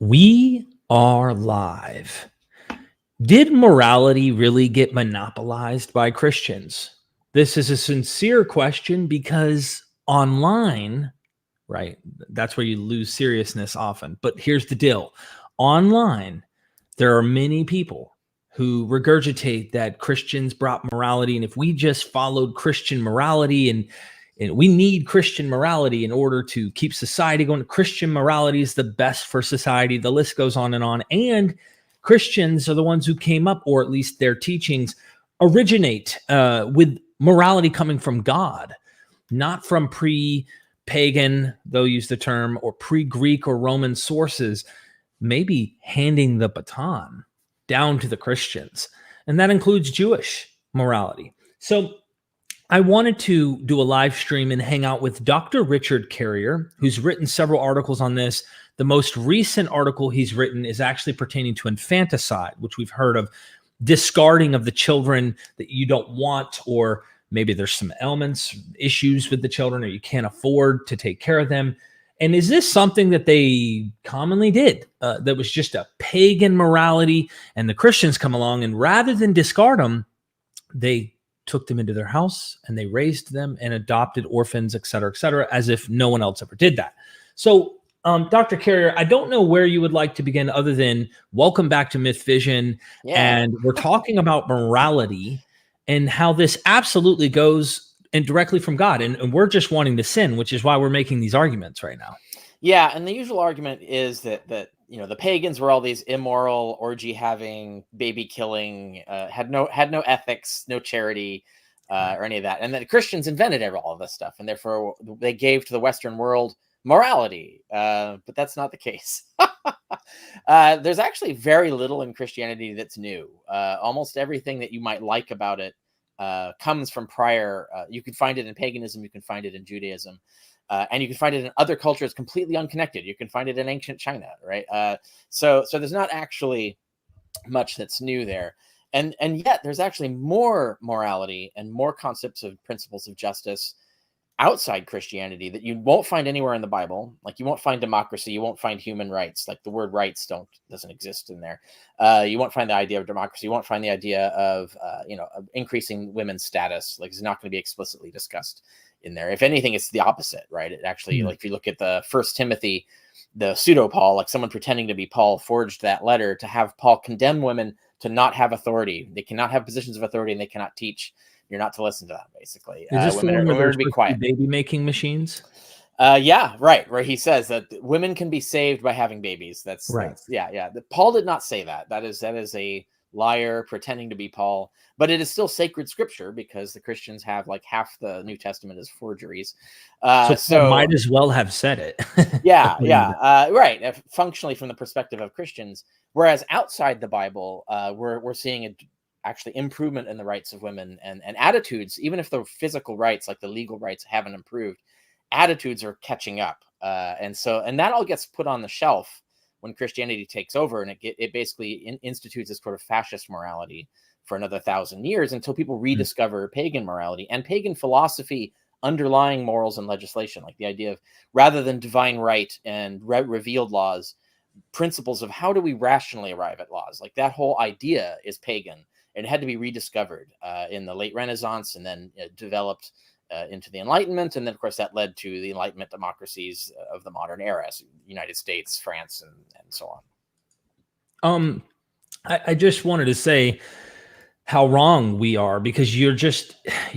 We are live. Did morality really get monopolized by Christians? This is a sincere question because online, right, that's where you lose seriousness often. But here's the deal. Online, there are many people who regurgitate that Christians brought morality, and if we just followed Christian morality and we need Christian morality in order to keep society going. Christian morality is the best for society. The list goes on. And Christians are the ones who came up, or at least their teachings originate with morality coming from God, not from pre-pagan, they'll use the term, or pre-Greek or Roman sources, maybe handing the baton down to the Christians. And that includes Jewish morality. So I wanted to do a live stream and hang out with Dr. Richard Carrier, who's written several articles on this. The most recent article he's written is actually pertaining to infanticide, which we've heard of, discarding of the children that you don't want, or maybe there's some ailments, issues with the children, or you can't afford to take care of them. And is this something that they commonly did? That was just a pagan morality, and the Christians come along, and rather than discard them, they took them into their house and they raised them and adopted orphans, et cetera, as if no one else ever did that. So, Dr. Carrier, I don't know where you would like to begin other than welcome back to MythVision. Yeah. And we're talking about morality and how this absolutely goes and directly from God. And we're just wanting to sin, which is why we're making these arguments right now. Yeah. And the usual argument is that the pagans were all these immoral, orgy having, baby killing, had no ethics, no charity, or any of that. And then the Christians invented all of this stuff. And therefore they gave to the Western world morality. But that's not the case. There's actually very little in Christianity that's new. Almost everything that you might like about it comes from prior. You can find it in paganism. You can find it in Judaism. And you can find it in other cultures completely unconnected. You can find it in ancient China, right? So there's not actually much that's new there. And yet there's actually more morality and more concepts of principles of justice outside Christianity that you won't find anywhere in the Bible. Like you won't find democracy, you won't find human rights. Like the word rights doesn't exist in there. You won't find the idea of democracy. You won't find the idea of of increasing women's status. Like it's not going to be explicitly discussed in there. If anything, it's the opposite, right? It actually, like if you look at the First Timothy, the pseudo Paul, like someone pretending to be Paul, forged that letter to have Paul condemn women to not have authority. They cannot have positions of authority and they cannot teach. You're not to listen to them, basically. Women are to be quiet. Baby making machines. Yeah, right. Where he says that women can be saved by having babies. That's right. Yeah. Paul did not say that. That is a liar pretending to be Paul, but it is still sacred scripture because the Christians have like half the New Testament as forgeries. So might as well have said it. Right. Functionally, from the perspective of Christians, whereas outside the Bible, we're seeing actually improvement in the rights of women and attitudes, even if the physical rights, like the legal rights, haven't improved, attitudes are catching up. And that all gets put on the shelf when Christianity takes over, and it basically institutes this sort of fascist morality for another 1,000 years until people rediscover pagan morality and pagan philosophy underlying morals and legislation, like the idea of, rather than divine right and revealed laws, principles of how do we rationally arrive at laws. Like that whole idea is pagan, and it had to be rediscovered in the late Renaissance, and then developed into the Enlightenment. And then, of course, that led to the Enlightenment democracies of the modern era, so United States, France, and so on. I just wanted to say how wrong we are, because you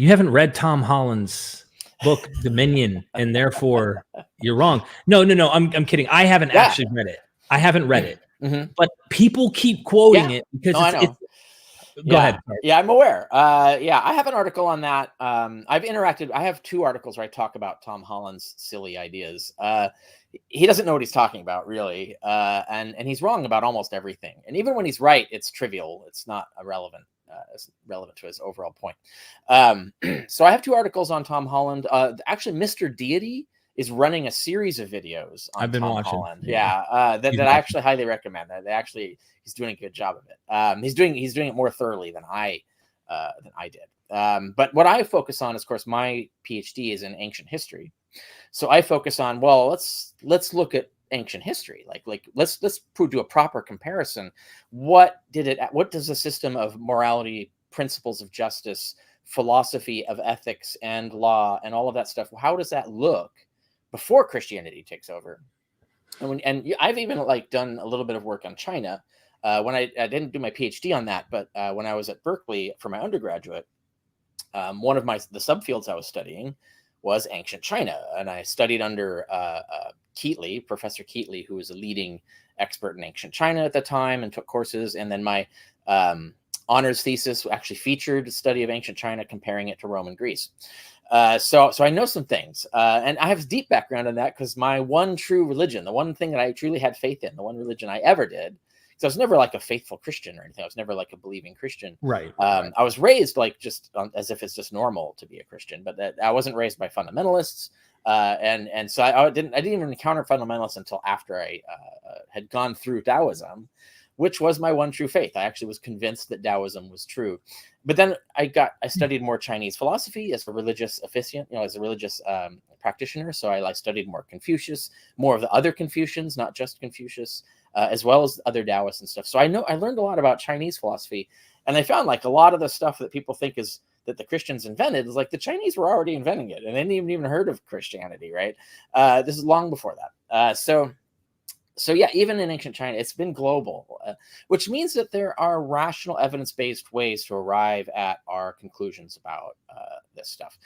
haven't read Tom Holland's book, Dominion, and therefore you're wrong. No, I'm kidding. I haven't actually read it. I haven't read it, but people keep quoting it because Go ahead. Yeah, I'm aware. I have an article on that. I've interacted. I have 2 articles where I talk about Tom Holland's silly ideas. He doesn't know what he's talking about, really. And he's wrong about almost everything. And even when he's right, it's trivial. It's not relevant to his overall point. So I have 2 articles on Tom Holland. Actually, Mr. Deity is running a series of videos on Tom Holland. That I actually highly recommend. He's doing a good job of it. He's doing it more thoroughly than I did. But what I focus on is, of course, my PhD is in ancient history. So I focus on, well, let's look at ancient history. Like let's do a proper comparison. What does a system of morality, principles of justice, philosophy of ethics and law and all of that stuff, how does that look before Christianity takes over? And I've even like done a little bit of work on China. When I didn't do my PhD on that, but when I was at Berkeley for my undergraduate, one of the subfields I was studying was ancient China, and I studied under Keatley, Professor Keatley, who was a leading expert in ancient China at the time, and took courses. And then my honors thesis actually featured a study of ancient China, comparing it to Rome and Greece. So I know some things, and I have a deep background in that because my one true religion, the one thing that I truly had faith in, the one religion I ever did, because I was never like a faithful Christian or anything. I was never like a believing Christian. Right. I was raised like just as if it's just normal to be a Christian, but I wasn't raised by fundamentalists. And so I didn't even encounter fundamentalists until after I had gone through Taoism, which was my one true faith. I actually was convinced that Taoism was true. But then I studied more Chinese philosophy as a religious officiant, as a religious practitioner. So I studied more Confucius, more of the other Confucians, not just Confucius, as well as other Taoists and stuff. So I learned a lot about Chinese philosophy, and I found like a lot of the stuff that people think is that the Christians invented is like the Chinese were already inventing it, and they didn't even heard of Christianity, right? This is long before that. So yeah, even in ancient China, it's been global, which means that there are rational, evidence-based ways to arrive at our conclusions about this stuff.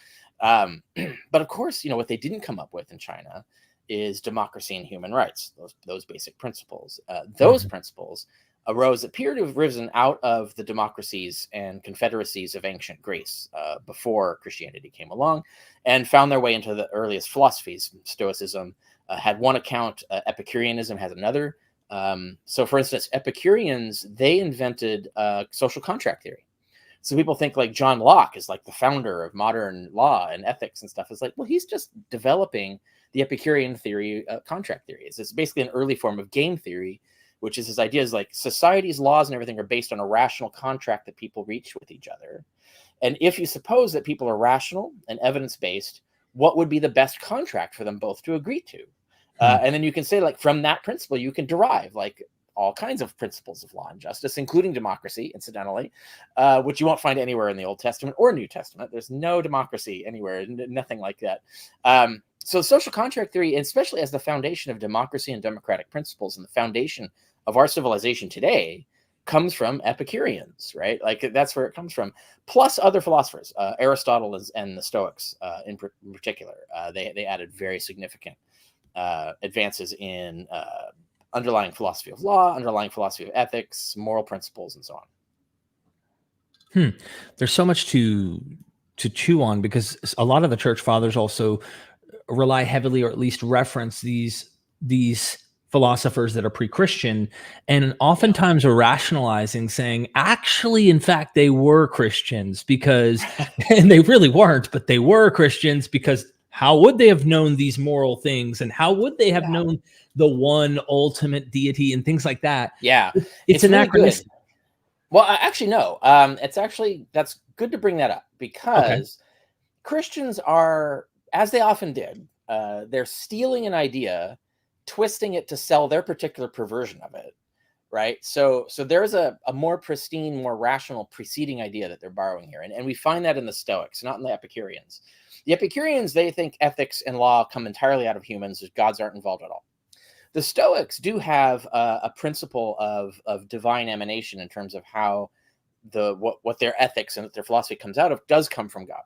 But of course, what they didn't come up with in China is democracy and human rights, those basic principles. Those principles appear to have risen out of the democracies and confederacies of ancient Greece before Christianity came along, and found their way into the earliest philosophies. Stoicism had one account, Epicureanism has another. So for instance, Epicureans, they invented social contract theory. So people think like John Locke is like the founder of modern law and ethics and stuff. It's like, well, he's just developing the Epicurean theory, contract theory. It's basically an early form of game theory, which is his ideas like society's laws and everything are based on a rational contract that people reach with each other. And if you suppose that people are rational and evidence-based, what would be the best contract for them both to agree to? And then you can say, like, from that principle, you can derive like all kinds of principles of law and justice, including democracy, incidentally, which you won't find anywhere in the Old Testament or New Testament. There's no democracy anywhere, nothing like that. So social contract theory, especially as the foundation of democracy and democratic principles and the foundation of our civilization today, comes from Epicureans, right? Like that's where it comes from. Plus other philosophers, Aristotle and the Stoics in particular. They added very significant advances in underlying philosophy of law, underlying philosophy of ethics, moral principles, and so on. There's so much to chew on, because a lot of the church fathers also rely heavily, or at least reference these philosophers that are pre-Christian, and oftentimes are rationalizing, saying, actually, in fact, they were Christians because, and they really weren't, but they were Christians because how would they have known these moral things, and how would they have known the one ultimate deity and things like that? Yeah, it's anachronistic. Really, well, actually, no. That's good to bring that up, because Christians are, as they often did, they're stealing an idea, twisting it to sell their particular perversion of it, right? So there's a more pristine, more rational preceding idea that they're borrowing here. And we find that in the Stoics, not in the Epicureans. The Epicureans, they think ethics and law come entirely out of humans, that gods aren't involved at all. The Stoics do have a principle of divine emanation in terms of how what their ethics and their philosophy comes out of does come from God.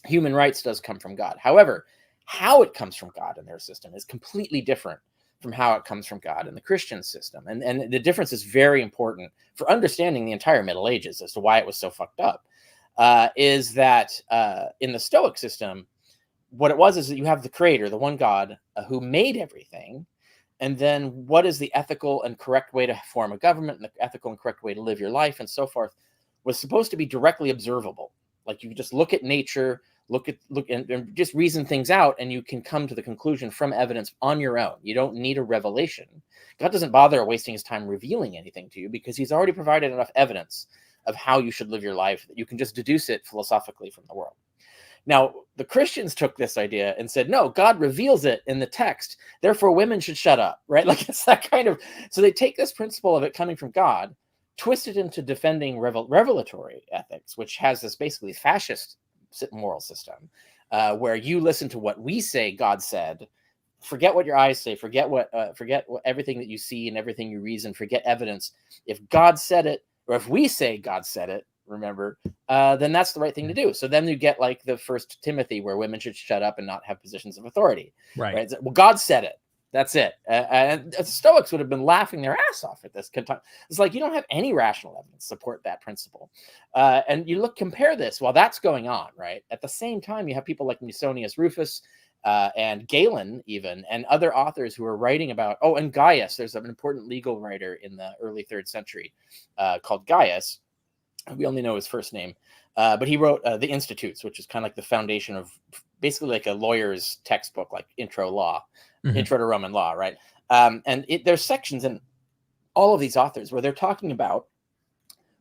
Human rights does come from God. However, how it comes from God in their system is completely different from how it comes from God in the Christian system. And the difference is very important for understanding the entire Middle Ages as to why it was so fucked up. Is that in the Stoic system, what it was is that you have the creator, the one God who made everything. And then what is the ethical and correct way to form a government, and the ethical and correct way to live your life and so forth, was supposed to be directly observable. Like you just look at nature, look and just reason things out, and you can come to the conclusion from evidence on your own. You don't need a revelation. God doesn't bother wasting his time revealing anything to you, because he's already provided enough evidence of how you should live your life that you can just deduce it philosophically from the world. Now, the Christians took this idea and said, no, God reveals it in the text. Therefore, women should shut up, right? Like it's that kind of, so they take this principle of it coming from God, twist it into defending revelatory ethics, which has this basically fascist moral system, where you listen to what we say God said, forget what your eyes say, forget what everything that you see and everything you reason, forget evidence. If God said it, or if we say God said it, remember, then that's the right thing to do. So then you get like the First Timothy, where women should shut up and not have positions of authority. Right. Well, God said it. That's it. And the Stoics would have been laughing their ass off at this. It's like, you don't have any rational evidence to support that principle. And you compare this while that's going on, right? At the same time, you have people like Musonius Rufus and Galen even, and other authors who are writing about, and Gaius. There's an important legal writer in the early 3rd century called Gaius. We only know his first name, but he wrote the Institutes, which is kind of like the foundation of basically like a lawyer's textbook, like intro to Roman law, right? And there's sections in all of these authors where they're talking about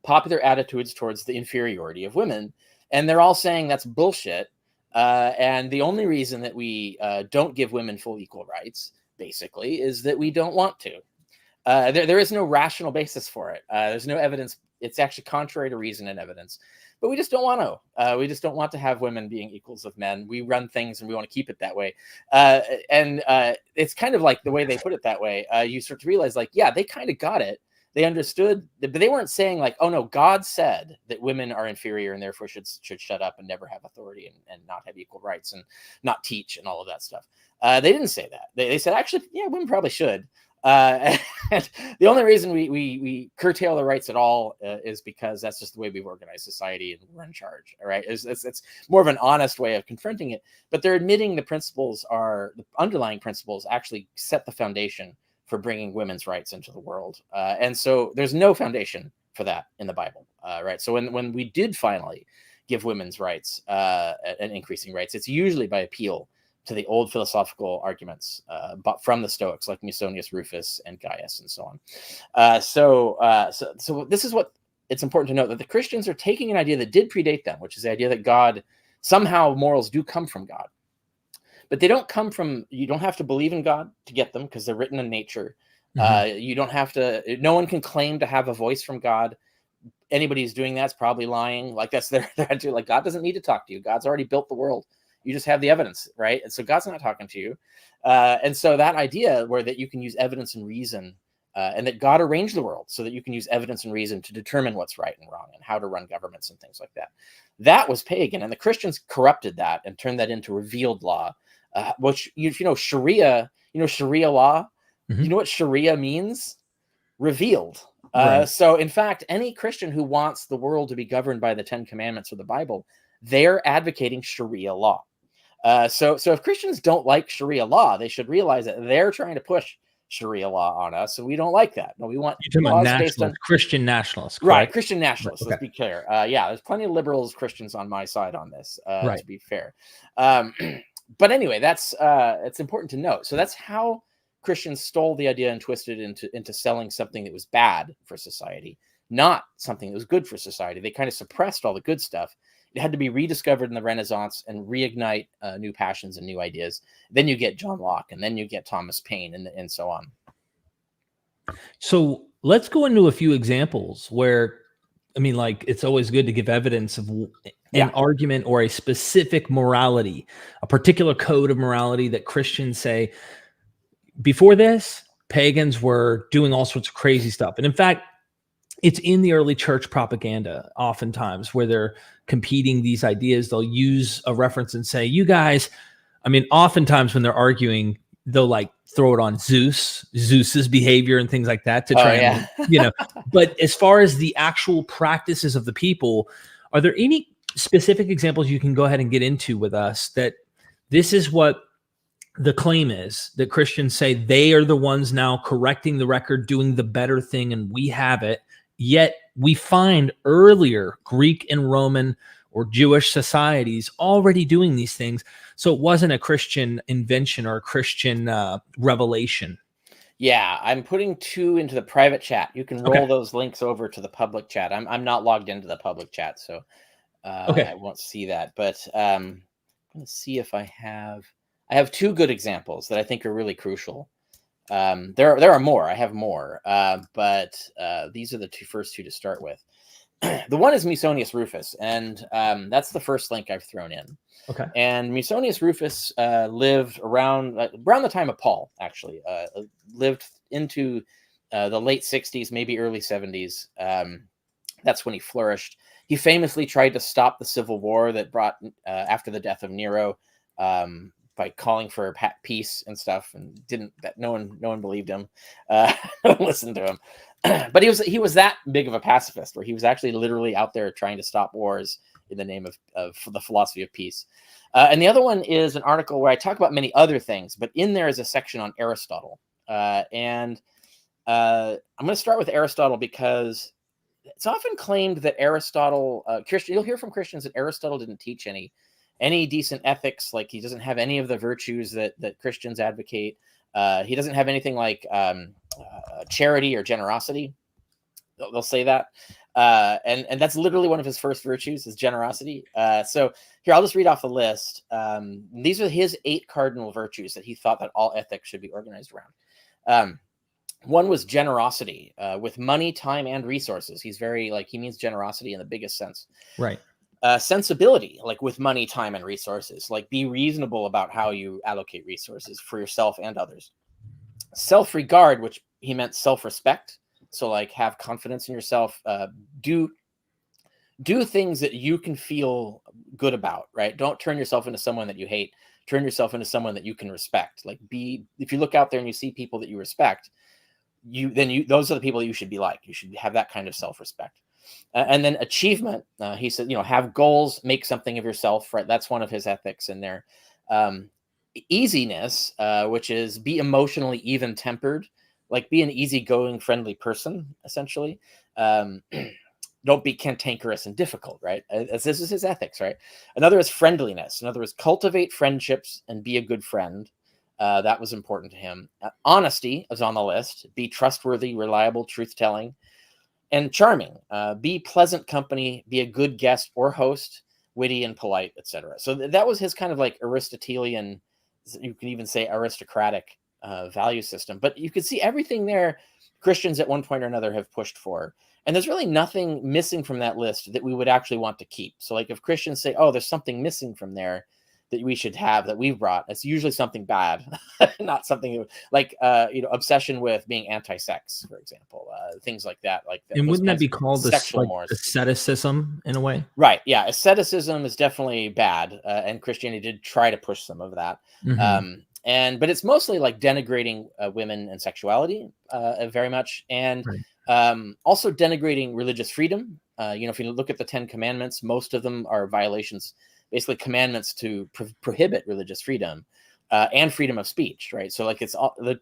popular attitudes towards the inferiority of women, and they're all saying that's bullshit. And the only reason that we don't give women full equal rights, basically, is that we don't want to. There is no rational basis for it. There's no evidence. It's actually contrary to reason and evidence, but we just don't want to. We just don't want to have women being equals of men. We run things and we want to keep it that way. And it's kind of like the way they put it that way. You start to realize, like, yeah, they kind of got it. They understood, but they weren't saying like, oh no, God said that women are inferior and therefore should shut up and never have authority and not have equal rights and not teach and all of that stuff. They didn't say that. They said, actually, yeah, women probably should. And the only reason we curtail the rights at all is because that's just the way we've organized society and we're in charge. All right. It's more of an honest way of confronting it, but they're admitting the underlying principles actually set the foundation for bringing women's rights into the world. And so there's no foundation for that in the Bible. Right. So when we did finally give women's rights and increasing rights, it's usually by appeal to the old philosophical arguments but from the Stoics, like Musonius Rufus and Gaius and so on. So this is what it's important to note, that the Christians are taking an idea that did predate them, which is the idea that God, somehow morals do come from God. But they don't come from, you don't have to believe in God to get them because they're written in nature. You don't have to, no one can claim to have a voice from God. Anybody who's doing that's probably lying. Like that's their attitude. Like God doesn't need to talk to you. God's already built the world. You just have the evidence, right? And so God's not talking to you. And so that idea that you can use evidence and reason, and that God arranged the world so that you can use evidence and reason to determine what's right and wrong and how to run governments and things like that. That was pagan. And the Christians corrupted that and turned that into revealed law, which, Sharia, Sharia law, you know what Sharia means? Revealed. Right. So in fact, any Christian who wants the world to be governed by the 10 Commandments or the Bible, they're advocating Sharia law. So if Christians don't like Sharia law, they should realize that they're trying to push Sharia law on us, and we don't like that. No, we want laws based on Christian nationalists, correct? Right? Christian nationalists. Right, okay. Let's be clear. Yeah, there's plenty of liberals, Christians on my side on this. Right. To be fair, but anyway, that's it's important to note. So that's how Christians stole the idea and twisted it into selling something that was bad for society, not something that was good for society. They kind of suppressed all the good stuff. It had to be rediscovered in the Renaissance and reignite new passions and new ideas. Then you get John Locke, and then you get Thomas Paine, and so on. So let's go into a few examples where, it's always good to give evidence of an argument or a specific morality, a particular code of morality that Christians say, before this, pagans were doing all sorts of crazy stuff. And in fact, it's in the early church propaganda, oftentimes, where they're competing these ideas. They'll use a reference and say, you guys, oftentimes when they're arguing, they'll like throw it on Zeus's behavior and things like that to try But as far as the actual practices of the people, are there any specific examples you can go ahead and get into with us that this is what the claim is, that Christians say they are the ones now correcting the record, doing the better thing, and we have it? Yet we find earlier Greek and Roman or Jewish societies already doing these things. So it wasn't a Christian invention or a Christian revelation. Yeah, I'm putting 2 into the private chat. You can roll those links over to the public chat. I'm not logged into the public chat, so I won't see that. But going to see if I have two good examples that I think are really crucial. There are more. I have more, but these are the first two to start with. The one is Musonius Rufus, and that's the first link I've thrown in. Okay. And Musonius Rufus lived around the time of Paul, actually. Lived into the late 60s, maybe early 70s. That's when he flourished. He famously tried to stop the civil war that brought after the death of Nero by calling for peace and stuff, and no one believed him, listened to him. But he was that big of a pacifist, where he was actually literally out there trying to stop wars in the name of the philosophy of peace. And the other one is an article where I talk about many other things, but in there is a section on Aristotle. And I'm going to start with Aristotle because it's often claimed that Aristotle, you'll hear from Christians that Aristotle didn't teach any decent ethics. Like, he doesn't have any of the virtues that Christians advocate. He doesn't have anything like charity or generosity. They'll say that. And that's literally one of his first virtues, is generosity. So here, I'll just read off the list. These are his 8 cardinal virtues that he thought that all ethics should be organized around. One was generosity with money, time, and resources. He's he means generosity in the biggest sense. Right. Sensibility, like with money, time, and resources. Like, be reasonable about how you allocate resources for yourself and others. Self-regard, which he meant self-respect. So, like, have confidence in yourself. Do things that you can feel good about, right? Don't turn yourself into someone that you hate. Turn yourself into someone that you can respect. Like, if you look out there and you see people that you respect, those are the people that you should be like. You should have that kind of self-respect. And then achievement, he said, have goals, make something of yourself, right? That's one of his ethics in there. Easiness, which is be emotionally even-tempered, like be an easygoing, friendly person, essentially. Don't be cantankerous and difficult, right? As this is his ethics, right? Another is friendliness. In other words, cultivate friendships and be a good friend. That was important to him. Honesty is on the list. Be trustworthy, reliable, truth-telling. And charming, be pleasant company, be a good guest or host, witty and polite, etc. So that was his kind of like Aristotelian, you can even say aristocratic value system. But you could see everything there Christians at one point or another have pushed for. And there's really nothing missing from that list that we would actually want to keep. So like if Christians say, oh, there's something missing from there that we should have that we've brought, it's usually something bad, not something like, obsession with being anti-sex, for example, things like that. Like that, and wouldn't that be called sexual like mores? Asceticism in a way? Right. Yeah. Asceticism is definitely bad. And Christianity did try to push some of that. Mm-hmm. But it's mostly like denigrating women and sexuality very much. And also denigrating religious freedom. If you look at the 10 Commandments, most of them are violations, basically commandments to prohibit religious freedom and freedom of speech, right? So like it's all the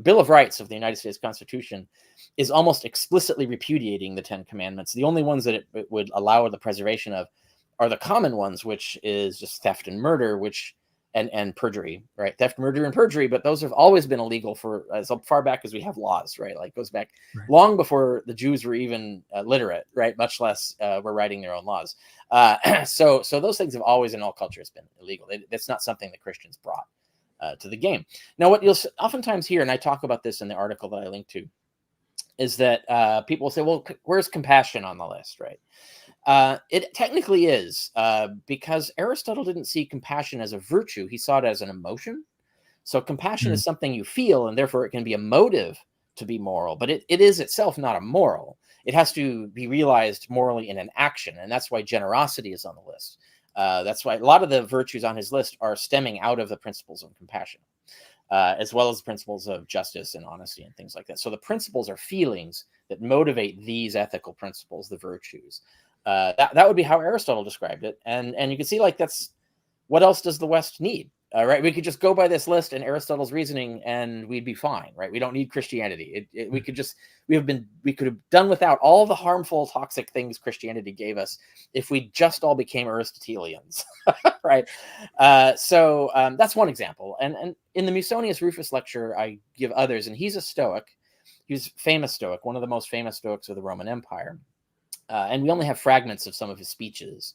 Bill of Rights of the United States Constitution is almost explicitly repudiating the 10 Commandments. The only ones that it would allow the preservation of are the common ones, which is just theft and murder, and perjury, right? Theft, murder, and perjury, but those have always been illegal for as far back as we have laws, right? Like goes back long before the Jews were even literate, right? Much less were writing their own laws. So those things have always in all cultures been illegal. That's not something that Christians brought to the game. Now, what you'll oftentimes hear, and I talk about this in the article that I linked to, is that people will say, well, where's compassion on the list, right? It technically is because Aristotle didn't see compassion as a virtue. He saw it as an emotion. So compassion is something you feel, and therefore it can be a motive to be moral, but it is itself not a moral. It has to be realized morally in an action. And that's why generosity is on the list. That's why a lot of the virtues on his list are stemming out of the principles of compassion, as well as the principles of justice and honesty and things like that. So the principles are feelings that motivate these ethical principles, the virtues. That would be how Aristotle described it. And you can see, like, that's what else does the West need? Right? We could just go by this list and Aristotle's reasoning and we'd be fine, right? We don't need Christianity. We could have done without all the harmful, toxic things Christianity gave us if we just all became Aristotelians, right? So that's one example. And in the Musonius Rufus lecture, I give others, and he's a Stoic. He's a famous Stoic, one of the most famous Stoics of the Roman Empire. And we only have fragments of some of his speeches.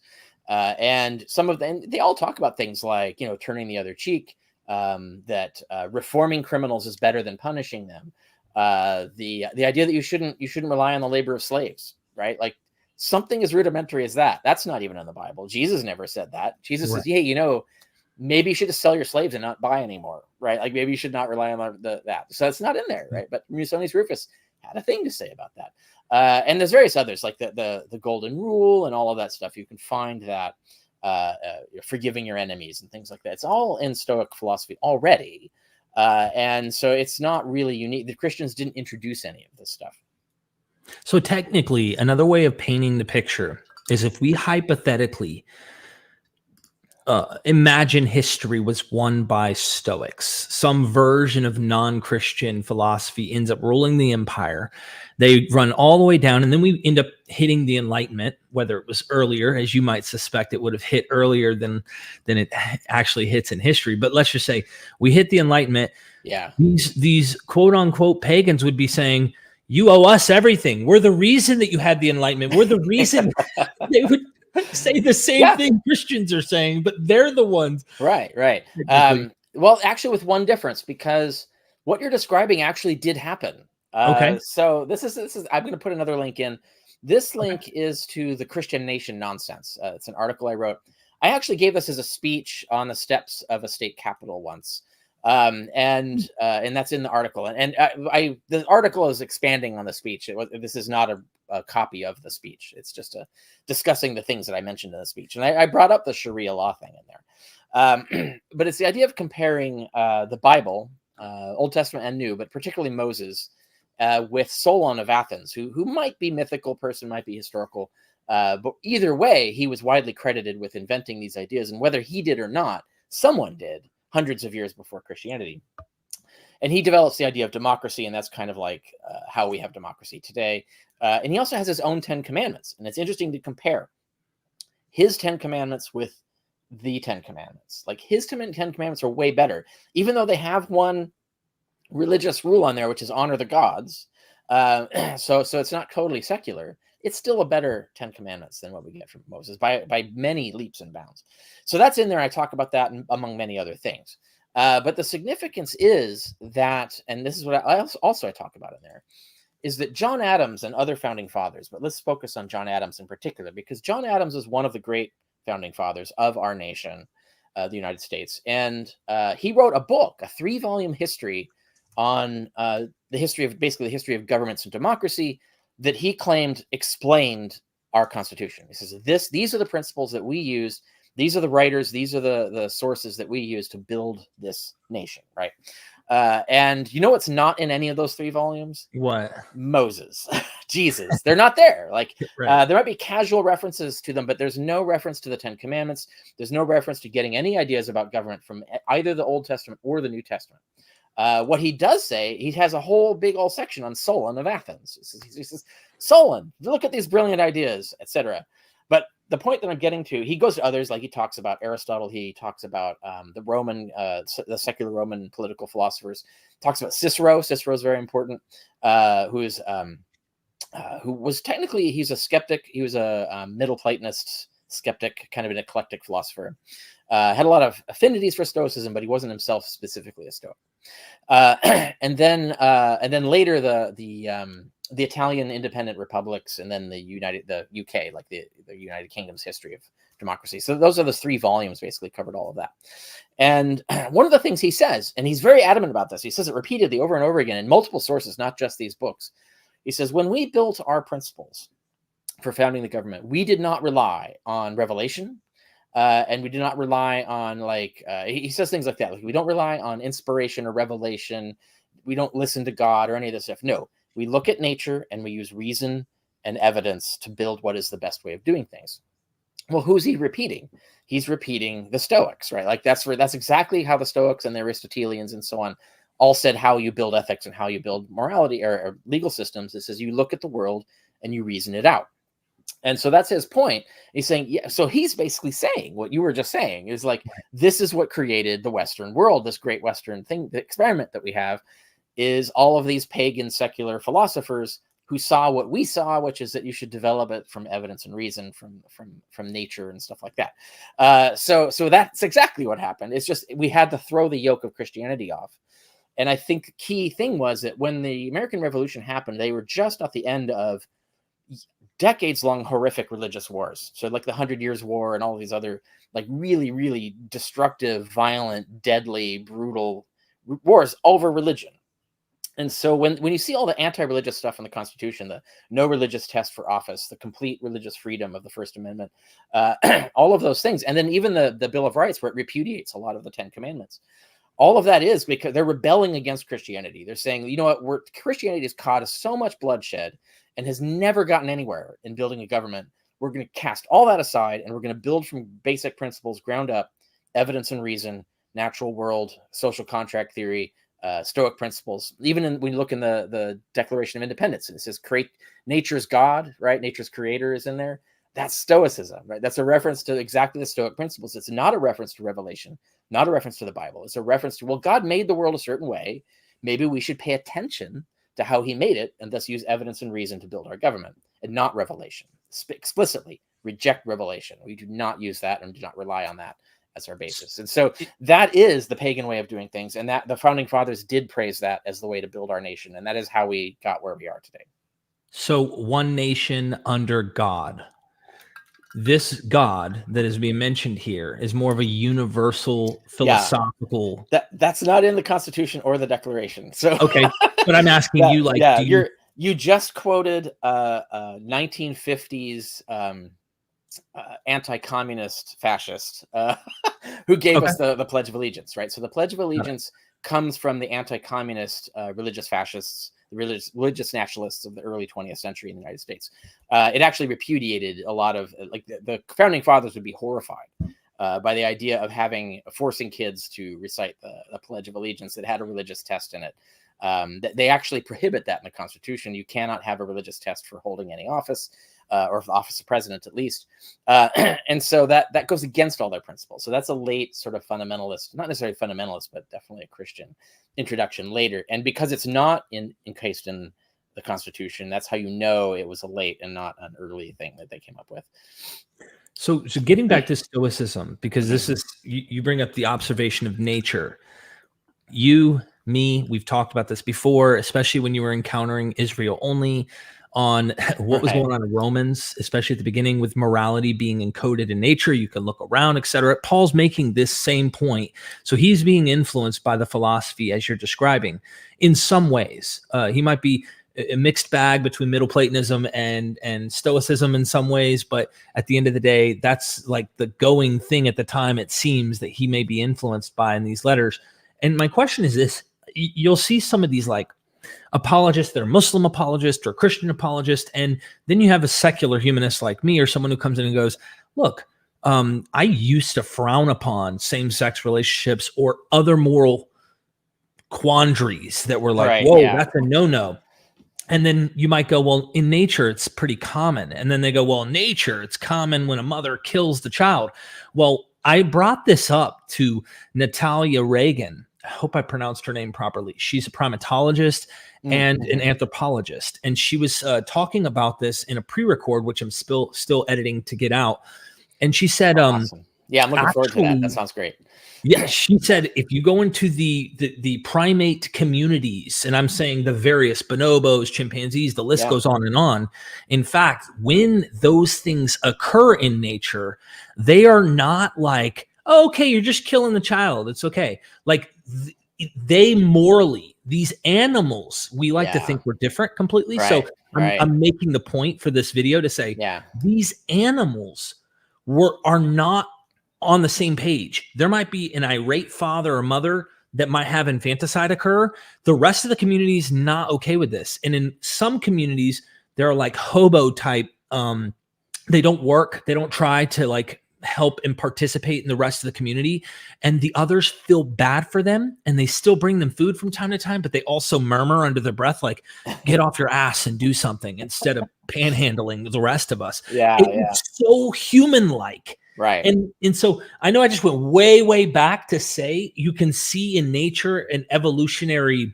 And some of them, they all talk about things like, turning the other cheek, that reforming criminals is better than punishing them. The idea that you shouldn't rely on the labor of slaves, right? Like something as rudimentary as that. That's not even in the Bible. Jesus never said that. Jesus says, hey, maybe you should just sell your slaves and not buy anymore, right? Like maybe you should not rely on that. So it's not in there, right? But Musonius Rufus had a thing to say about that. And there's various others like the golden rule and all of that stuff. You can find that forgiving your enemies and things like that. It's all in Stoic philosophy already. And so it's not really unique. The Christians didn't introduce any of this stuff. So technically, another way of painting the picture is if we hypothetically imagine history was won by Stoics, some version of non-Christian philosophy ends up ruling the empire. They run all the way down, and then we end up hitting the Enlightenment, whether it was earlier, as you might suspect it would have hit earlier than it actually hits in history. But let's just say we hit the Enlightenment. Yeah. These quote-unquote pagans would be saying, you owe us everything. We're the reason that you had the Enlightenment. We're the reason. They would say the same thing Christians are saying, but they're the ones. Right. Well, actually with one difference, because what you're describing actually did happen. Okay. So this is, I'm going to put another link in. This link is to the Christian Nation Nonsense. It's an article I wrote. I actually gave this as a speech on the steps of a state capitol once. And that's in the article. And the article is expanding on the speech. This is not a copy of the speech. It's just discussing the things that I mentioned in the speech. And I brought up the Sharia law thing in there. But it's the idea of comparing the Bible, Old Testament and New, but particularly Moses, with Solon of Athens, who might be mythical person, might be historical. But either way, he was widely credited with inventing these ideas. And whether he did or not, someone did hundreds of years before Christianity. And he develops the idea of democracy, and that's kind of like how we have democracy today. And he also has his own 10 commandments. And it's interesting to compare his 10 commandments with the 10 commandments. Like his 10 commandments are way better, even though they have one religious rule on there, which is honor the gods. So it's not totally secular. It's still a better 10 commandments than what we get from Moses by many leaps and bounds. So that's in there. I talk about that among many other things. But the significance is that, and this is what I talk about in there, is that John Adams and other founding fathers, but let's focus on John Adams in particular, because John Adams is one of the great founding fathers of our nation, the United States. And he wrote a book, a 3-volume history on the history of governments and democracy that he claimed explained our Constitution. He says, these are the principles that we use. These are the writers. These are the sources that we use to build this nation, right? And you know what's not in any of those 3 volumes? What? Moses, Jesus. They're not there. Like Right. there might be casual references to them, but there's no reference to the 10 Commandments. There's no reference to getting any ideas about government from either the Old Testament or the New Testament. What he does say, he has a whole big old section on Solon of Athens. He says, Solon, look at these brilliant ideas, etc. But the point that I'm getting to, he goes to others, like he talks about Aristotle, he talks about the secular Roman political philosophers, talks about Cicero. Cicero is very important, who was technically, he's a skeptic. He was a Middle Platonist skeptic, kind of an eclectic philosopher. Had a lot of affinities for Stoicism, but he wasn't himself specifically a Stoic. And then later the Italian independent republics, and then the UK, like the United Kingdom's history of democracy. So those are the 3 volumes, basically covered all of that. And one of the things he says, and he's very adamant about this, he says it repeatedly over and over again in multiple sources, not just these books. He says, when we built our principles for founding the government, we did not rely on revelation. And we do not rely on he says things like that. Like we don't rely on inspiration or revelation. We don't listen to God or any of this stuff. No, we look at nature and we use reason and evidence to build what is the best way of doing things. Well, who's he repeating? He's repeating the Stoics, right? Like that's exactly how the Stoics and the Aristotelians and so on all said how you build ethics and how you build morality or legal systems. It says you look at the world and you reason it out. And so that's his point. He's saying, yeah, so he's basically saying what you were just saying is like, this is what created the Western world, this great Western thing, the experiment that we have is all of these pagan secular philosophers who saw what we saw, which is that you should develop it from evidence and reason, from nature and stuff like that. So that's exactly what happened. It's just we had to throw the yoke of Christianity off. And I think the key thing was that when the American Revolution happened, they were just at the end of decades-long horrific religious wars. So like the 100 Years' War and all these other like really, really destructive, violent, deadly, brutal wars over religion. And so when you see all the anti-religious stuff in the Constitution, the no religious test for office, the complete religious freedom of the First Amendment, all of those things, and then even the Bill of Rights, where it repudiates a lot of the Ten Commandments, all of that is because they're rebelling against Christianity. They're saying, you know what, Christianity has caused so much bloodshed and has never gotten anywhere in building a government. We're going to cast all that aside, and we're going to build from basic principles, ground up, evidence and reason, natural world, social contract theory, Stoic principles. Even when you look in the Declaration of Independence, it says nature's God, right? Nature's creator is in there. That's Stoicism, right? That's a reference to exactly the Stoic principles. It's not a reference to Revelation, not a reference to the Bible. It's a reference to, well, God made the world a certain way. Maybe we should pay attention to how he made it and thus use evidence and reason to build our government, and not Revelation. Explicitly reject Revelation. We do not use that and do not rely on that as our basis. And so that is the pagan way of doing things. And that the founding fathers did praise that as the way to build our nation. And that is how we got where we are today. So one nation under God. This God that is being mentioned here is more of a universal philosophical. That's not in the Constitution or the Declaration. So okay, but I'm asking you, like, you just quoted 1950s anti-communist fascist who gave us the Pledge of Allegiance, right? So the Pledge of Allegiance comes from the anti-communist religious fascists, the religious nationalists of the early 20th century in the United States. It actually repudiated a lot of, like, the founding fathers would be horrified by the idea of forcing kids to recite the Pledge of Allegiance that had a religious test in it. They actually prohibit that in the Constitution. You cannot have a religious test for holding any office, or the office of president, at least. And so that goes against all their principles. So that's a late sort of fundamentalist, not necessarily fundamentalist, but definitely a Christian introduction later. And because it's not encased in the Constitution, that's how you know it was a late and not an early thing that they came up with. So getting back to Stoicism, because this is, you bring up the observation of nature. We've talked about this before, especially when you were encountering Israel only, on what was going on in Romans, especially at the beginning, with morality being encoded in nature. You can look around, etc. Paul's making this same point. So he's being influenced by the philosophy as you're describing in some ways. He might be a mixed bag between Middle Platonism and Stoicism in some ways, but at the end of the day, that's like the going thing at the time, it seems, that he may be influenced by in these letters. And my question is this: you'll see some of these like apologists that are Muslim apologists or Christian apologists, and then you have a secular humanist like me, or someone who comes in and goes, look, I used to frown upon same-sex relationships or other moral quandaries that were like, that's a no-no. And then you might go, well, in nature, it's pretty common. And then they go, well, in nature, it's common when a mother kills the child. Well, I brought this up to Natalia Reagan. I hope I pronounced her name properly. She's a primatologist and an anthropologist. And she was talking about this in a pre-record, which I'm still editing to get out. And she said, awesome. Yeah, I'm looking forward to that. That sounds great. Yeah, she said, if you go into the primate communities, and I'm saying the various bonobos, chimpanzees, the list goes on and on. In fact, when those things occur in nature, they are not like, oh, okay, you're just killing the child, it's okay. Like they morally, these animals, we like to think we're different completely. So I'm making the point for this video to say, these animals are not on the same page. There might be an irate father or mother that might have infanticide occur. The rest of the community is not okay with this. And in some communities, there are like hobo type, they don't work, they don't try to like help and participate in the rest of the community, and the others feel bad for them, and they still bring them food from time to time, but they also murmur under their breath like, get off your ass and do something, instead of panhandling the rest of us. It's so human-like. Right. And so I know I just went way back to say you can see in nature an evolutionary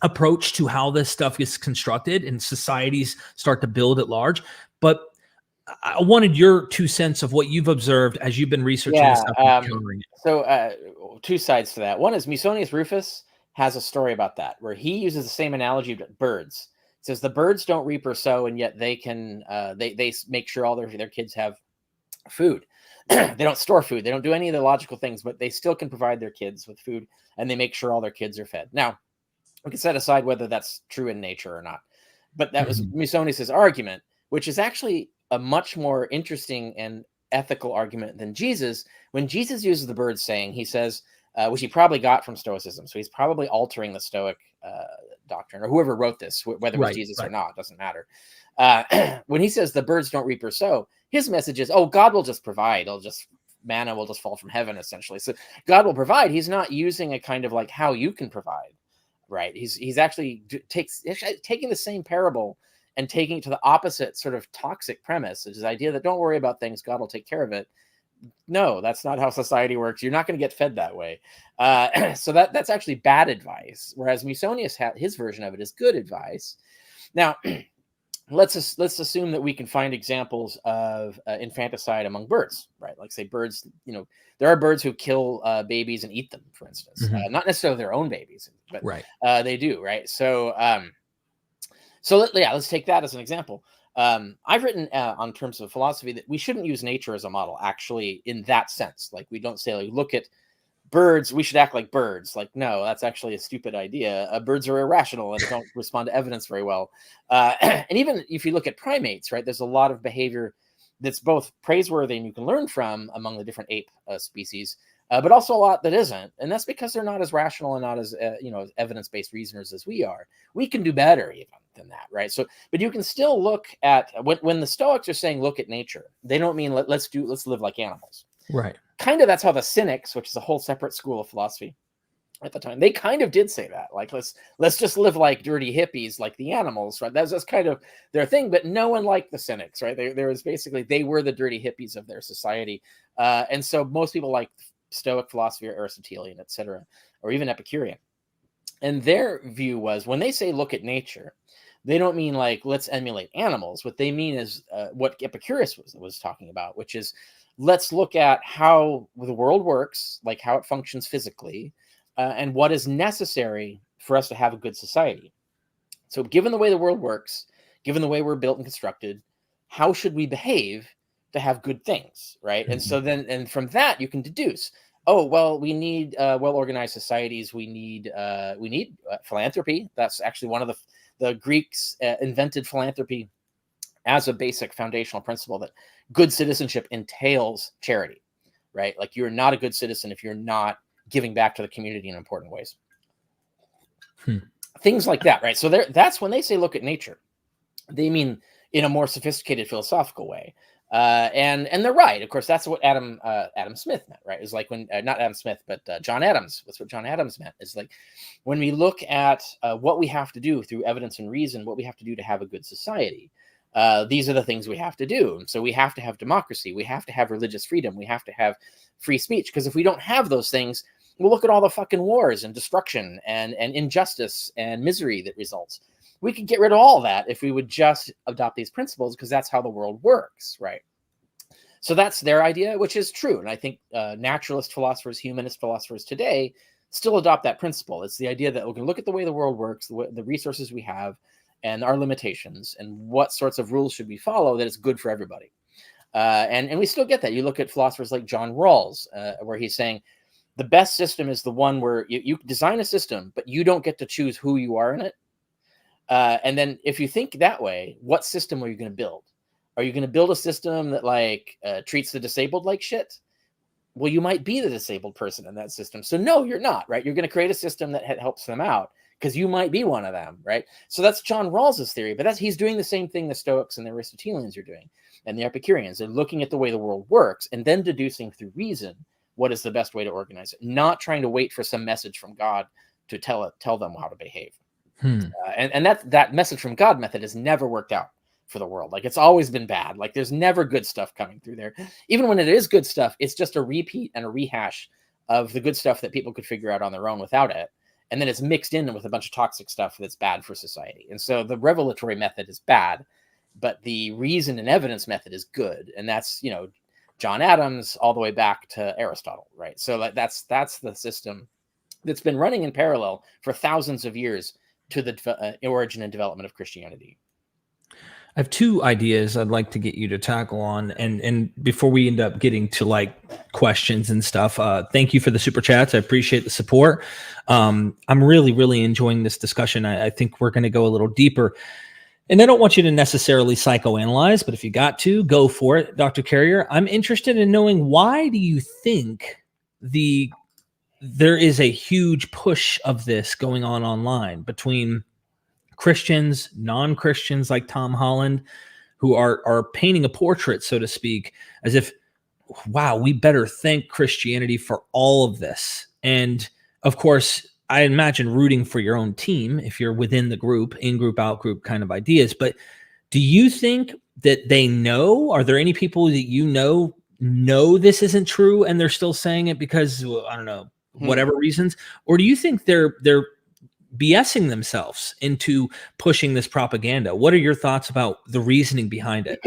approach to how this stuff is constructed and societies start to build at large. But I wanted your 2 cents of what you've observed as you've been researching this stuff and encountering it. So two sides to that. One is Musonius Rufus has a story about that, where he uses the same analogy to birds. He says the birds don't reap or sow, and yet they can they make sure all their kids have food. They don't store food. They don't do any of the logical things, but they still can provide their kids with food, and they make sure all their kids are fed. Now, we can set aside whether that's true in nature or not. But that was Musonius's argument, which is actually a much more interesting and ethical argument than Jesus. When Jesus uses the bird saying, he says, which he probably got from Stoicism. So he's probably altering the Stoic doctrine, or whoever wrote this, whether it was Jesus or not, doesn't matter. When he says the birds don't reap or sow, his message is, oh, God will just provide. Manna will just fall from heaven, essentially. So God will provide. He's not using a kind of like how you can provide, right? He's actually taking the same parable and taking it to the opposite sort of toxic premise, which is the idea that don't worry about things, God will take care of it. No, that's not how society works. You're not going to get fed that way. So that's actually bad advice. Whereas Musonius, his version of it is good advice. Now, let's assume that we can find examples of infanticide among birds, right? Like say birds, there are birds who kill babies and eat them, for instance. Not necessarily their own babies, but they do, right? So, let's take that as an example. I've written on terms of philosophy that we shouldn't use nature as a model, actually, in that sense. Like we don't say, like, look at birds, we should act like birds. Like, no, that's actually a stupid idea. Birds are irrational and don't respond to evidence very well. And even if you look at primates, right, there's a lot of behavior that's both praiseworthy and you can learn from among the different ape species, but also a lot that isn't. And that's because they're not as rational and not as, evidence-based reasoners as we are. We can do better even than that, right? So, but you can still look at, when the Stoics are saying, look at nature, they don't mean let's live like animals. Right. Kind of that's how the Cynics, which is a whole separate school of philosophy at the time, they kind of did say that. Like, let's just live like dirty hippies, like the animals, right? That's kind of their thing, but no one liked the Cynics, right? There was basically, they were the dirty hippies of their society. And so most people like Stoic philosophy or Aristotelian, etc., or even Epicurean. And their view was, when they say look at nature, they don't mean like let's emulate animals. What they mean is what Epicurus was talking about, which is let's look at how the world works, like how it functions physically, and what is necessary for us to have a good society. So given the way the world works, given the way we're built and constructed, how should we behave to have good things, right? And so then, and from that you can deduce, oh, well, we need well-organized societies. We need philanthropy. That's actually one of the Greeks invented philanthropy as a basic foundational principle, that good citizenship entails charity, right? Like you're not a good citizen if you're not giving back to the community in important ways. Things like that, right? So that's when they say look at nature, they mean in a more sophisticated philosophical way. And they're right. Of course, that's what Adam Smith meant, right? It's like when, not Adam Smith, but John Adams. That's what John Adams meant. It's like when we look at what we have to do through evidence and reason, what we have to do to have a good society. These are the things we have to do. So we have to have democracy. We have to have religious freedom. We have to have free speech. Because if we don't have those things, we'll look at all the fucking wars and destruction and injustice and misery that results. We could get rid of all that if we would just adopt these principles, because that's how the world works, right? So that's their idea, which is true. And I think naturalist philosophers, humanist philosophers today still adopt that principle. It's the idea that we can look at the way the world works, the resources we have, and our limitations, and what sorts of rules should we follow that is good for everybody. And we still get that. You look at philosophers like John Rawls, where he's saying the best system is the one where you design a system, but you don't get to choose who you are in it. And then if you think that way, what system are you going to build? Are you going to build a system that treats the disabled like shit? Well, you might be the disabled person in that system. So no, you're not, right? You're going to create a system that helps them out, because you might be one of them, right? So that's John Rawls's theory, but he's doing the same thing the Stoics and the Aristotelians are doing, and the Epicureans. They're looking at the way the world works and then deducing through reason what is the best way to organize it, not trying to wait for some message from God to tell them how to behave. And that message from God method has never worked out for the world. Like, it's always been bad. Like, there's never good stuff coming through there. Even when it is good stuff, it's just a repeat and a rehash of the good stuff that people could figure out on their own without it. and then it's mixed in with a bunch of toxic stuff that's bad for society. And so the revelatory method is bad, but the reason and evidence method is good. And that's, John Adams all the way back to Aristotle, right? So that's the system that's been running in parallel for thousands of years to the origin and development of Christianity. I have two ideas I'd like to get you to tackle on, and before we end up getting to like questions and stuff, thank you for the super chats. I appreciate the support. I'm really enjoying this discussion. I think we're going to go a little deeper, and I don't want you to necessarily psychoanalyze, but if you got to, go for it, Dr. Carrier. I'm interested in knowing, why do you think there is a huge push of this going on online between Christians, non-Christians like Tom Holland, who are painting a portrait, so to speak, as if, wow, we better thank Christianity for all of this. And of course, I imagine rooting for your own team if you're within the group, in-group, out-group kind of ideas. But do you think that they know? Are there any people that know this isn't true and they're still saying it because, well, I don't know, whatever reasons? Or do you think they're BSing themselves into pushing this propaganda? What are your thoughts about the reasoning behind it?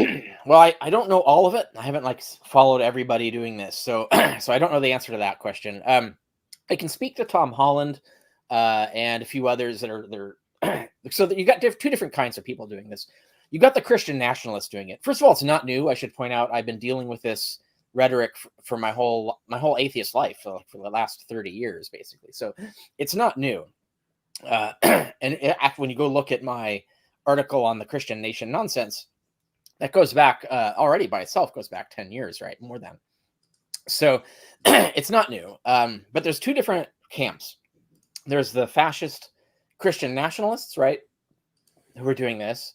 Well, I don't know all of it. I haven't followed everybody doing this. So so I don't know the answer to that question. I can speak to Tom Holland and a few others that are so that you got two different kinds of people doing this. You got the Christian nationalists doing it. First of all, it's not new. I should point out, I've been dealing with this rhetoric for my whole atheist life for the last 30 years, basically. So it's not new. And when you go look at my article on the Christian nation nonsense, that goes back already by itself goes back 10 years, right? More than. So it's not new. But there's two different camps. There's the fascist Christian nationalists, right, who are doing this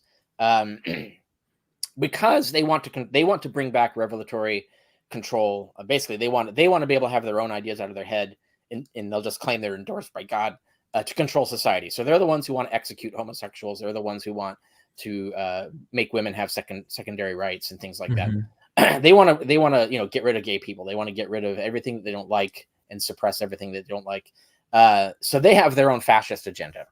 because they want to bring back revelatory control. Basically, they want to be able to have their own ideas out of their head, and they'll just claim they're endorsed by God. To control society. So they're the ones who want to execute homosexuals. They're the ones who want to make women have secondary rights and things like that. They want to get rid of gay people. They want to get rid of everything that they don't like and suppress everything that they don't like. So they have their own fascist agenda.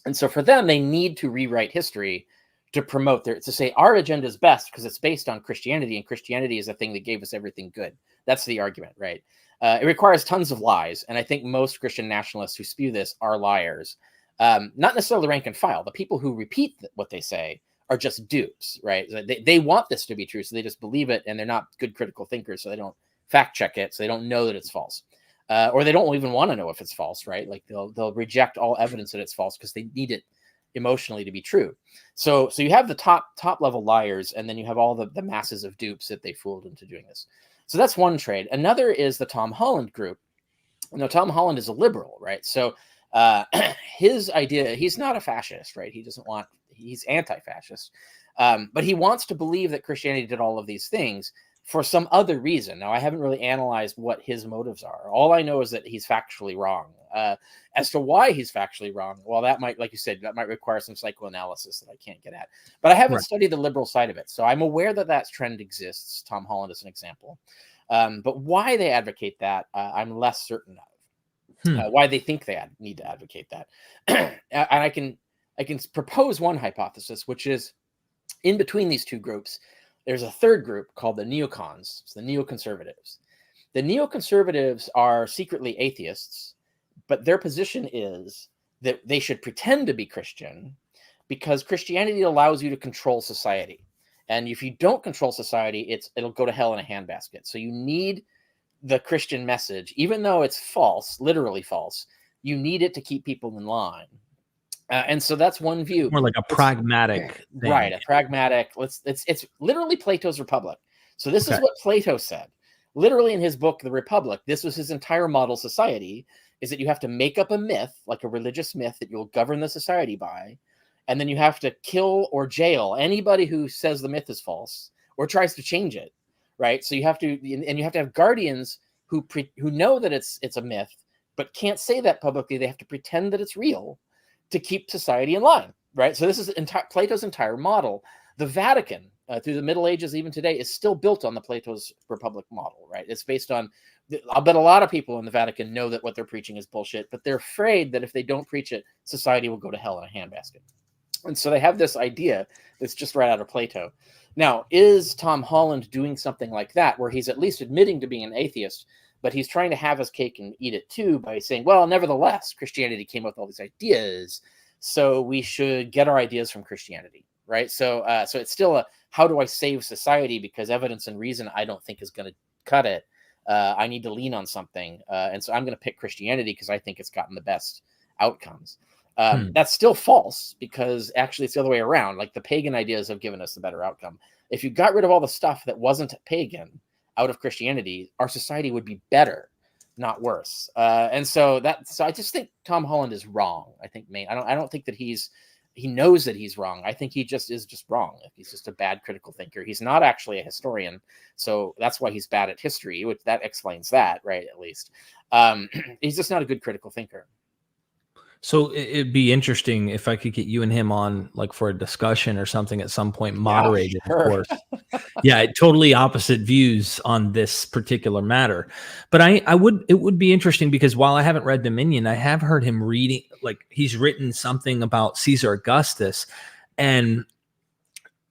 And so for them, they need to rewrite history to promote to say our agenda is best because it's based on Christianity, and Christianity is the thing that gave us everything good. That's the argument, right? It requires tons of lies, and I think most Christian nationalists who spew this are liars. Not necessarily rank and file. The people who repeat what they say are just dupes, right? They want this to be true, so they just believe it, and they're not good critical thinkers, so they don't fact check it, so they don't know that it's false. Or they don't even want to know if it's false, right? Like they'll reject all evidence that it's false because they need it emotionally to be true. So you have the top level liars, and then you have all the masses of dupes that they fooled into doing this. So that's one trade. Another is the Tom Holland group. Tom Holland is a liberal, right? So his idea, he's not a fascist, right? He's anti-fascist, but he wants to believe that Christianity did all of these things for some other reason. Now, I haven't really analyzed what his motives are. All I know is that he's factually wrong. As to why he's factually wrong, well, that might, like you said, that might require some psychoanalysis that I can't get at. But I haven't studied the liberal side of it. So I'm aware that trend exists. Tom Holland is an example. But why they advocate that, I'm less certain of. Why they think they need to advocate that. And I can propose one hypothesis, which is in between these two groups, there's a third group called the neocons, the neoconservatives. The neoconservatives are secretly atheists, but their position is that they should pretend to be Christian because Christianity allows you to control society. And if you don't control society, it'll go to hell in a handbasket. So you need the Christian message, even though it's false, literally false, you need it to keep people in line. And so that's one view. More like a pragmatic thing. Right, a pragmatic. It's literally Plato's Republic. So this is what Plato said. Literally in his book, The Republic, this was his entire model society, is that you have to make up a myth, like a religious myth that you'll govern the society by, and then you have to kill or jail anybody who says the myth is false or tries to change it, right? So you have to have guardians who know that it's a myth, but can't say that publicly. They have to pretend that it's real to keep society in line, right? So this is Plato's entire model. The Vatican, through the Middle Ages, even today, is still built on the Plato's Republic model, right? It's based on I'll bet a lot of people in the Vatican know that what they're preaching is bullshit, but they're afraid that if they don't preach it, society will go to hell in a handbasket. And so they have this idea that's just right out of Plato. Now, is Tom Holland doing something like that, where he's at least admitting to being an atheist, but he's trying to have his cake and eat it too by saying, well, nevertheless, Christianity came up with all these ideas, so we should get our ideas from Christianity, right? So it's still a, how do I save society? Because evidence and reason, I don't think is going to cut it. I need to lean on something. And so I'm going to pick Christianity because I think it's gotten the best outcomes. That's still false, because actually it's the other way around. Like, the pagan ideas have given us the better outcome. If you got rid of all the stuff that wasn't pagan out of Christianity, our society would be better, not worse. And so I just think Tom Holland is wrong. I don't think that he knows that he's wrong. I think he just is just wrong. He's just a bad critical thinker. He's not actually a historian. So that's why he's bad at history, which that explains that, right? At least. He's just not a good critical thinker. So it'd be interesting if I could get you and him on, like, for a discussion or something at some point, moderated, yeah, sure. of course. Yeah, totally opposite views on this particular matter. But it would be interesting, because while I haven't read Dominion, I have heard him reading, like, he's written something about Caesar Augustus, and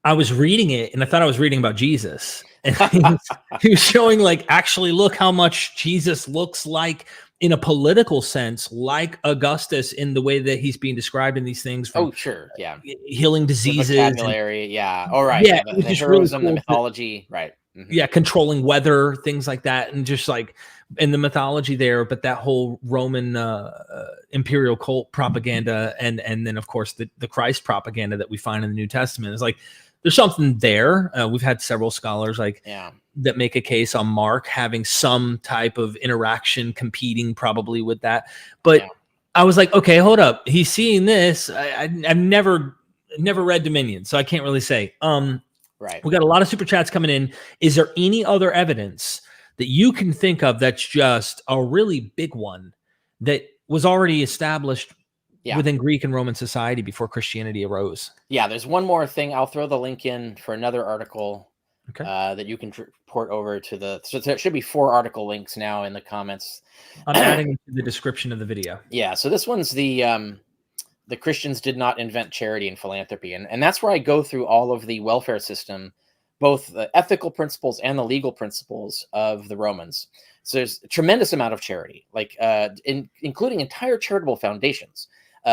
I was reading it and I thought I was reading about Jesus. And he was showing, like, actually, look how much Jesus looks like, in a political sense, like Augustus, in the way that he's being described in these things. From, sure. Yeah. Healing diseases. The vocabulary. Yeah. All right. Yeah. The heroism, really cool, the mythology. Right. Mm-hmm. Yeah. Controlling weather, things like that. And just like in the mythology there, but that whole Roman imperial cult propaganda. And then, of course, the Christ propaganda that we find in the New Testament is like, there's something there. We've had several scholars that make a case on Mark having some type of interaction competing probably with that. But I was like, okay, hold up. He's seeing this. I've never read Dominion, so I can't really say. Right. We got a lot of super chats coming in. Is there any other evidence that you can think of that's just a really big one that was already established within Greek and Roman society before Christianity arose? Yeah, there's one more thing. I'll throw the link in for another article that you can port over to so there should be 4 article links now in the comments. I'm adding it to the description of the video. Yeah, so this one's the Christians did not invent charity and philanthropy. And that's where I go through all of the welfare system, both the ethical principles and the legal principles of the Romans. So there's a tremendous amount of charity, like including entire charitable foundations.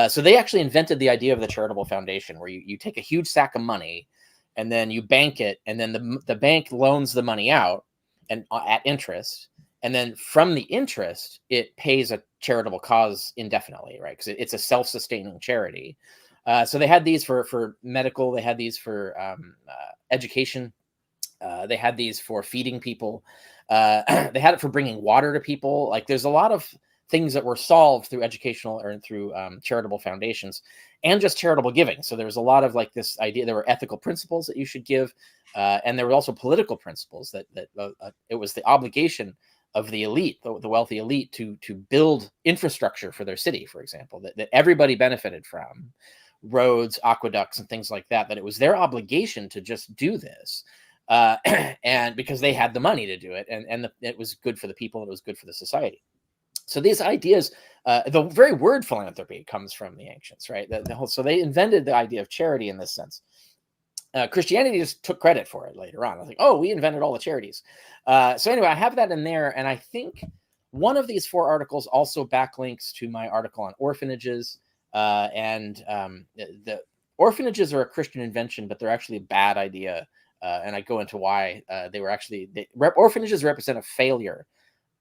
So they actually invented the idea of the charitable foundation, where you take a huge sack of money and then you bank it, and then the bank loans the money out and at interest. And then from the interest, it pays a charitable cause indefinitely, right? Because it's a self-sustaining charity. So they had these for medical. They had these for education. They had these for feeding people. They had it for bringing water to people. Like, there's a lot of things that were solved through educational or through charitable foundations, and just charitable giving. So there's a lot of, like, this idea. There were ethical principles that you should give, and there were also political principles that it was the obligation of the elite, the wealthy elite, to build infrastructure for their city, for example, that everybody benefited from, roads, aqueducts, and things like that. That it was their obligation to just do this, and because they had the money to do it, and it was good for the people, and it was good for the society. So these ideas, the very word philanthropy comes from the ancients, right? So they invented the idea of charity in this sense. Christianity just took credit for it later on. I was like, oh, we invented all the charities. So anyway, I have that in there. And I think one of these 4 articles also backlinks to my article on orphanages. The orphanages are a Christian invention, but they're actually a bad idea. And I go into why they were actually, orphanages represent a failure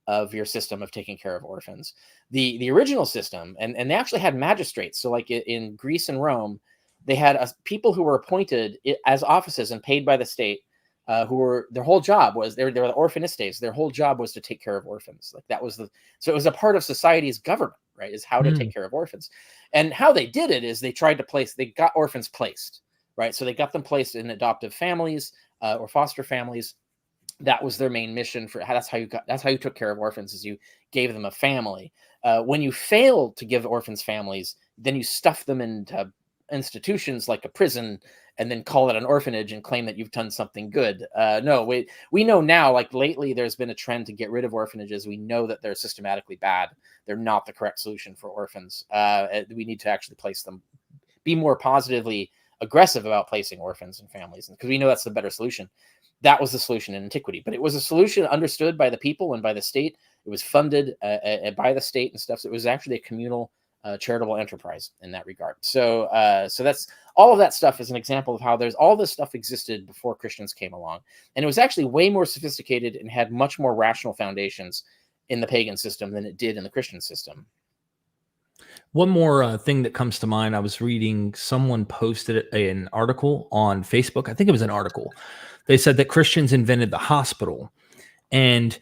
of your system of taking care of orphans. The original system, and they actually had magistrates. So like in Greece and Rome, they had people who were appointed as offices and paid by the state, who were, their whole job was, they were the orphanistes. Their whole job was to take care of orphans. Like, that was so it was a part of society's government, right? Is how to take care of orphans. And how they did it is they got orphans placed, right? So they got them placed in adoptive families or foster families. That was their main mission. That's how you took care of orphans, is you gave them a family. When you failed to give orphans families, then you stuffed them into institutions like a prison and then call it an orphanage and claim that you've done something good. No, we know now, like lately, there's been a trend to get rid of orphanages. We know that they're systematically bad. They're not the correct solution for orphans. We need to actually place them, be more positively aggressive about placing orphans and families, because we know that's the better solution. That was the solution in antiquity, but it was a solution understood by the people and by the state. It was funded by the state and stuff. So it was actually a communal charitable enterprise in that regard. So that's all of that stuff is an example of how there's all this stuff existed before Christians came along. And it was actually way more sophisticated and had much more rational foundations in the pagan system than it did in the Christian system. One more thing that comes to mind, I was reading, someone posted an article on Facebook. I think it was an article. They said that Christians invented the hospital. And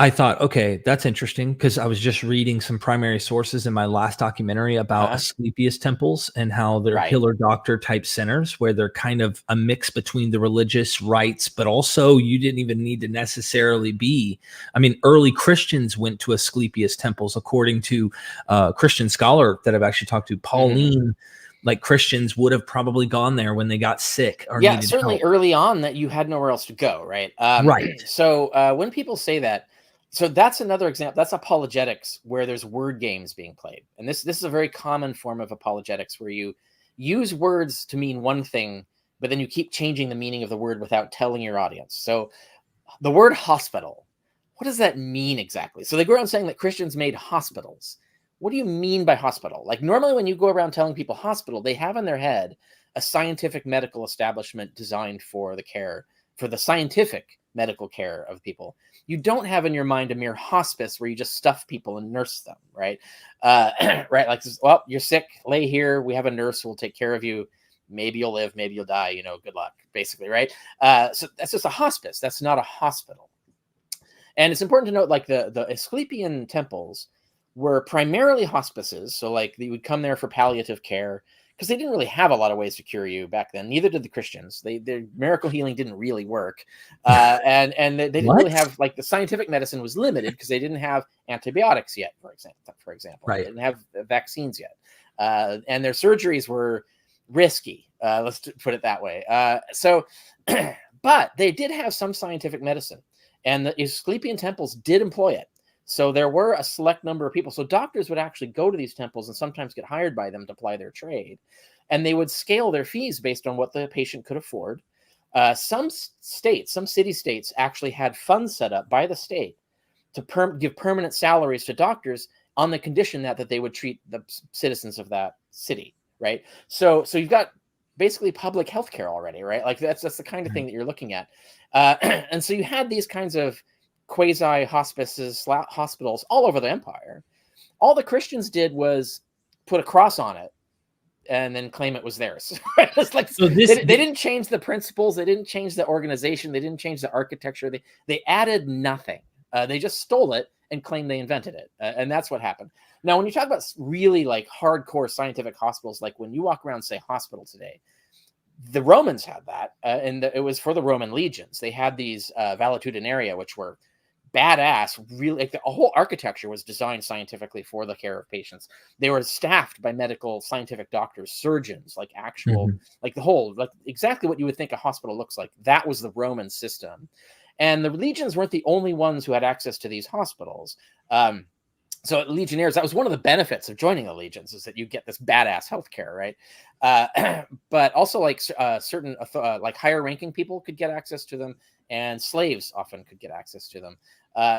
I thought, okay, that's interesting, because I was just reading some primary sources in my last documentary about Asclepius temples and how they're healer doctor type centers, where they're kind of a mix between the religious rites, but also you didn't even need to necessarily be. I mean, early Christians went to Asclepius temples, according to a Christian scholar that I've actually talked to, Pauline. Like Christians would have probably gone there when they got sick or needed certainly help. Early on, that you had nowhere else to go, right? So when people say that, so that's another example. That's apologetics, where there's word games being played. And this is a very common form of apologetics, where you use words to mean one thing, but then you keep changing the meaning of the word without telling your audience. So the word hospital, what does that mean exactly? So they go around saying that Christians made hospitals. What do you mean by hospital? Like, normally when you go around telling people hospital, they have in their head a scientific medical establishment designed for the scientific medical care of people. You don't have in your mind a mere hospice where you just stuff people and nurse them, right? Right? Like, well, you're sick, lay here. We have a nurse who will take care of you. Maybe you'll live, maybe you'll die. Good luck, basically, right? So that's just a hospice. That's not a hospital. And it's important to note, like, the Asclepian temples were primarily hospices. So, like, you would come there for palliative care, because they didn't really have a lot of ways to cure you back then. Neither did the Christians. Their miracle healing didn't really work. And they didn't really have, like, the scientific medicine was limited because they didn't have antibiotics yet, for example. Right. They didn't have vaccines yet. And their surgeries were risky. Let's put it that way. But they did have some scientific medicine, and the Asclepian temples did employ it. So there were a select number of people. So doctors would actually go to these temples and sometimes get hired by them to ply their trade. And they would scale their fees based on what the patient could afford. Some city-states actually had funds set up by the state to give permanent salaries to doctors on the condition that they would treat the citizens of that city, right? So you've got basically public healthcare already, right? Like, that's the kind of thing that you're looking at. And so you had these kinds of quasi hospices, hospitals all over the empire. All the Christians did was put a cross on it and then claim it was theirs. It's like, so they didn't change the principles, they didn't change the organization, they didn't change the architecture, they added nothing. They just stole it and claimed they invented it, and that's what happened. Now, when you talk about really, like, hardcore scientific hospitals, like when you walk around, say, hospital today, the Romans had that, and it was for the Roman legions. They had these valetudinaria, which were badass, really, like, the whole architecture was designed scientifically for the care of patients. They were staffed by medical scientific doctors, surgeons, like actual, like the whole, like exactly what you would think a hospital looks like. That was the Roman system. And the legions weren't the only ones who had access to these hospitals. So legionnaires, that was one of the benefits of joining the legions, is that you get this badass healthcare, right? But also, like, certain like higher ranking people could get access to them, and slaves often could get access to them.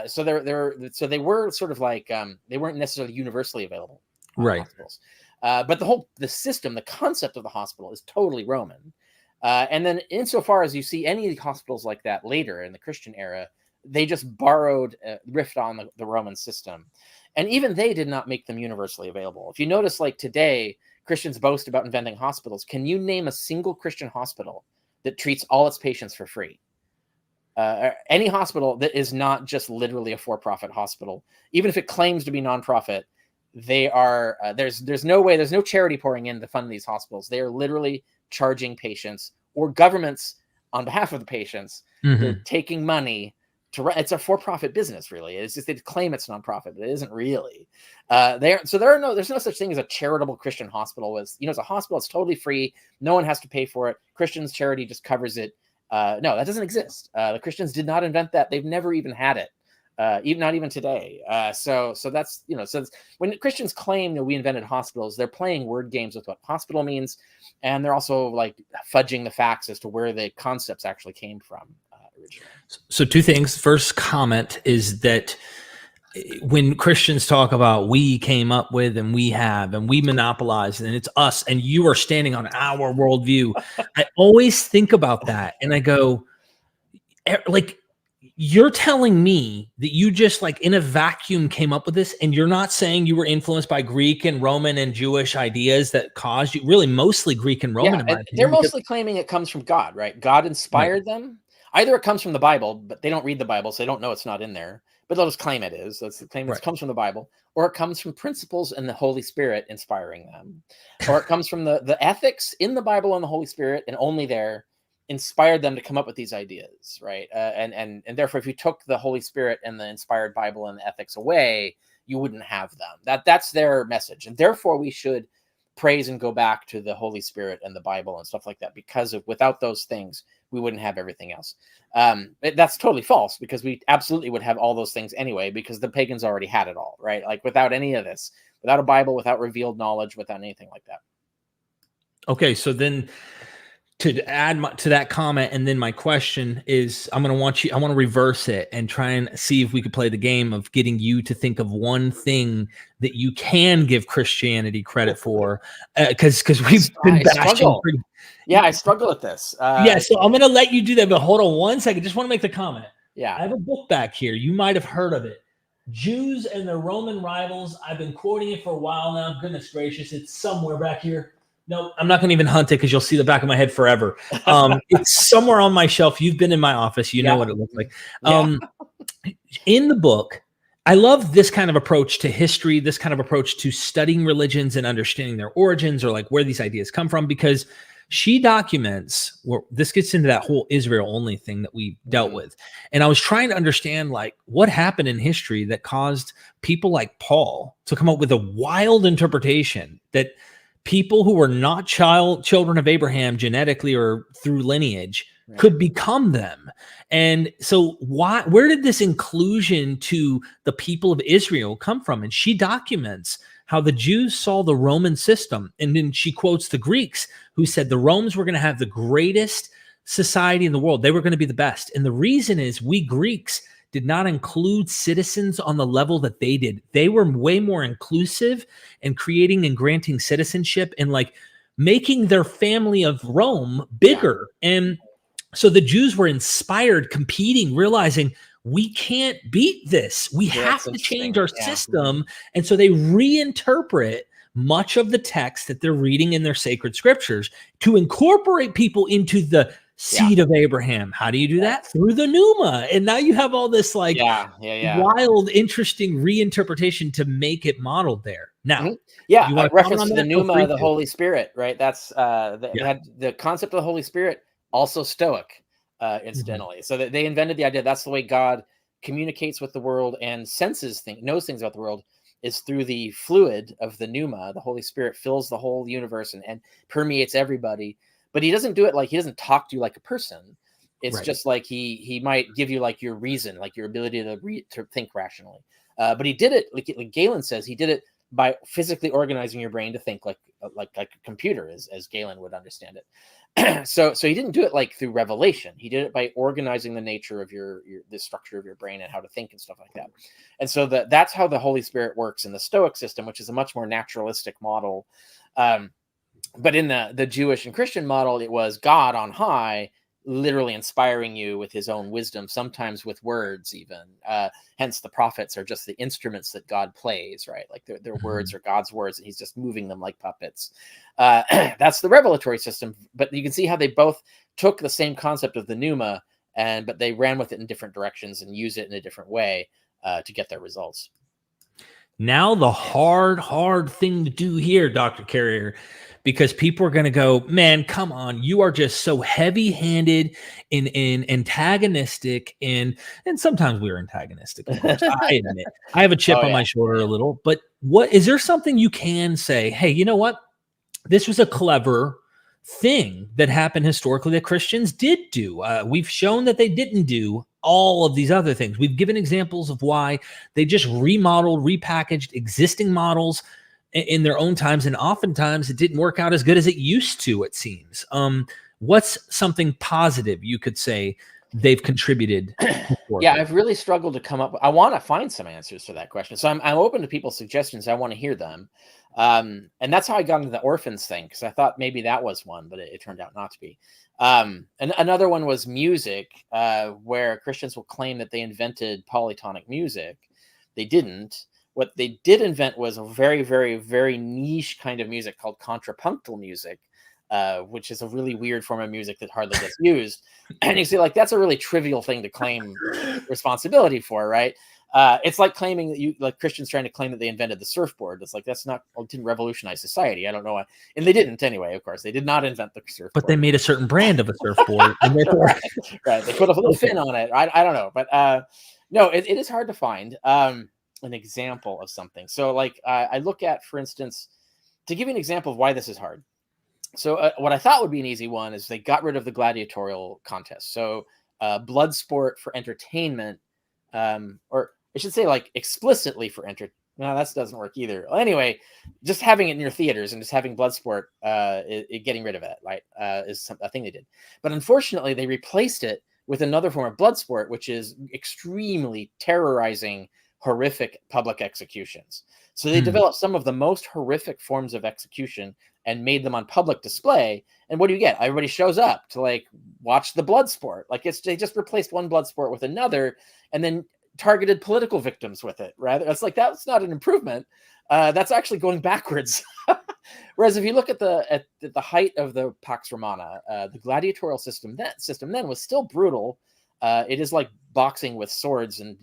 So they were sort of like, they weren't necessarily universally available, right? Hospitals. But the system, the concept of the hospital is totally Roman. And then insofar as you see any hospitals like that later in the Christian era, they just riffed on the Roman system. And even they did not make them universally available. If you notice, like, today, Christians boast about inventing hospitals. Can you name a single Christian hospital that treats all its patients for free? Any hospital that is not just literally a for-profit hospital, even if it claims to be nonprofit, they are, there's no way, there's no charity pouring in to fund these hospitals. They are literally charging patients, or governments on behalf of the patients. They're taking money it's a for-profit business, really. It's just they claim it's nonprofit, but it isn't really. There's no such thing as a charitable Christian hospital. It's a hospital. It's totally free. No one has to pay for it. Christians charity just covers it. No, that doesn't exist. The Christians did not invent that. They've never even had it. Not even today. So that's, so when Christians claim that we invented hospitals, they're playing word games with what hospital means. And they're also like fudging the facts as to where the concepts actually came from originally. So two things. First comment is that when Christians talk about we came up with and we have and we monopolize and it's us and you are standing on our worldview, I always think about that and I go, like, you're telling me that you just like in a vacuum came up with this, and you're not saying you were influenced by Greek and Roman and Jewish ideas that caused you, really mostly Greek and Roman. Yeah, they're mostly claiming it comes from God, right? God inspired them. Either it comes from the Bible, but they don't read the Bible, so they don't know it's not in there, but they'll just claim it is. Let's claim it comes from the Bible, or it comes from principles and the Holy Spirit inspiring them, or it comes from the ethics in the Bible and the Holy Spirit, and only there inspired them to come up with these ideas, right? And therefore, if you took the Holy Spirit and the inspired Bible and the ethics away, you wouldn't have them. That's their message, and therefore we should praise and go back to the Holy Spirit and the Bible and stuff like that, because without those things, we wouldn't have everything else. That's totally false, because we absolutely would have all those things anyway, because the pagans already had it all, right? Like without any of this, without a Bible, without revealed knowledge, without anything like that. Okay, so then to add to that comment, and then my question is, I want to reverse it and try and see if we could play the game of getting you to think of one thing that you can give Christianity credit for, because we've been bashing. Yeah, I struggle with this. So I'm going to let you do that, but hold on one second. Just want to make the comment. Yeah, I have a book back here. You might have heard of it. Jews and their Roman Rivals. I've been quoting it for a while now. Goodness gracious, it's somewhere back here. No, I'm not going to even hunt it because you'll see the back of my head forever. It's somewhere on my shelf. You've been in my office. You know what it looks like. In the book, I love this kind of approach to history, this kind of approach to studying religions and understanding their origins, or like where these ideas come from, because she documents where this gets into that whole Israel only thing that we dealt with. And I was trying to understand like what happened in history that caused people like Paul to come up with a wild interpretation that people who were not children of Abraham genetically or through lineage could become them. And so where did this inclusion to the people of Israel come from? And she documents how the Jews saw the Roman system. And then she quotes the Greeks who said the Romans were going to have the greatest society in the world. They were going to be the best. And the reason is we Greeks did not include citizens on the level that they did. They were way more inclusive in creating and granting citizenship and like making their family of Rome bigger. And so the Jews were inspired, competing, realizing we can't beat this. We have to change our system. And so they reinterpret much of the text that they're reading in their sacred scriptures to incorporate people into the seed of Abraham. How do you do that? Through the pneuma. And now you have all this like wild, interesting reinterpretation to make it modeled there. Now, reference to the pneuma, the Holy Spirit, right? That's had the concept of the Holy Spirit, also Stoic, incidentally. So that they invented the idea that's the way God communicates with the world and knows things about the world, is through the fluid of the pneuma. The Holy Spirit fills the whole universe and permeates everybody. But he doesn't do it he doesn't talk to you like a person. It's just like he might give you like your reason, like your ability to think rationally. But he did it, like Galen says, he did it by physically organizing your brain to think like a computer, as Galen would understand it. So he didn't do it like through revelation. He did it by organizing the nature of the structure of your brain and how to think and stuff like that. And so that's how the Holy Spirit works in the Stoic system, which is a much more naturalistic model. But in the Jewish and Christian model, it was God on high, literally inspiring you with his own wisdom, sometimes with words even. Hence, the prophets are just the instruments that God plays, right? Like their words are God's words, and he's just moving them like puppets. That's the revelatory system. But you can see how they both took the same concept of the pneuma, but they ran with it in different directions and used it in a different way to get their results. Now the hard thing to do here, Dr. Carrier, because people are going to go, man, come on, you are just so heavy-handed in antagonistic, and sometimes we're antagonistic, of course. I admit I have a chip on my shoulder a little, but what is there something you can say, hey, you know what? This was a clever thing that happened historically that Christians did do. We've shown that they didn't do all of these other things. We've given examples of why they just remodeled, repackaged existing models in their own times, and oftentimes it didn't work out as good as it used to, it seems. What's something positive you could say they've contributed? Yeah, I've really struggled to come up. I want to find some answers to that question. So I'm open to people's suggestions. I want to hear them. And that's how I got into the orphans thing, because I thought maybe that was one, but it turned out not to be. And another one was music, where Christians will claim that they invented polytonic music. They didn't. What they did invent was a very, very, very niche kind of music called contrapuntal music, which is a really weird form of music that hardly gets used. And you see, like, that's a really trivial thing to claim responsibility for, right? It's like claiming that like Christians trying to claim that they invented the surfboard. It's like, that's not, well, it didn't revolutionize society. I don't know why. And they didn't anyway, of course. They did not invent the surfboard. But they made a certain brand of a surfboard. And right. They put a little fin on it. I don't know. But no, it is hard to find an example of something. So like I look at, for instance, to give you an example of why this is hard. So what I thought would be an easy one is they got rid of the gladiatorial contest. So blood sport for entertainment, or I should say like explicitly for no, that doesn't work either. Well, anyway, just having it in your theaters and just having blood sport, getting rid of it, right, is a thing they did. But unfortunately, they replaced it with another form of blood sport, which is extremely terrorizing, horrific public executions. So they developed some of the most horrific forms of execution and made them on public display. And what do you get? Everybody shows up to like watch the blood sport. Like they just replaced one blood sport with another, and then targeted political victims with it. Rather, it's like, that's not an improvement. That's actually going backwards. Whereas if you look at the height of the Pax Romana, the gladiatorial system then was still brutal. It is like boxing with swords, and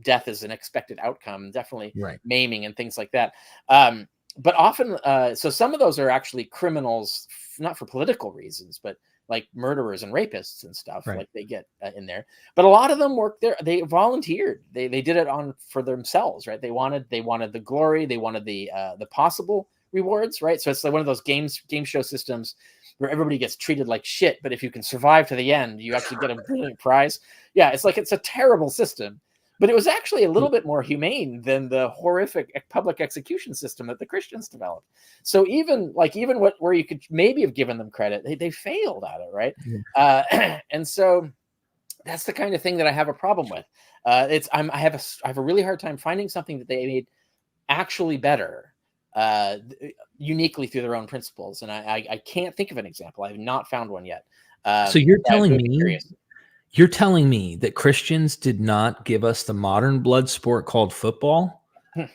death is an expected outcome, definitely right. Maiming and things like that. But often, so some of those are actually criminals, not for political reasons, but like murderers and rapists and stuff, right. Like they get in there. But a lot of them work there. They volunteered. They did it for themselves, right? They wanted the glory. They wanted the possible rewards, right? So it's like one of those game show systems where everybody gets treated like shit, but if you can survive to the end, you actually get a brilliant prize. Yeah, it's like, it's a terrible system. But it was actually a little bit more humane than the horrific public execution system that the Christians developed. So even where you could maybe have given them credit, they failed at it, right? Yeah. And so that's the kind of thing that I have a problem with. I have a really hard time finding something that they made actually better, uniquely through their own principles. And I can't think of an example. I have not found one yet. So you're telling me. You're telling me that Christians did not give us the modern blood sport called football? I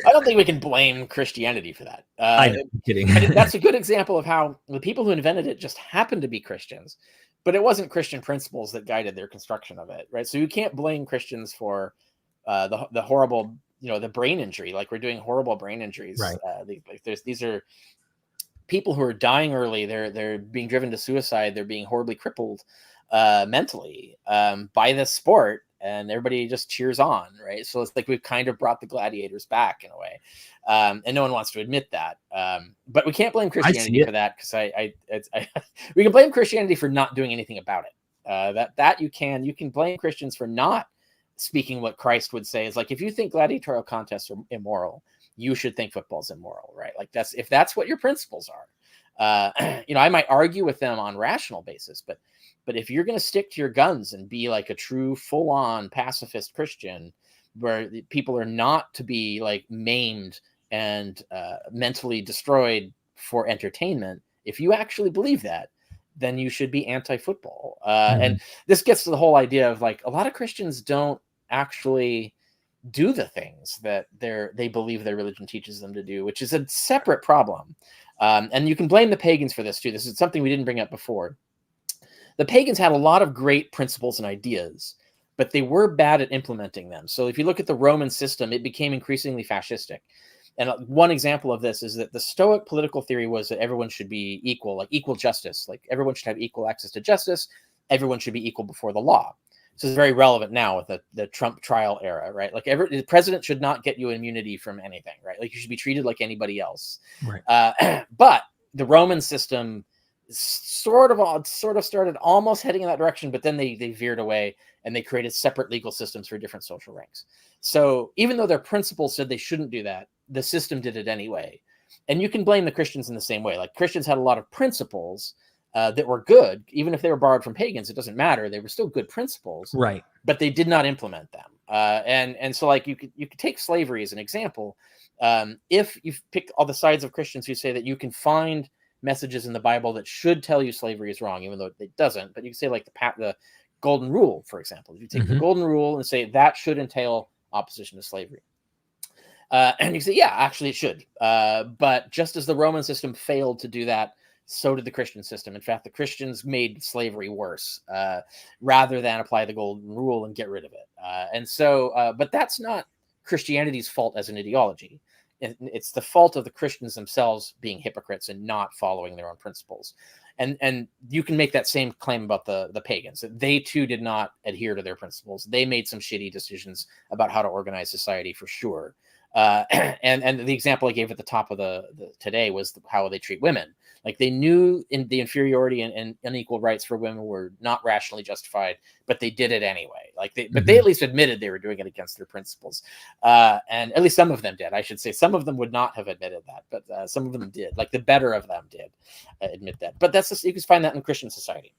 don't think we can blame Christianity for that. I'm kidding. That's a good example of how the people who invented it just happened to be Christians, but it wasn't Christian principles that guided their construction of it, right? So you can't blame Christians for the horrible, the brain injury. Like, we're doing horrible brain injuries. Right. These are people who are dying early. They're being driven to suicide. They're being horribly crippled mentally by this sport, and everybody just cheers on, right? So it's like we've kind of brought the gladiators back in a way, and no one wants to admit that. But we can't blame Christianity for that, because we can blame Christianity for not doing anything about it. That you can blame Christians for not speaking what Christ would say. Is like, if you think gladiatorial contests are immoral, you should think football's immoral, right? Like, if that's what your principles are. I might argue with them on rational basis, but if you're going to stick to your guns and be like a true full-on pacifist Christian, where people are not to be like maimed and mentally destroyed for entertainment, if you actually believe that, then you should be anti-football. And this gets to the whole idea of like, a lot of Christians don't actually do the things that they believe their religion teaches them to do, which is a separate problem. And you can blame the pagans for this too. This is something we didn't bring up before. The pagans had a lot of great principles and ideas, but they were bad at implementing them. So if you look at the Roman system, it became increasingly fascistic. And one example of this is that the Stoic political theory was that everyone should be equal, like equal justice, like everyone should have equal access to justice. Everyone should be equal before the law. So it's very relevant now with the Trump trial era, right? Like the president should not get you immunity from anything, right? Like you should be treated like anybody else. Right. But the Roman system sort of started almost heading in that direction, but then they veered away and they created separate legal systems for different social ranks. So even though their principles said they shouldn't do that, the system did it anyway. And you can blame the Christians in the same way. Like Christians had a lot of principles that were good, even if they were borrowed from pagans. It doesn't matter; they were still good principles, Right? But they did not implement them. And so, like you could take slavery as an example. If you pick all the sides of Christians who say that you can find messages in the Bible that should tell you slavery is wrong, even though it doesn't, but you can say like the Golden Rule, for example. If you take the Golden Rule and say that should entail opposition to slavery. And you say, yeah, actually it should. But just as the Roman system failed to do that, so did the Christian system. In fact, the Christians made slavery worse rather than apply the Golden Rule and get rid of it. But that's not Christianity's fault as an ideology. It's the fault of the Christians themselves being hypocrites and not following their own principles. And you can make that same claim about the pagans. They too did not adhere to their principles. They made some shitty decisions about how to organize society for sure. And the example I gave at the top of the today was how they treat women. Like they knew the inferiority and unequal rights for women were not rationally justified, but they did it anyway. But they at least admitted they were doing it against their principles. And at least some of them did. I should say some of them would not have admitted that, but some of them did. Like the better of them did admit that. But you can find that in Christian society.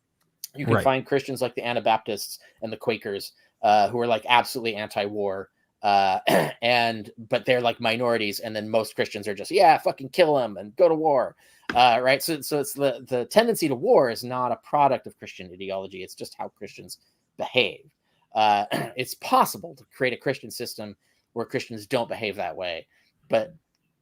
You can find Christians like the Anabaptists and the Quakers who are like absolutely anti-war. But they're like minorities, and then most Christians are just fucking kill them and go to war, right? So it's the tendency to war is not a product of Christian ideology. It's just how Christians behave. It's possible to create a Christian system where Christians don't behave that way, but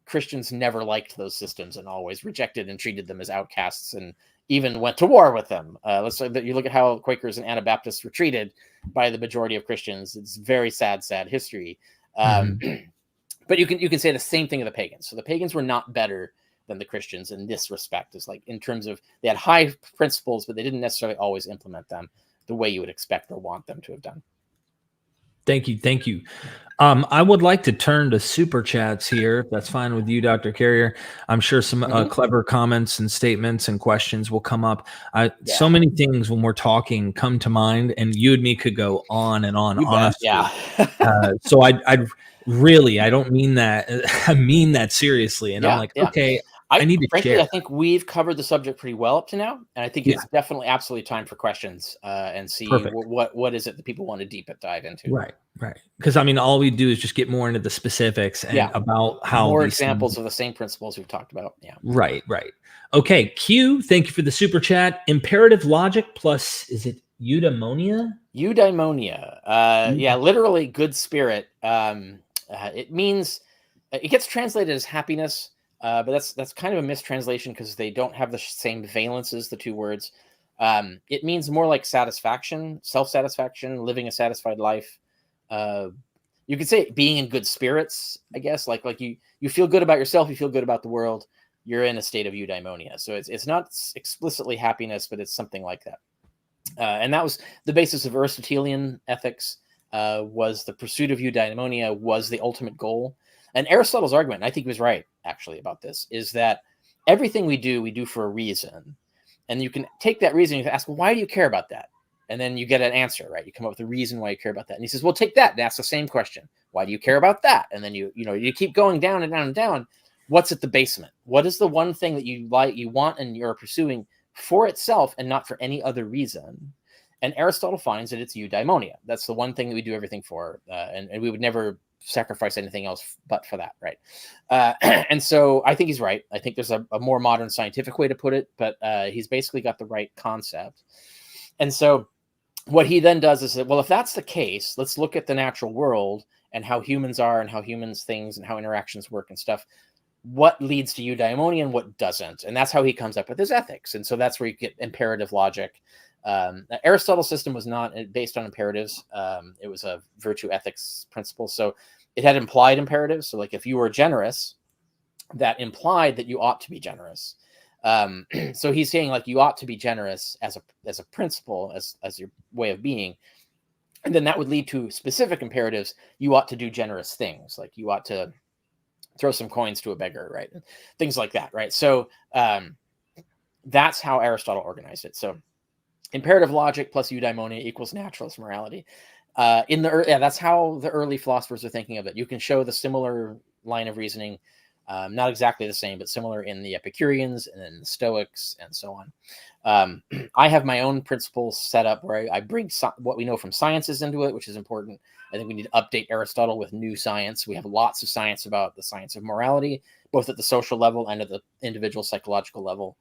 Christians never liked those systems and always rejected and treated them as outcasts and even went to war with them. Let's say that you look at how Quakers and Anabaptists were treated by the majority of Christians. It's very sad history. But you can say the same thing of the pagans. So the pagans were not better than the Christians in this respect. Is like in terms of they had high principles, but they didn't necessarily always implement them the way you would expect or want them to have done. Thank you. I would like to turn to super chats here, if that's fine with you, Dr. Carrier. I'm sure some clever comments and statements and questions will come up. So many things when we're talking come to mind, and you and me could go on and on, honestly. So I don't mean that. I mean that seriously. And I'm like, okay, I need to share. I think we've covered the subject pretty well up to now, and I think it's definitely absolutely time for questions and see what is it that people want to deep dive into. Right. Because I mean, all we do is just get more into the specifics and about how more examples of the same principles we've talked about. Yeah. Right. Okay. Q, thank you for the super chat. Imperative logic plus, is it eudaimonia? Eudaimonia. Literally good spirit. It means it gets translated as happiness. But that's kind of a mistranslation because they don't have the same valences, the two words. It means more like satisfaction, self-satisfaction, living a satisfied life. You could say being in good spirits, I guess. Like you feel good about yourself, you feel good about the world. You're in a state of eudaimonia. So it's not explicitly happiness, but it's something like that. And that was the basis of Aristotelian ethics. Was the pursuit of eudaimonia was the ultimate goal. And Aristotle's argument, and I think he was right, actually, about this, is that everything we do for a reason. And you can take that reason and you ask, well, why do you care about that? And then you get an answer, right? You come up with a reason why you care about that. And he says, well, take that and ask the same question. Why do you care about that? And then you keep going down and down and down. What's at the basement? What is the one thing that you like, you want, and you're pursuing for itself and not for any other reason? And Aristotle finds that it's eudaimonia. That's the one thing that we do everything for. And we would never sacrifice anything else but for that, right? And so I think he's right. I think there's a more modern scientific way to put it, but he's basically got the right concept. And so what he then does is that, well, if that's the case, let's look at the natural world and how humans are and how humans things and how interactions work and stuff. What leads to eudaimonia and what doesn't? And that's how he comes up with his ethics. And so that's where you get imperative logic. Aristotle's system was not based on imperatives. It was a virtue ethics principle. So it had implied imperatives. So like if you were generous, that implied that you ought to be generous. So he's saying like you ought to be generous as a principle, as your way of being. And then that would lead to specific imperatives. You ought to do generous things, like you ought to throw some coins to a beggar, right? Things like that, right? So that's how Aristotle organized it. So imperative logic plus eudaimonia equals naturalist morality. That's how the early philosophers are thinking of it. You can show the similar line of reasoning, not exactly the same, but similar in the Epicureans and in the Stoics and so on. I have my own principles set up where I bring what we know from sciences into it, which is important. I think we need to update Aristotle with new science. We have lots of science about the science of morality, both at the social level and at the individual psychological level.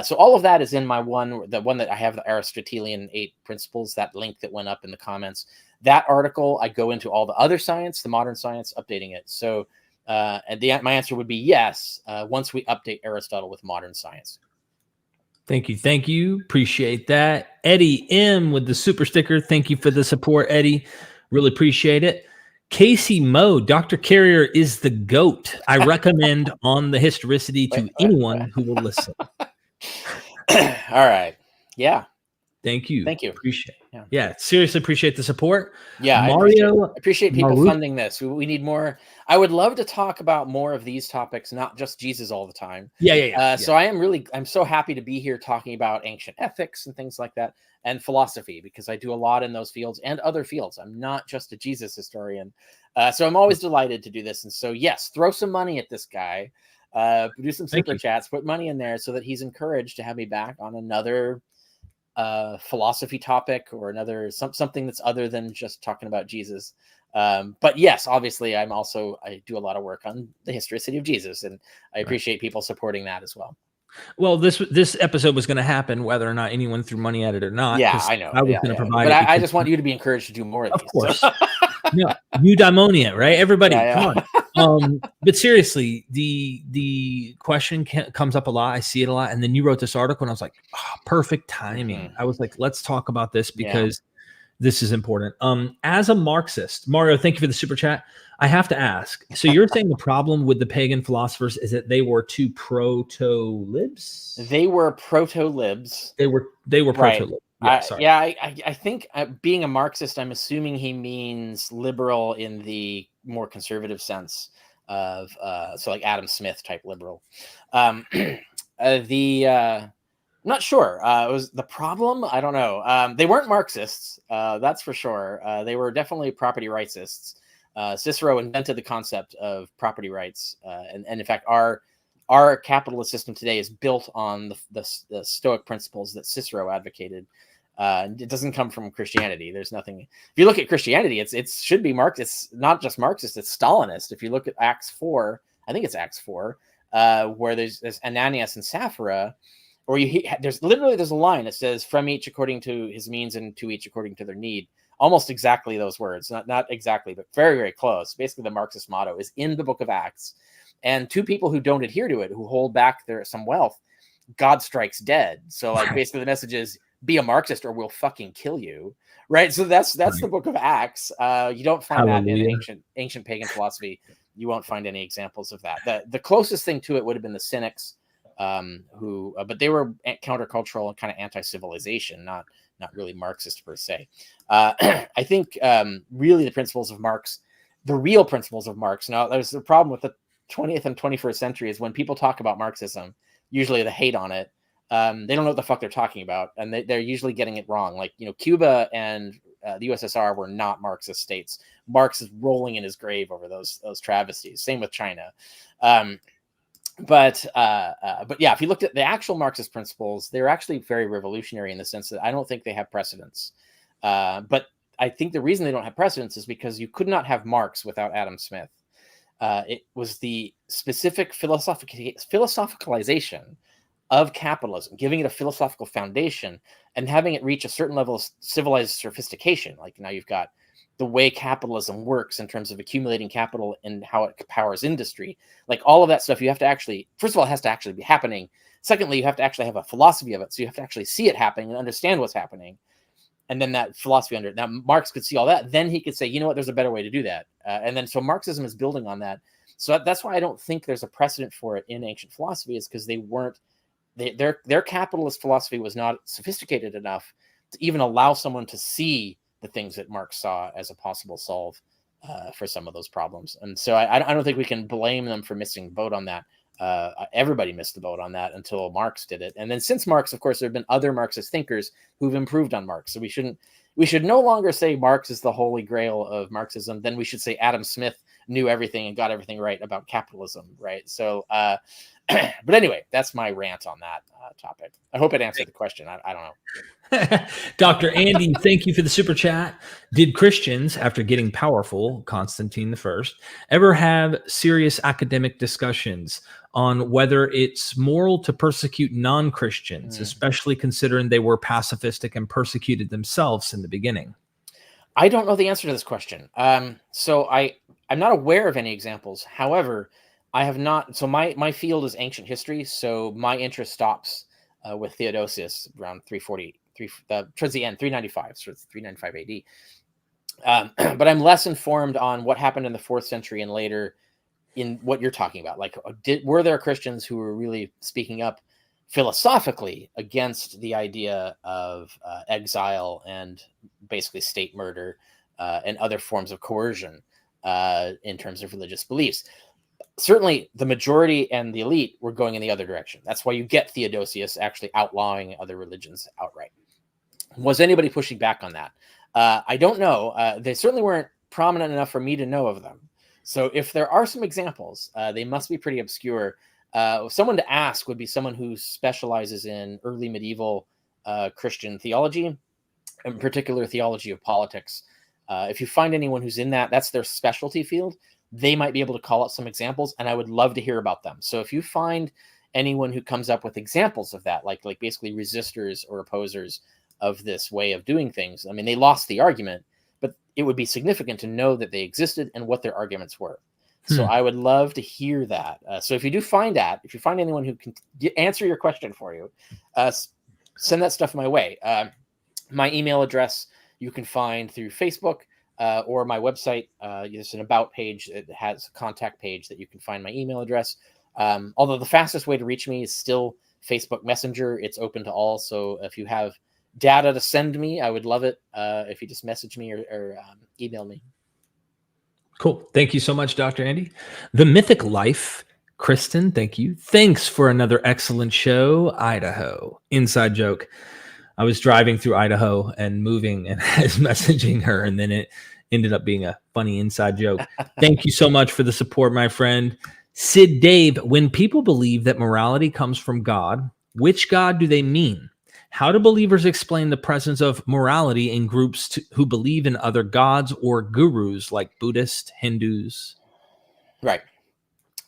So all of that is in the one that I have, the Aristotelian 8 principles, that link that went up in the comments. That article, I go into all the other science, the modern science, updating it. So my answer would be yes, once we update Aristotle with modern science. Thank you. Thank you. Appreciate that. Eddie M with the super sticker. Thank you for the support, Eddie. Really appreciate it. Casey Moe, Dr. Carrier is the GOAT. I recommend On the Historicity to anyone who will listen. All right. Yeah. Thank you. Thank you. Appreciate it. Yeah, seriously appreciate the support. Yeah, Mario, I appreciate people funding this. We need more. I would love to talk about more of these topics, not just Jesus all the time. Yeah. So I'm so happy to be here talking about ancient ethics and things like that, and philosophy, because I do a lot in those fields and other fields. I'm not just a Jesus historian. So I'm always delighted to do this. And so, yes, throw some money at this guy, do some super chats, put money in there so that he's encouraged to have me back on another philosophy topic or another something that's other than just talking about Jesus. But yes, obviously I do a lot of work on the historicity of Jesus, and I appreciate people supporting that as well. Well, this episode was going to happen whether or not anyone threw money at it or not. Yeah, I know. I was going to provide but it. I just want you to be encouraged to do more of these. Of course. No, eudaimonia, right? Everybody, come on. But seriously, the question comes up a lot. I see it a lot. And then you wrote this article and I was like, perfect timing. I was like, let's talk about this because this is important. As a Marxist, Mario, thank you for the super chat. I have to ask. So you're saying the problem with the pagan philosophers is that they were too proto-libs? They were proto-libs. They were proto-libs. I think being a Marxist, I'm assuming he means liberal in the more conservative sense of so like Adam Smith type liberal. I'm not sure. It was the problem. I don't know. They weren't Marxists. That's for sure. They were definitely property rightsists. Cicero invented the concept of property rights, and in fact, our capitalist system today is built on the Stoic principles that Cicero advocated. It doesn't come from Christianity. There's nothing. If you look at Christianity, it should be Marxist. It's not just Marxist. It's Stalinist. If you look at Acts 4, I think it's Acts 4, where there's Ananias and Sapphira, or there's a line that says, "From each according to his means, and to each according to their need." Almost exactly those words. Not exactly, but very, very close. Basically, the Marxist motto is in the book of Acts. And two people who don't adhere to it, who hold back some wealth, God strikes dead. So like basically the message is be a Marxist or we'll fucking kill you. Right. So that's the book of Acts. You don't find that in ancient pagan philosophy. You won't find any examples of that. The closest thing to it would have been the Cynics, but they were countercultural and kind of anti-civilization, not really Marxist per se. I think really the principles of Marx, the real principles of Marx. Now there's a problem with the 20th and 21st century is when people talk about Marxism, usually they hate on it. They don't know what the fuck they're talking about, and they're usually getting it wrong. Like, Cuba and the USSR were not Marxist states. Marx is rolling in his grave over those travesties. Same with China. But yeah, if you looked at the actual Marxist principles, they're actually very revolutionary in the sense that I don't think they have precedence. But I think the reason they don't have precedence is because you could not have Marx without Adam Smith. It was the specific philosophicalization of capitalism, giving it a philosophical foundation and having it reach a certain level of civilized sophistication. Like now you've got the way capitalism works in terms of accumulating capital and how it powers industry. Like all of that stuff, you have to actually, first of all, it has to actually be happening. Secondly, you have to actually have a philosophy of it. So you have to actually see it happening and understand what's happening. And then that philosophy now Marx could see all that. Then he could say, you know what, there's a better way to do that. And then so Marxism is building on that. So that's why I don't think there's a precedent for it in ancient philosophy, is because their capitalist philosophy was not sophisticated enough to even allow someone to see the things that Marx saw as a possible solve for some of those problems. And so I don't think we can blame them for missing the boat on that. Everybody missed the boat on that until Marx did it. And then since Marx, of course, there have been other Marxist thinkers who've improved on Marx. So we should no longer say Marx is the holy grail of Marxism. Then we should say Adam Smith knew everything and got everything right about capitalism, right? So, but anyway, that's my rant on that topic. I hope it answered the question. I don't know. Dr. Andy, thank you for the super chat. Did Christians, after getting powerful, Constantine I, ever have serious academic discussions on whether it's moral to persecute non-Christians, especially considering they were pacifistic and persecuted themselves in the beginning? I don't know the answer to this question. So I'm not aware of any examples. However, I have not. So my field is ancient history. So my interest stops with Theodosius around 340, towards the end, 395, so it's 395 AD. But I'm less informed on what happened in the 4th century and later in what you're talking about. Like, were there Christians who were really speaking up philosophically against the idea of exile and basically state murder and other forms of coercion in terms of religious beliefs? Certainly the majority and the elite were going in the other direction. That's why you get Theodosius actually outlawing other religions outright. Was anybody pushing back on that? I don't know. They certainly weren't prominent enough for me to know of them. So if there are some examples, they must be pretty obscure. Someone to ask would be someone who specializes in early medieval Christian theology, in particular theology of politics. If you find anyone who's in that, that's their specialty field. They might be able to call out some examples, and I would love to hear about them. So if you find anyone who comes up with examples of that, like basically resistors or opposers of this way of doing things, I mean, they lost the argument, but it would be significant to know that they existed and what their arguments were. So I would love to hear that. So if you find anyone who can answer your question for you, send that stuff my way. My email address you can find through Facebook. Or my website. There's an about page that has a contact page that you can find my email address. Although the fastest way to reach me is still Facebook Messenger. It's open to all. So if you have data to send me, I would love it if you just message me or email me. Cool. Thank you so much, Dr. Andy. The Mythic Life, Kristen, thank you. Thanks for another excellent show, Idaho. Inside joke. I was driving through Idaho and moving and I was messaging her, and then it ended up being a funny inside joke. Thank you so much for the support, my friend. Sid Dave, when people believe that morality comes from God, which God do they mean? How do believers explain the presence of morality in groups who believe in other gods or gurus like Buddhists, Hindus? Right.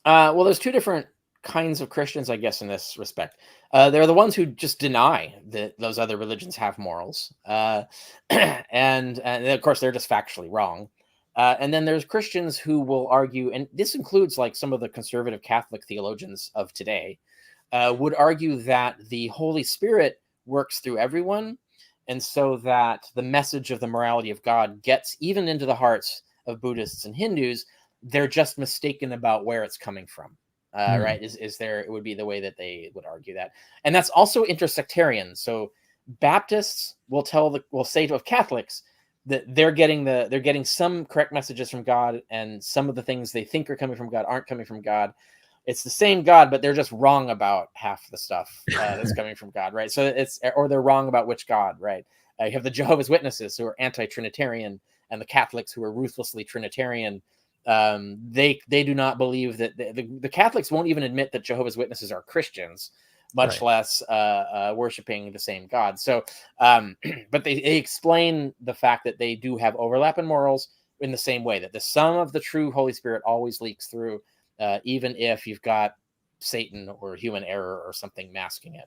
Well, there's two different kinds of Christians, I guess, in this respect. There are the ones who just deny that those other religions have morals. And of course, they're just factually wrong. And then there's Christians who will argue, and this includes like some of the conservative Catholic theologians of today, would argue that the Holy Spirit works through everyone. And so that the message of the morality of God gets even into the hearts of Buddhists and Hindus. They're just mistaken about where it's coming from. Right? It would be the way that they would argue that. And that's also intersectarian. So Baptists will say to Catholics that they're getting some correct messages from God, and some of the things they think are coming from God aren't coming from God. It's the same God, but they're just wrong about half the stuff that's coming from God, right? So or they're wrong about which God, right? You have the Jehovah's Witnesses who are anti-Trinitarian, and the Catholics who are ruthlessly Trinitarian. They do not believe that the Catholics won't even admit that Jehovah's Witnesses are Christians, much less worshiping the same God. So, but they explain the fact that they do have overlap in morals in the same way that the sum of the true Holy Spirit always leaks through, even if you've got Satan or human error or something masking it.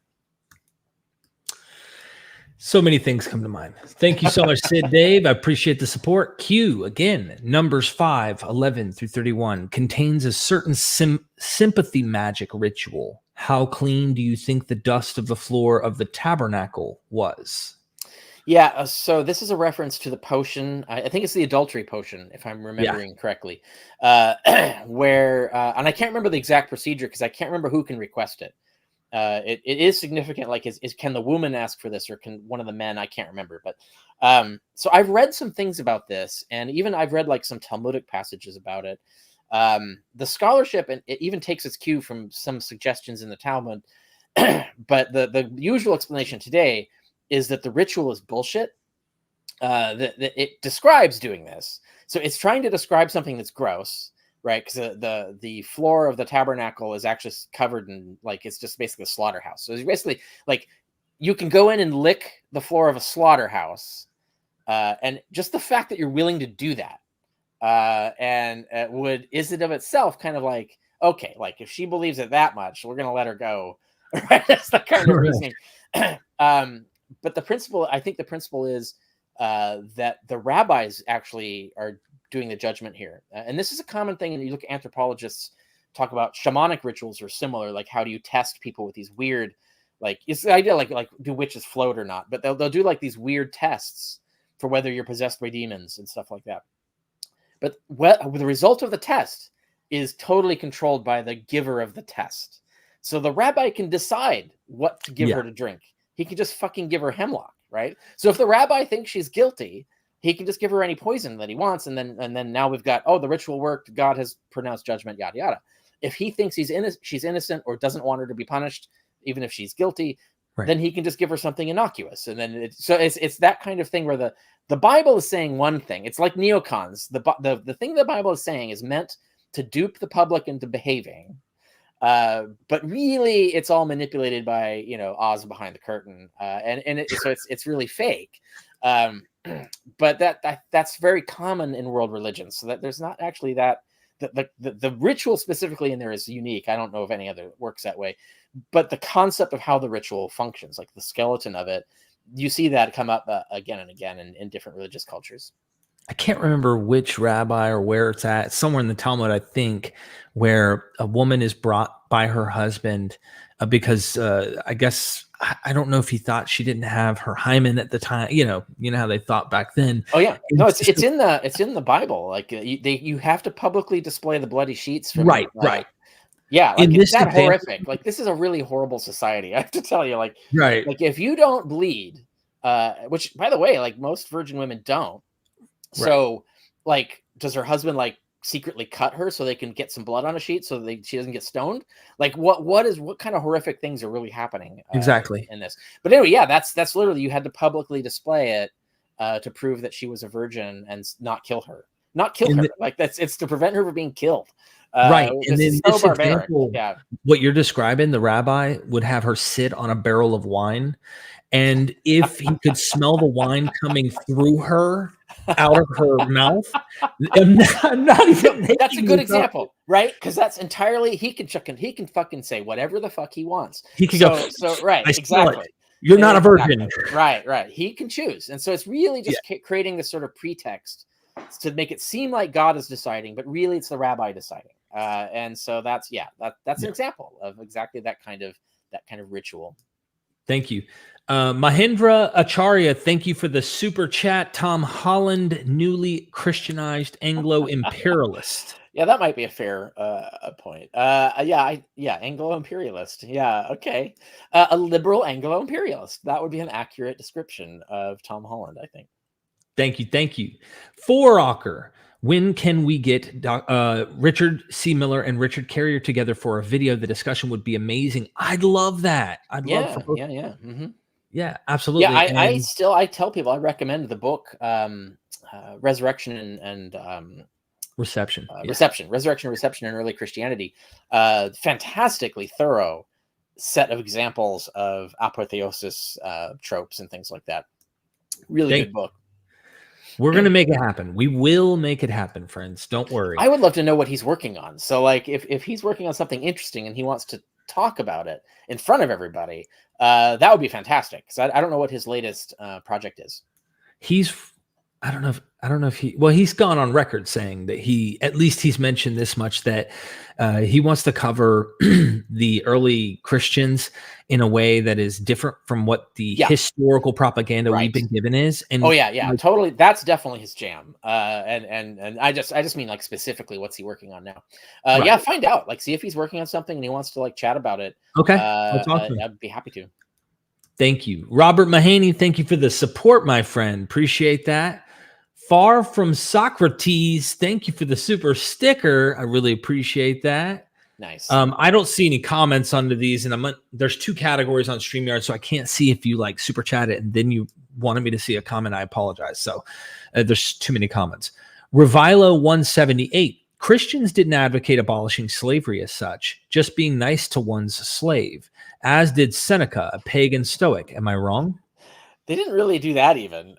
So many things come to mind. Thank you so much, Sid Dave. I appreciate the support. Q, again, Numbers 5, 11 through 31 contains a certain sympathy magic ritual. How clean do you think the dust of the floor of the tabernacle was? Yeah, so this is a reference to the potion. I think it's the adultery potion, if I'm Yeah. remembering correctly, where and I can't remember the exact procedure because I can't remember who can request it. It is significant. Like, is can the woman ask for this, or can one of the men? I can't remember. But so I've read some things about this, and even I've read like some Talmudic passages about it. The scholarship, and it even takes its cue from some suggestions in the Talmud. But the usual explanation today is that the ritual is bullshit. That it describes doing this, so it's trying to describe something that's gross, right? Because the floor of the tabernacle is actually covered in, like, it's just basically a slaughterhouse. So it's basically like you can go in and lick the floor of a slaughterhouse, and just the fact that you're willing to do that, and is it of itself kind of like, okay, like if she believes it that much, we're gonna let her go. Right? That's the kind of reasoning. But the principle, I think the principle is that the rabbis actually are doing the judgment here. And this is a common thing. And you look at anthropologists talk about shamanic rituals or similar, like how do you test people with these weird, like it's the idea like do witches float or not, but they'll do like these weird tests for whether you're possessed by demons and stuff like that. But the result of the test is totally controlled by the giver of the test. So the rabbi can decide what to give her to drink. He can just fucking give her hemlock, right? So if the rabbi thinks she's guilty, he can just give her any poison that he wants, and then now we've got, oh, the ritual worked, God has pronounced judgment, yada yada. If he thinks she's innocent or doesn't want her to be punished, even if she's guilty, then he can just give her something innocuous. And then it's that kind of thing where the Bible is saying one thing. It's like neocons. The thing the Bible is saying is meant to dupe the public into behaving. But really, it's all manipulated by Oz behind the curtain, so it's really fake. But that's very common in world religions. So that there's not actually that the ritual specifically in there is unique. I don't know if any other works that way, but the concept of how the ritual functions, like the skeleton of it, you see that come up again and again in different religious cultures. I can't remember which rabbi or where it's at. Somewhere in the Talmud, I think, where a woman is brought by her husband because I guess I don't know if he thought she didn't have her hymen at the time. You know how they thought back then. Oh yeah, no, it's in the Bible. Like you have to publicly display the bloody sheets. From, right. Yeah, like In it's that example, horrific. Like this is a really horrible society. I have to tell you, like if you don't bleed, which by the way, like most virgin women don't. So, like, does her husband like secretly cut her so they can get some blood on a sheet so she doesn't get stoned? Like, what kind of horrific things are really happening exactly in this? But anyway, yeah, that's literally, you had to publicly display it to prove that she was a virgin and not kill her. Like it's to prevent her from being killed. Right. And then so this barbaric. example, Yeah. what you're describing, the rabbi would have her sit on a barrel of wine. And if he could smell the wine coming through her, out of her mouth, I'm not even that's a good example, right? Because that's entirely, he can fucking say whatever the fuck he wants. He could go, right, exactly. You're not a virgin. Right. He can choose. And so it's really just creating this sort of pretext to make it seem like God is deciding, but really it's the rabbi deciding. And so that's an example of exactly that kind of ritual. Thank you. Mahendra Acharya, thank you for the super chat. Tom Holland, newly Christianized Anglo-imperialist. Yeah, that might be a fair point. Anglo-imperialist. Yeah, okay. A liberal Anglo-imperialist. That would be an accurate description of Tom Holland, I think. Thank you. Foraker, when can we get Richard C. Miller and Richard Carrier together for a video? The discussion would be amazing. I'd love that. I'd love for both. Mm-hmm. Yeah, absolutely. Yeah, I tell people I recommend the book Resurrection and Reception. Resurrection and Reception in Early Christianity. Fantastically thorough set of examples of apotheosis tropes and things like that. Really good book. We're going to make it happen. We will make it happen, friends. Don't worry. I would love to know what he's working on. So like if he's working on something interesting and he wants to talk about it in front of everybody, that would be fantastic. Because I don't know what his latest project is. I don't know if he's gone on record saying that at least he's mentioned this much, that he wants to cover the early Christians in a way that is different from what the Yeah, historical propaganda we've right. been given is. Oh And yeah, like, totally. That's definitely his jam. And I just mean like specifically what's he working on now? Yeah, right. find out. Like, see if he's working on something and he wants to like chat about it. Okay. I'll talk to him. I'd be happy to. Thank you. Robert Mahaney, thank you for the support, my friend. Appreciate that. Far from Socrates, thank you for the super sticker. I really appreciate that. Nice. I don't see any comments under these, and there's two categories on StreamYard, so I can't see if you like super chat it and then you wanted me to see a comment. I apologize. So there's too many comments. Revilo 178. Christians didn't advocate abolishing slavery as such, just being nice to one's slave, as did Seneca, a pagan Stoic. Am I wrong? They didn't really do that even.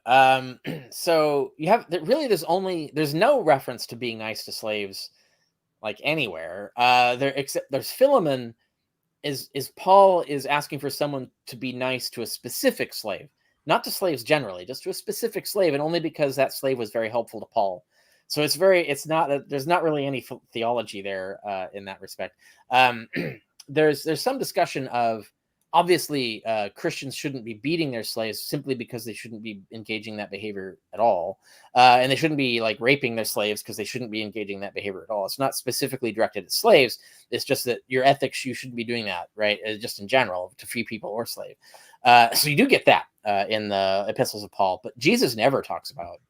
So you have there's no reference to being nice to slaves like anywhere. There except there's Philemon is Paul is asking for someone to be nice to a specific slave, not to slaves generally, just to a specific slave, and only because that slave was very helpful to Paul. So it's not there's not really any theology there in that respect. There's some discussion of obviously Christians shouldn't be beating their slaves simply because they shouldn't be engaging that behavior at all, and they shouldn't be like raping their slaves because they shouldn't be engaging that behavior at all. It's not specifically directed at slaves. It's just that your ethics, you shouldn't be doing that, right? Just in general, to free people or slave. So you do get that in the epistles of Paul, but Jesus never talks about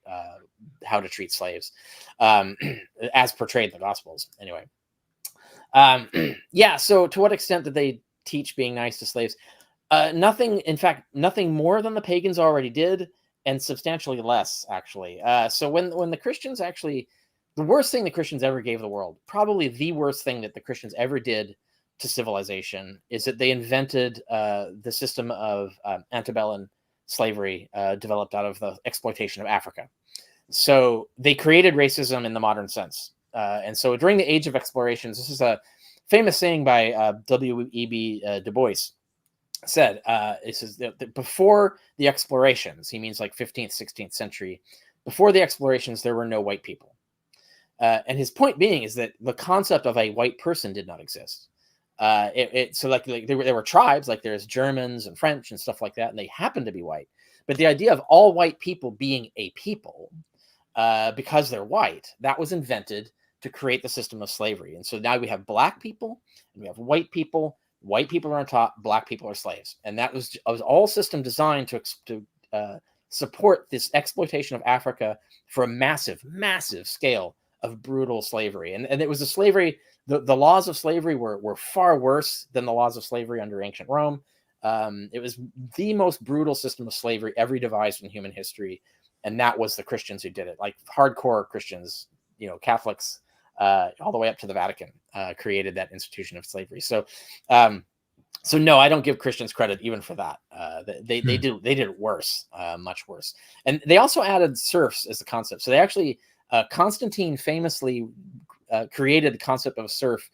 how to treat slaves as portrayed in the Gospels. Anyway, yeah. So to what extent did they teach being nice to slaves? Nothing. In fact, nothing more than the pagans already did, and substantially less, actually. So when the Christians actually, the worst thing the Christians ever gave the world, probably the worst thing that the Christians ever did to civilization, is that they invented the system of antebellum slavery developed out of the exploitation of Africa. So they created racism in the modern sense. And so during the age of explorations, this is a famous saying by W.E.B. Du Bois, said, it says that before the explorations, he means like 15th, 16th century, before the explorations, there were no white people. And his point being is that the concept of a white person did not exist. So like there were tribes, like there's Germans and French and stuff like that, and they happened to be white. But the idea of all white people being a people, because they're white, that was invented to create the system of slavery. And so now we have black people and we have white people. White people are on top, black people are slaves. And that was all system designed to support this exploitation of Africa for a massive, massive scale of brutal slavery. And it was a slavery, the laws of slavery were far worse than the laws of slavery under ancient Rome. It was the most brutal system of slavery ever devised in human history. And that was the Christians who did it, like hardcore Christians, Catholics, all the way up to the Vatican, created that institution of slavery. So no, I don't give Christians credit even for that. They did it worse, much worse. And they also added serfs as a concept. So they actually, Constantine famously created the concept of a serf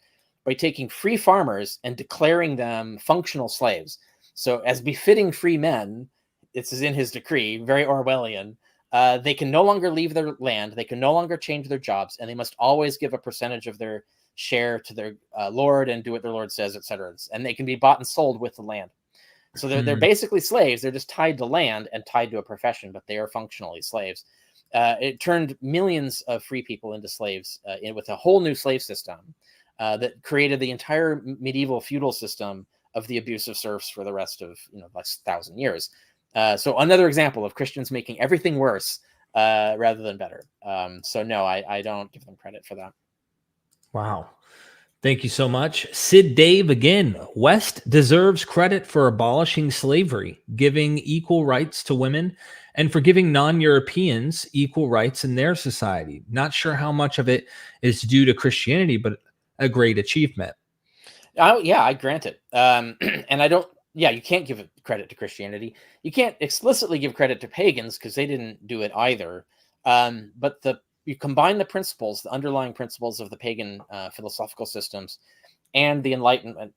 by taking free farmers and declaring them functional slaves. So as befitting free men, this is in his decree, very Orwellian. They can no longer leave their land. They can no longer change their jobs, and they must always give a percentage of their share to their lord and do what their lord says, etc. And they can be bought and sold with the land. So they're basically slaves. They're just tied to land and tied to a profession, but they are functionally slaves. It turned millions of free people into slaves with a whole new slave system that created the entire medieval feudal system of the abuse of serfs for the rest of like 1,000 years. So another example of Christians making everything worse rather than better. So no, I don't give them credit for that. Wow. Thank you so much. Sid Dave again. West deserves credit for abolishing slavery, giving equal rights to women, and for giving non-Europeans equal rights in their society. Not sure how much of it is due to Christianity, but a great achievement. Oh, yeah, I grant it. And I don't, you can't give credit to Christianity. You can't explicitly give credit to pagans because they didn't do it either. But you combine the principles, the underlying principles of the pagan philosophical systems and the Enlightenment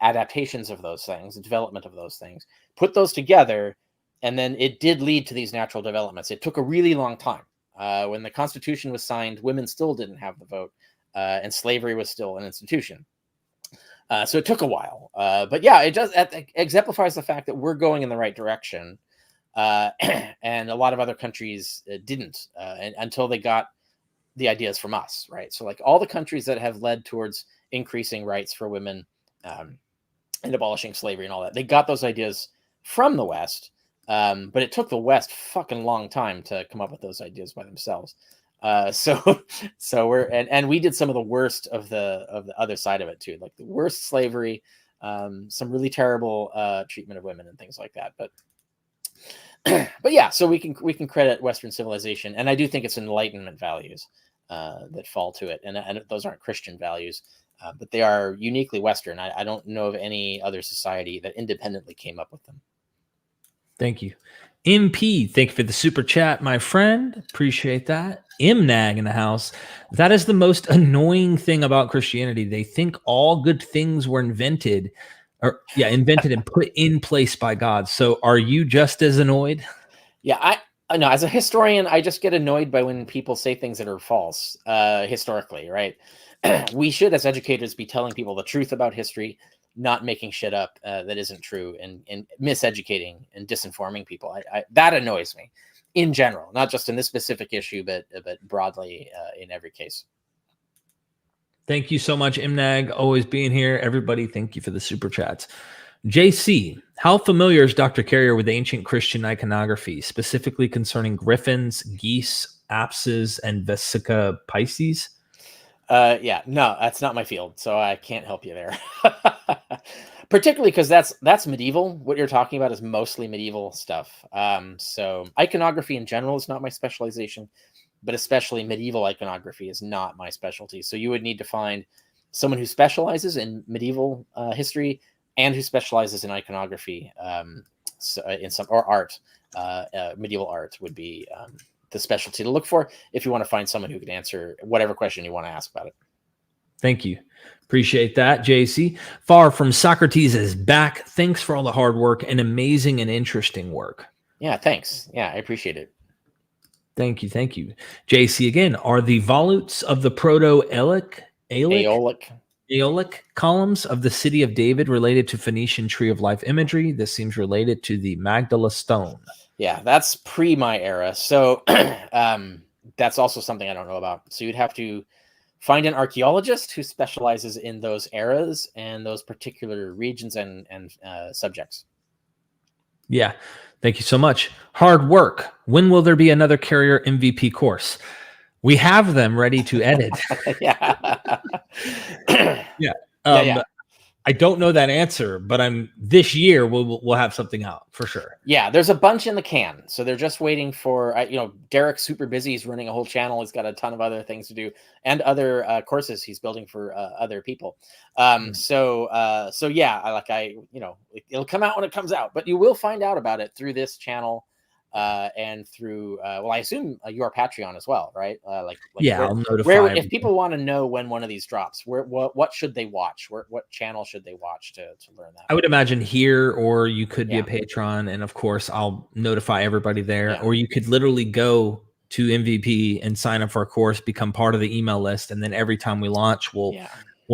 adaptations of those things, the development of those things, put those together, And then it did lead to these natural developments. It took a really long time. When the Constitution was signed, women still didn't have the vote, and slavery was still an institution. So it took a while. But yeah, it exemplifies the fact that we're going in the right direction. And a lot of other countries didn't until they got the ideas from us, right? So like all the countries that have led towards increasing rights for women and abolishing slavery and all that, they got those ideas from the West. But it took the West fucking long time to come up with those ideas by themselves. So we're we did some of the worst of the other side of it too, like the worst slavery, some really terrible treatment of women and things like that. But yeah, so we can credit Western civilization, and I do think it's Enlightenment values that fall to it, and those aren't Christian values, but they are uniquely Western. I don't know of any other society that independently came up with them. Thank you. MP, thank you for the super chat, my friend. Appreciate that. MNAG in the house. That is the most annoying thing about Christianity. They think all good things were invented and put in place by God. So are you just as annoyed? Yeah, I know. As a historian, I just get annoyed by when people say things that are false historically, right? We should, as educators, be telling people the truth about history, not making shit up that isn't true, and miseducating and disinforming people. That annoys me in general, not just in this specific issue, but broadly in every case. Thank you so much, MNAG, always being here. Everybody, thank you for the super chats. JC, how familiar is Dr. Carrier with ancient Christian iconography, specifically concerning griffins, geese, apses, and Vesica Pisces? Yeah, no, that's not my field, so I can't help you there. Particularly because that's medieval. What you're talking about is mostly medieval stuff. So iconography in general is not my specialization, but especially medieval iconography is not my specialty. So you would need to find someone who specializes in medieval history and who specializes in iconography, or art. Medieval art would be the specialty to look for if you want to find someone who can answer whatever question you want to ask about it. Thank you. Appreciate that, JC. Far from Socrates is back. Thanks for all the hard work and amazing and interesting work. Yeah, thanks. Yeah, I appreciate it. Thank you. Thank you. JC again. Are the volutes of the Proto-Aeolic columns of the city of David related to Phoenician tree of life imagery? This seems related to the Magdala stone. Yeah, that's pre my era. So that's also something I don't know about. So you'd have to find an archaeologist who specializes in those eras and those particular regions and subjects. Yeah. Thank you so much. Hard work. When will there be another Carrier MVP course? We have them ready to edit. Yeah. Yeah. I don't know that answer, but this year we'll have something out for sure. Yeah, there's a bunch in the can, so they're just waiting for Derek's super busy. He's running a whole channel. He's got a ton of other things to do and other courses he's building for other people. So yeah, it'll come out when it comes out, but you will find out about it through this channel. And through, I assume your Patreon as well, right? I'll notify. If people want to know when one of these drops, what should they watch? What channel should they watch to learn that? I would imagine here, or you could be a patron, and of course, I'll notify everybody there. Yeah. Or you could literally go to MVP and sign up for a course, become part of the email list, and then every time we launch, we'll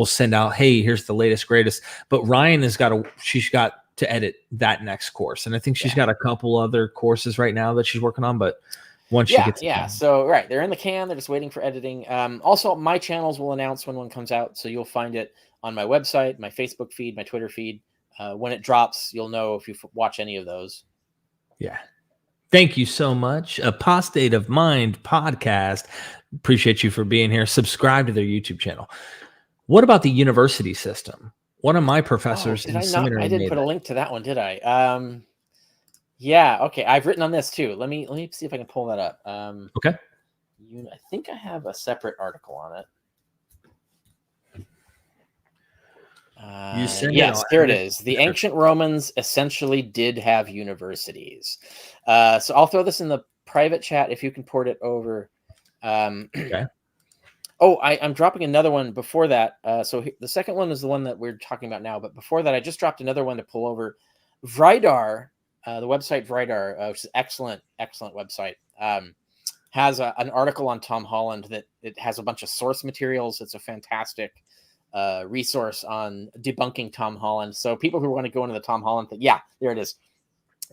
send out, hey, here's the latest, greatest. But Ryan she's got to edit that next course, and I think she's got a couple other courses right now that she's working on, but once she gets so right, they're in the can, they're just waiting for editing. Also my channels will announce when one comes out, so you'll find it on my website, my Facebook feed, my Twitter feed. When it drops, you'll know if you watch any of those. Thank you so much. Apostate of Mind podcast, appreciate you for being here. Subscribe to their YouTube channel. What about the university system? One of my professors in seminary. I didn't put a link to that one, did I? Yeah. Okay. I've written on this too. Let me see if I can pull that up. Okay. I think I have a separate article on it. Yes, there it is. The ancient Romans essentially did have universities. So I'll throw this in the private chat if you can port it over. Okay. Oh, I'm dropping another one before that. So the second one is the one that we're talking about now. But before that, I just dropped another one to pull over. Vridar the website Vrydar, which is excellent website, has an article on Tom Holland that it has a bunch of source materials. It's a fantastic resource on debunking Tom Holland. So people who want to go into the Tom Holland thing, yeah, there it is.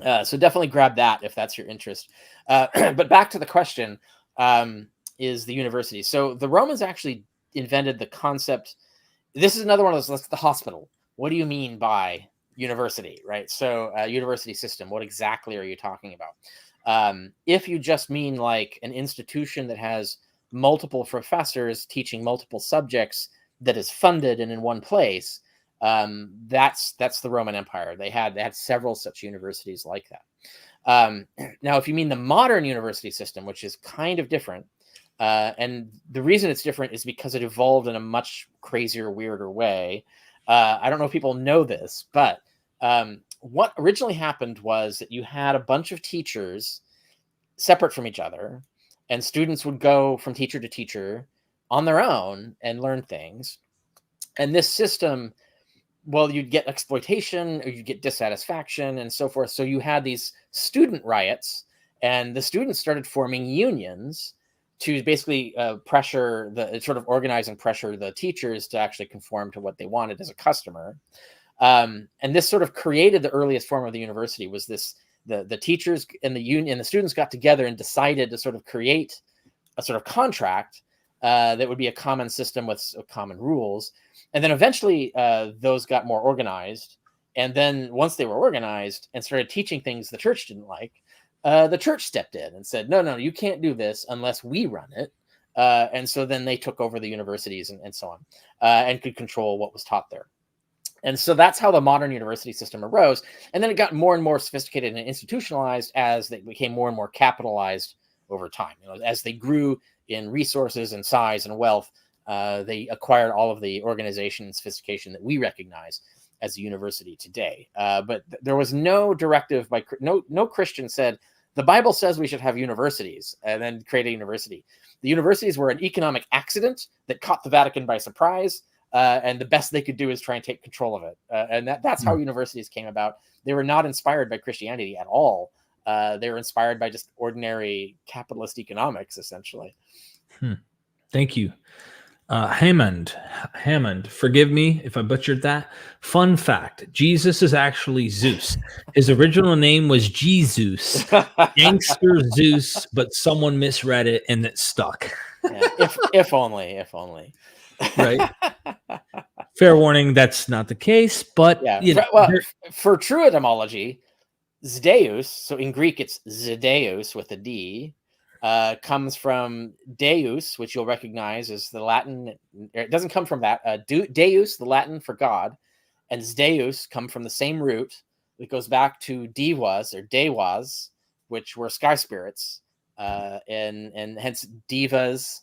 So definitely grab that if that's your interest. But back to the question, is the university. So the Romans actually invented the concept. This is another one of those, that's the hospital. What do you mean by university, right? So university system, what exactly are you talking about? If you just mean like an institution that has multiple professors teaching multiple subjects that is funded and in one place, that's the Roman Empire. They had several such universities like that. Now, if you mean the modern university system, which is kind of different, and the reason it's different is because it evolved in a much crazier, weirder way. I don't know if people know this, but what originally happened was that you had a bunch of teachers separate from each other, and students would go from teacher to teacher on their own and learn things. And this system, well, you'd get exploitation or you'd get dissatisfaction and so forth. So you had these student riots, and the students started forming unions to basically pressure sort of organize and pressure the teachers to actually conform to what they wanted as a customer. And this sort of created the earliest form of the university. Was this the teachers and the union and the students got together and decided to sort of create a sort of contract that would be a common system with common rules. And then eventually those got more organized. And then once they were organized and started teaching things the church didn't like, the church stepped in and said, no, you can't do this unless we run it. And so then they took over the universities and so on, and could control what was taught there. And so that's how the modern university system arose. And then it got more and more sophisticated and institutionalized as they became more and more capitalized over time. As they grew in resources and size and wealth, they acquired all of the organization and sophistication that we recognize as a university today. But there was no directive by no Christian said, the Bible says we should have universities and then create a university. The universities were an economic accident that caught the Vatican by surprise. And the best they could do is try and take control of it. And that's how universities came about. They were not inspired by Christianity at all. They were inspired by just ordinary capitalist economics, essentially. Thank you. Hammond, forgive me if I butchered that. Fun fact, Jesus is actually Zeus. His original name was Jesus, gangster Zeus, but someone misread it and it stuck. Yeah, if only. Right. Fair warning, that's not the case, but yeah. For true etymology, Zedeus, so in Greek it's Zedeus with a D, comes from Deus, which you'll recognize as the Latin. It doesn't come from that. Deus, the Latin for God, and Zeus come from the same root. It goes back to Devas or Dewas, which were sky spirits, and hence divas.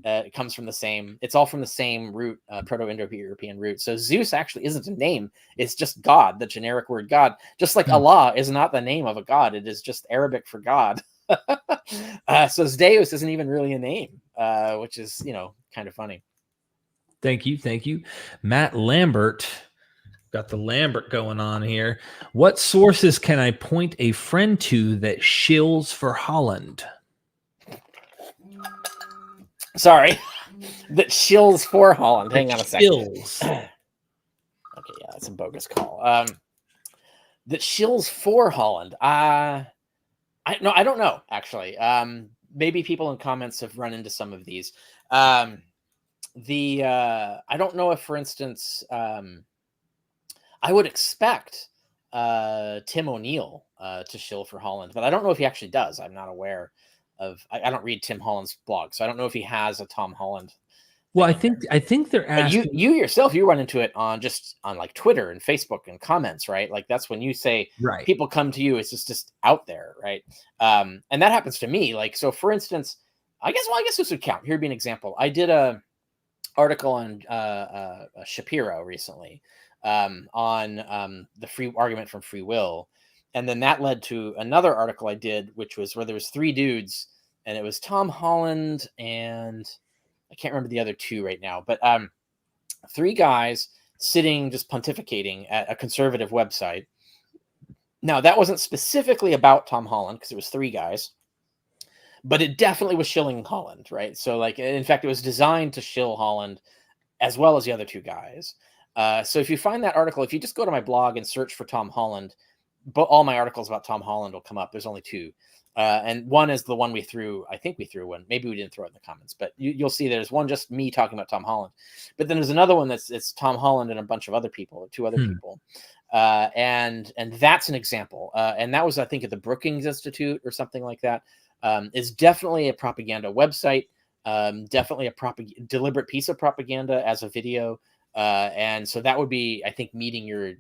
It comes from the same. It's all from the same root, Proto-Indo-European root. So Zeus actually isn't a name; it's just God, the generic word God. Just like Allah is not the name of a god; it is just Arabic for God. So Zeus isn't even really a name, which is kind of funny. Thank you, Matt Lambert. Got the Lambert going on here. What sources can I point a friend to that shills for Holland? Sorry, that shills for Holland. Hang on a second. Okay, yeah, that's a bogus call. That shills for Holland. I don't know actually. Maybe people in comments have run into some of these. I don't know if, for instance, I would expect Tim O'Neill to shill for Holland, but I don't know if he actually does. I'm not aware of. I don't read Tim Holland's blog, so I don't know if he has a Tom Holland. Well, I think they're asking. You yourself, you run into it on like Twitter and Facebook and comments, right? Like that's when you say people come to you. It's just out there, right? And that happens to me. Like, so for instance, I guess this would count. Here'd be an example. I did a article on Shapiro recently on the free argument from free will, and then that led to another article I did, which was where there was three dudes, and it was Tom Holland and I can't remember the other two right now, but three guys sitting just pontificating at a conservative website. Now, that wasn't specifically about Tom Holland because it was 3 guys, but it definitely was shilling Holland, right? So, like, in fact, it was designed to shill Holland as well as the other 2 guys. So if you find that article, if you just go to my blog and search for Tom Holland, but all my articles about Tom Holland will come up. There's only 2. And one is the one we threw. I think we threw one. Maybe we didn't throw it in the comments, but you'll see there's one just me talking about Tom Holland. But then there's another one it's Tom Holland and a bunch of other people, 2 other people. And that's an example. And that was, I think, at the Brookings Institute or something like that. Is definitely a propaganda website. Definitely a deliberate piece of propaganda as a video. And so that would be, I think, meeting your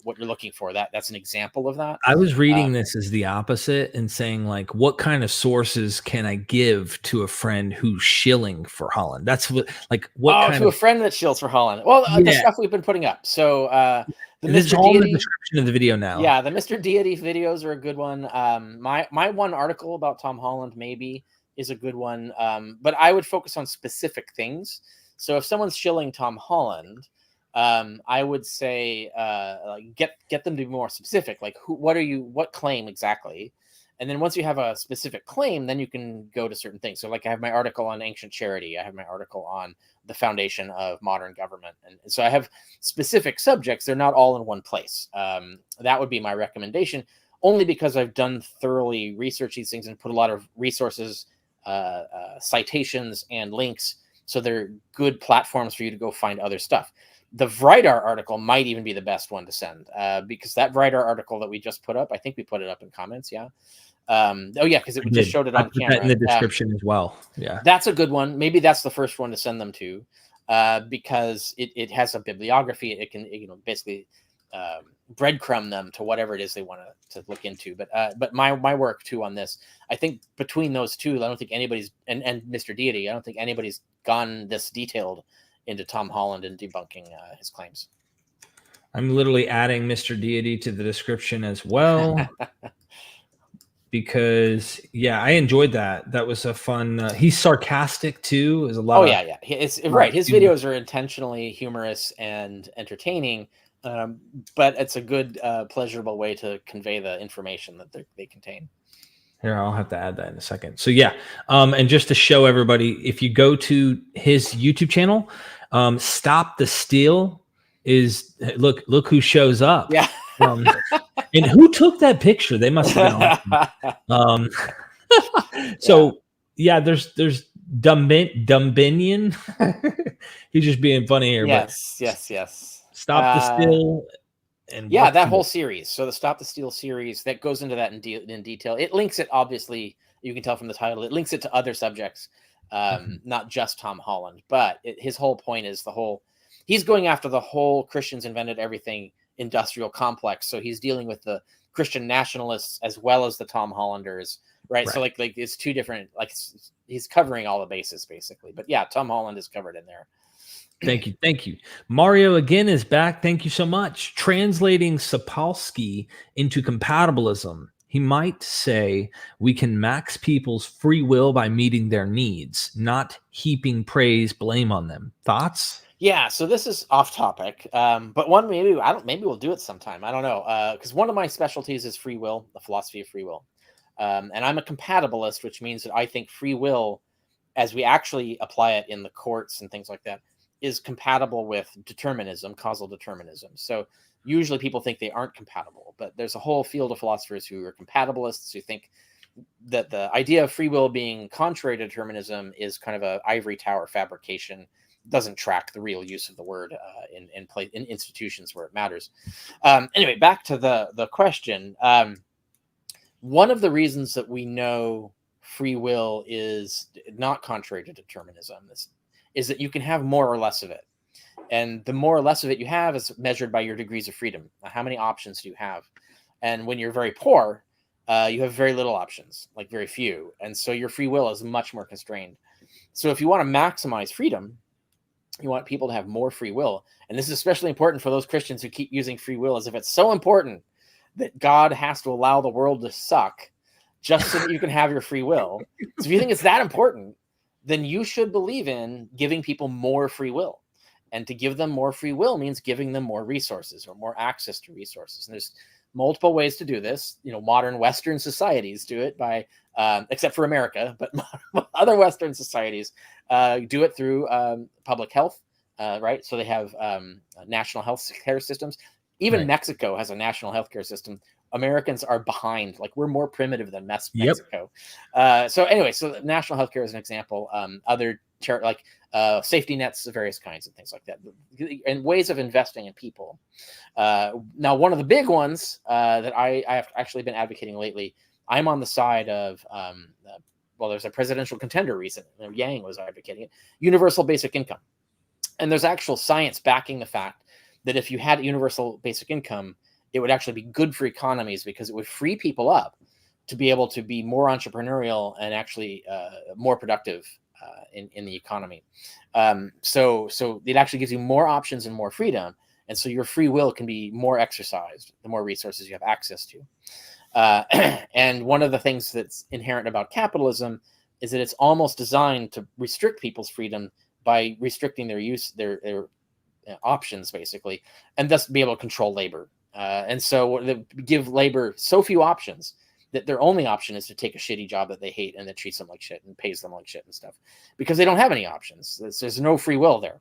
what you're looking for. That's an example of that. I was reading this as the opposite and saying, like, what kind of sources can I give to a friend who's shilling for Holland? That's what, like, what kind to of a friend that shills for Holland. Well, the stuff we've been putting up. So the this is Mr. all in the Deity, description of the video now. yeah, the Mr. Deity videos are a good one. My one article about Tom Holland maybe is a good one. But I would focus on specific things. So if someone's shilling Tom Holland, I would say like get them to be more specific. Like what claim exactly? And then once you have a specific claim, then you can go to certain things. So like I have my article on ancient charity. I have my article on the foundation of modern government. And so I have specific subjects. They're not all in one place. That would be my recommendation, only because I've done thoroughly research these things and put a lot of resources, citations and links. So they're good platforms for you to go find other stuff. The Vrydar article might even be the best one to send because that Vrydar article that we just put up, I think we put it up in comments. Yeah. Because it just showed it on camera. That in the description as well. Yeah. That's a good one. Maybe that's the first one to send them to because it has a bibliography. It can, basically breadcrumb them to whatever it is they want to look into. But my work too on this, I think between those 2, I don't think anybody's and Mr. Deity, I don't think anybody's gone this detailed into Tom Holland and debunking his claims. I'm literally adding Mr. Deity to the description as well. Because I enjoyed that. That was a fun. He's sarcastic too. There's a lot. It's right. His videos are intentionally humorous and entertaining, but it's a good, pleasurable way to convey the information that they contain. Here, I'll have to add that in a second. So and just to show everybody, if you go to his YouTube channel, Stop the Steal is look who shows up. Yeah. And who took that picture? They must have been awesome. There's Dumbinion. He's just being funny here. Yes. Stop the Steal. And that whole series. So the Stop the Steal series that goes into that in detail. It links it, obviously, you can tell from the title. It links it to other subjects, not just Tom Holland. But his whole point is he's going after the whole Christians invented everything industrial complex. So he's dealing with the Christian nationalists as well as the Tom Hollanders, right? So like it's 2 different, he's covering all the bases basically. But yeah, Tom Holland is covered in there. Thank you. Mario again is back. Thank you so much. Translating Sapolsky into compatibilism. He might say we can max people's free will by meeting their needs, not heaping blame on them. Thoughts? Yeah, so this is off topic, but one maybe we'll do it sometime. I don't know, because one of my specialties is free will, the philosophy of free will, and I'm a compatibilist, which means that I think free will, as we actually apply it in the courts and things like that, is compatible with determinism, causal determinism. So usually people think they aren't compatible, but there's a whole field of philosophers who are compatibilists who think that the idea of free will being contrary to determinism is kind of an ivory tower fabrication, doesn't track the real use of the word in institutions where it matters. Anyway, back to the question. One of the reasons that we know free will is not contrary to determinism is that you can have more or less of it. And the more or less of it you have is measured by your degrees of freedom. How many options do you have? And when you're very poor, you have very little options, like very few. And so your free will is much more constrained. So if you want to maximize freedom, you want people to have more free will. And this is especially important for those Christians who keep using free will as if it's so important that God has to allow the world to suck just so that you can have your free will. So if you think it's that important, then you should believe in giving people more free will. And to give them more free will means giving them more resources or more access to resources. And multiple ways to do this. Modern Western societies do it by, except for America, but other Western societies do it through public health, right? So they have national health care systems. Even Mexico has a national healthcare system. Americans are behind. Like, we're more primitive than Mexico. So anyway, so national healthcare is an example. Other safety nets of various kinds and things like that, and ways of investing in people. Now, one of the big ones that I have actually been advocating lately, I'm on the side of, there's a presidential contender recently, Yang was advocating it, universal basic income. And there's actual science backing the fact that if you had universal basic income, it would actually be good for economies, because it would free people up to be able to be more entrepreneurial and actually more productive in the economy. So it actually gives you more options and more freedom. And so your free will can be more exercised the more resources you have access to. And one of the things that's inherent about capitalism is that it's almost designed to restrict people's freedom by restricting their options, basically, and thus be able to control labor. And so they give labor so few options that their only option is to take a shitty job that they hate and that treats them like shit and pays them like shit and stuff, because they don't have any options. There's no free will there.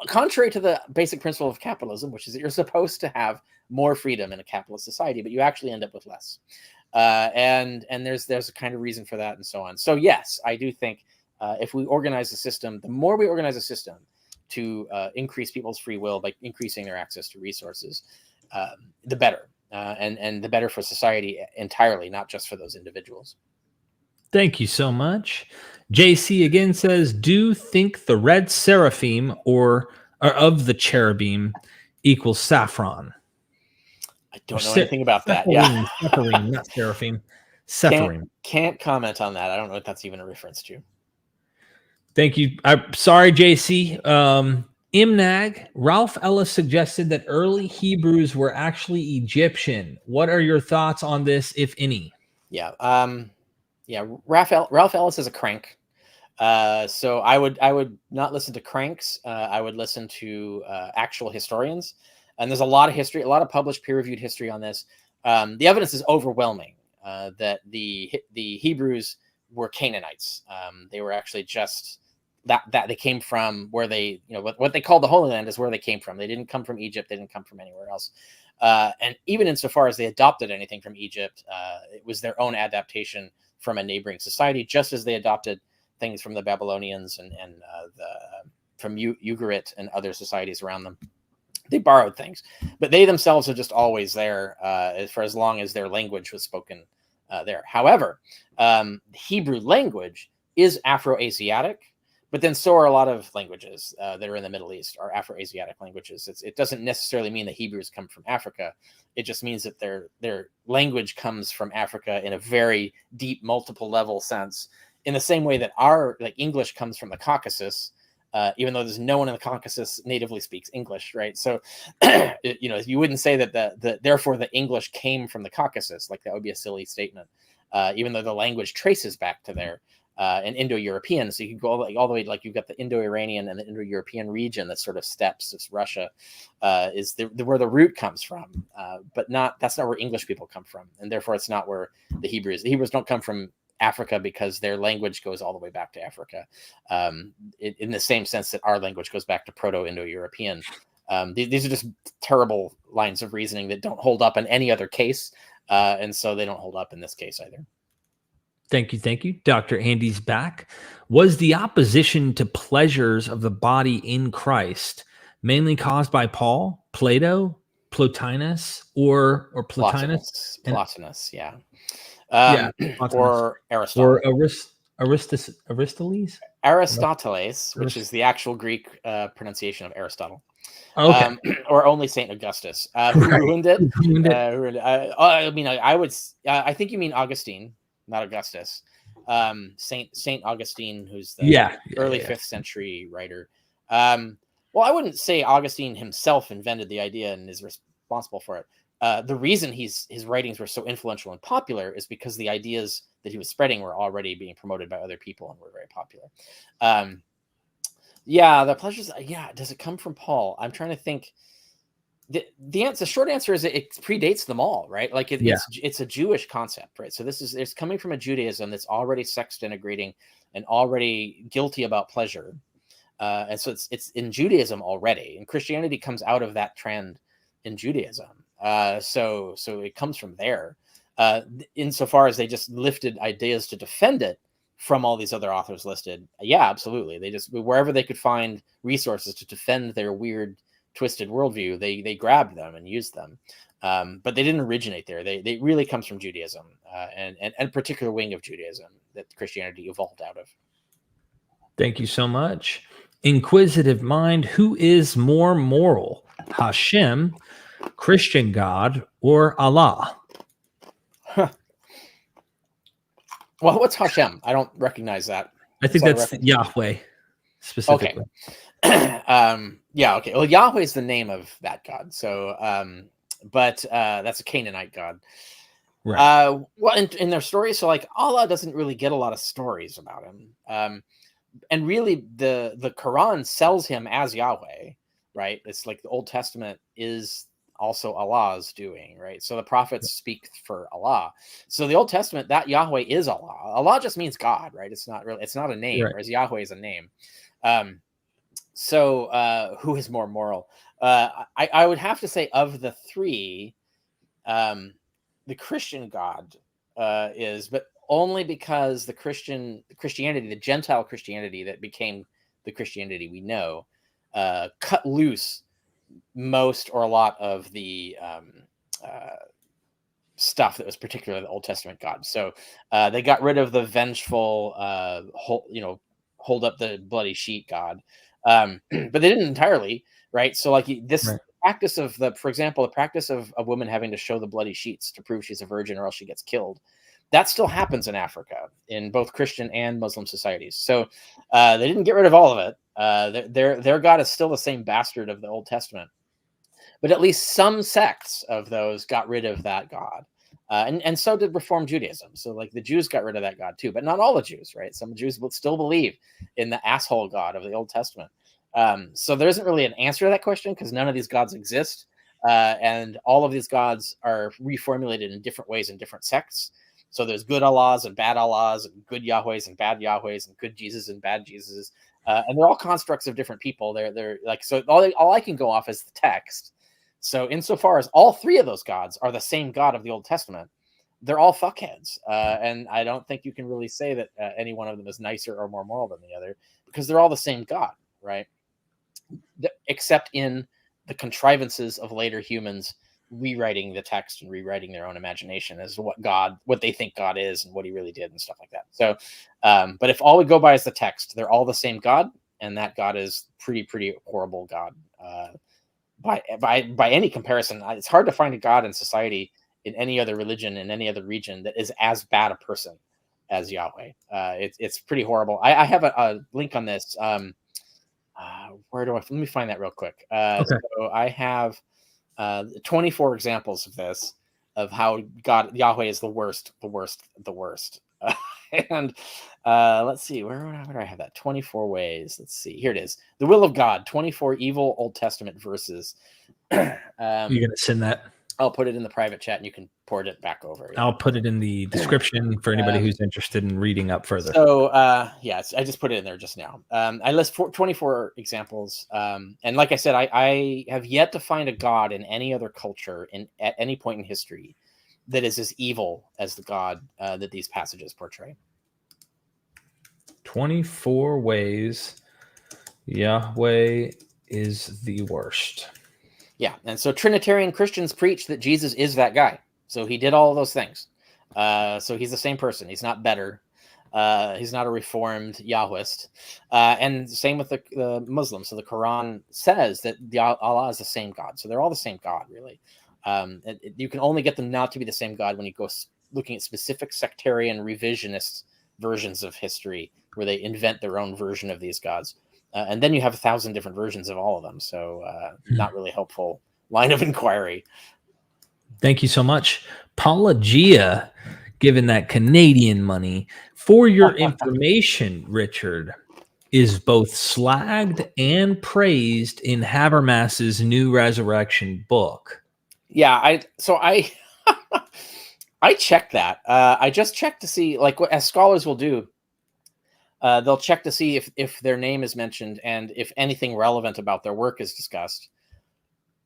Contrary to the basic principle of capitalism, which is that you're supposed to have more freedom in a capitalist society, but you actually end up with less. And there's a kind of reason for that, and so on. So yes, I do think if we organize the system, the more we organize a system to increase people's free will by increasing their access to resources, the better. And the better for society entirely, not just for those individuals. Thank you so much. JC again says, do think the red seraphim or of the cherubim equals saffron? I don't know anything about that. Yeah. Sephirim, not seraphim. Sephirim. Can't comment on that. I don't know what that's even a reference to. Thank you. I'm sorry, JC. Imnag, Ralph Ellis suggested that early Hebrews were actually Egyptian. What are your thoughts on this, if any? Yeah. Ralph Ellis is a crank. So I would not listen to cranks. I would listen to actual historians. And there's a lot of history, a lot of published peer-reviewed history on this. The evidence is overwhelming that the Hebrews were Canaanites. They were actually just that they came from where they, what they call the Holy Land is where they came from. They didn't come from Egypt. They didn't come from anywhere else. And even insofar as they adopted anything from Egypt, it was their own adaptation from a neighboring society, just as they adopted things from the Babylonians and from Ugarit and other societies around them. They borrowed things, but they themselves are just always there for as long as their language was spoken there. However, Hebrew language is Afro-Asiatic, but then so are a lot of languages that are in the Middle East are Afro-Asiatic languages. It doesn't necessarily mean that Hebrews come from Africa. It just means that their language comes from Africa in a very deep, multiple level sense, in the same way that our English comes from the Caucasus, even though there's no one in the Caucasus natively speaks English, right? So, you wouldn't say that therefore the English came from the Caucasus. That would be a silly statement, even though the language traces back to there. And Indo-European, so you can go all the way, you've got the Indo-Iranian and the Indo-European region that sort of steps. It's Russia, is where the root comes from, but that's not where English people come from, and therefore it's not where the Hebrews don't come from Africa, because their language goes all the way back to Africa, in the same sense that our language goes back to Proto-Indo-European. These are just terrible lines of reasoning that don't hold up in any other case, and so they don't hold up in this case either. Thank you. Dr. Andy's back. Was the opposition to pleasures of the body in Christ mainly caused by Paul, Plato, Plotinus, or Plotinus? Plotinus, yeah. Plotinus. Or Aristotle. Or Aristoteles? Aristoteles, which is the actual Greek pronunciation of Aristotle. Okay. Or only Saint Augustus, who ruined it. I think you mean Augustine, not Augustus. Saint Augustine, who's the early 5th century writer. Well, I wouldn't say Augustine himself invented the idea and is responsible for it. The reason his writings were so influential and popular is because the ideas that he was spreading were already being promoted by other people and were very popular. The pleasures. Yeah, does it come from Paul? I'm trying to think. The short answer is it predates them all, right? Like it's a Jewish concept, right? So it's coming from a Judaism that's already sex denigrating and already guilty about pleasure, and so it's in Judaism already, and Christianity comes out of that trend in Judaism. So it comes from there. Insofar as they just lifted ideas to defend it from all these other authors listed, yeah, absolutely. They just, wherever they could find resources to defend their weird, twisted worldview, they grabbed them and used them. But they didn't originate there. They really comes from Judaism, and a particular wing of Judaism that Christianity evolved out of. Thank you so much. Inquisitive mind, who is more moral, Hashem, Christian God, or Allah? Huh. Well, what's Hashem? I don't recognize that. I think that's Yahweh specifically. Okay. Yeah. Okay. Well, Yahweh is the name of that God. So, but that's a Canaanite God. Right. Well, in their stories, so like Allah doesn't really get a lot of stories about him. And really, the Quran sells him as Yahweh, right? It's like the Old Testament is also Allah's doing, right? So the prophets speak for Allah. So the Old Testament, that Yahweh is Allah. Allah just means God, right? It's not a name, right. Whereas Yahweh is a name. So who is more moral? I would have to say of the three, the Christian God is, but only because the Christianity, the Gentile Christianity that became the Christianity we know, cut loose most or a lot of the stuff that was particularly the Old Testament God. So they got rid of the vengeful, hold up the bloody sheet God, but they didn't entirely, right? So like this practice of for example, the practice of a woman having to show the bloody sheets to prove she's a virgin or else she gets killed. That still happens in Africa in both Christian and Muslim societies. So they didn't get rid of all of it. Their God is still the same bastard of the Old Testament, but at least some sects of those got rid of that God, and so did Reform Judaism. So like the Jews got rid of that God too, but not all the Jews, right? Some Jews will still believe in the asshole God of the Old Testament. So there isn't really an answer to that question because none of these gods exist, and all of these gods are reformulated in different ways in different sects. So there's good Allahs and bad Allahs, and good Yahwehs and bad Yahwehs, and good Jesus and bad Jesuses, and they're all constructs of different people. They're like, so all I can go off is the text. So insofar as all three of those gods are the same God of the Old Testament, they're all fuckheads, and I don't think you can really say that any one of them is nicer or more moral than the other because they're all the same God, right? Except in the contrivances of later humans rewriting the text and rewriting their own imagination as to what they think God is and what he really did and stuff like that. So, but if all we go by is the text, they're all the same God, and that God is pretty horrible God. By any comparison, it's hard to find a God in society in any other religion in any other region that is as bad a person as Yahweh. It's pretty horrible. I have a link on this. Let me find that real quick. Okay. So I have 24 examples of this, of how Yahweh is the worst. And let's see, where do I have that? 24 ways. Let's see. Here it is. The will of God, 24 evil Old Testament verses. You're going to send that? I'll put it in the private chat and you can port it back over. Yeah. I'll put it in the description for anybody who's interested in reading up further. So, I just put it in there just now. I list 24 examples. And like I said, I have yet to find a God in any other culture at any point in history that is as evil as the God that these passages portray. 24 ways Yahweh is the worst. Yeah, and so Trinitarian Christians preach that Jesus is that guy. So he did all of those things. So he's the same person. He's not better. He's not a reformed Yahwist. And same with the Muslims. So the Quran says that Allah is the same God. So they're all the same God, really. You can only get them not to be the same God when you go looking at specific sectarian revisionist versions of history where they invent their own version of these gods. And then you have 1,000 different versions of all of them. So not really helpful line of inquiry. Thank you so much. Paulogia, given that Canadian money. For your information, Richard, is both slagged and praised in Habermas's New Resurrection book. Yeah, I I checked that. I just checked to see, like, what as scholars will do. They'll check to see if their name is mentioned and if anything relevant about their work is discussed.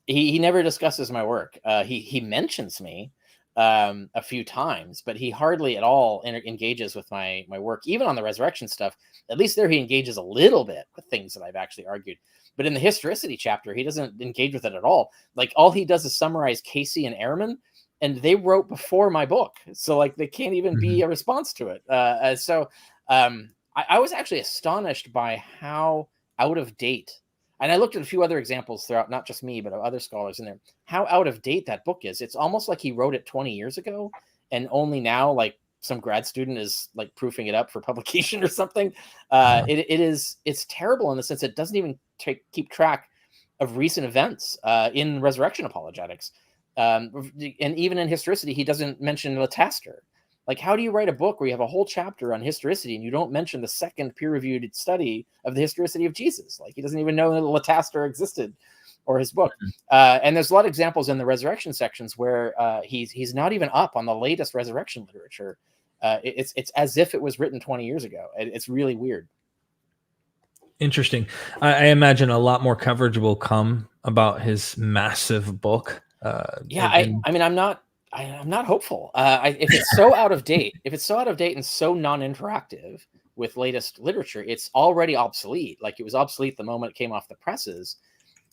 He never discusses my work. He mentions me a few times, but he hardly at all engages with my work, even on the resurrection stuff. At least there he engages a little bit with things that I've actually argued. But in the historicity chapter, he doesn't engage with it at all. Like, all he does is summarize Casey and Ehrman, and they wrote before my book, so like they can't even be a response to it. I was actually astonished by how out of date. And I looked at a few other examples throughout, not just me, but other scholars in there, how out of date that book is. It's almost like he wrote it 20 years ago, and only now, like, some grad student is like proofing it up for publication or something. It's terrible in the sense it doesn't even keep track of recent events in resurrection apologetics. And even in historicity, he doesn't mention Lataster. Like, how do you write a book where you have a whole chapter on historicity and you don't mention the second peer-reviewed study of the historicity of Jesus? Like, he doesn't even know that Lataster existed or his book. And there's a lot of examples in the resurrection sections where he's not even up on the latest resurrection literature. It's as if it was written 20 years ago. It's really weird. Interesting. I imagine a lot more coverage will come about his massive book. I mean, I'm not hopeful. If it's so out of date, and so non-interactive with latest literature, it's already obsolete. Like, it was obsolete the moment it came off the presses.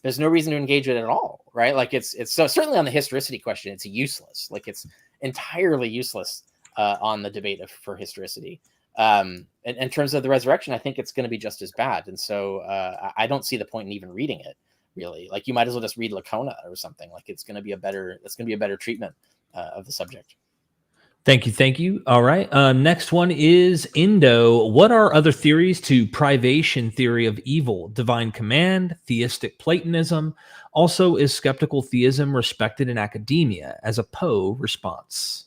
There's no reason to engage with it at all, right? Like, it's so certainly on the historicity question, it's useless. Like, it's entirely useless on the debate for historicity. In terms of the resurrection, I think it's going to be just as bad. And so I don't see the point in even reading it, really. Like, you might as well just read Lacona or something. Like, it's going to be a better treatment of the subject. Thank you. All right. Next one is Indo. What are other theories to privation theory of evil, divine command, theistic Platonism? Also, is skeptical theism respected in academia as a Poe response?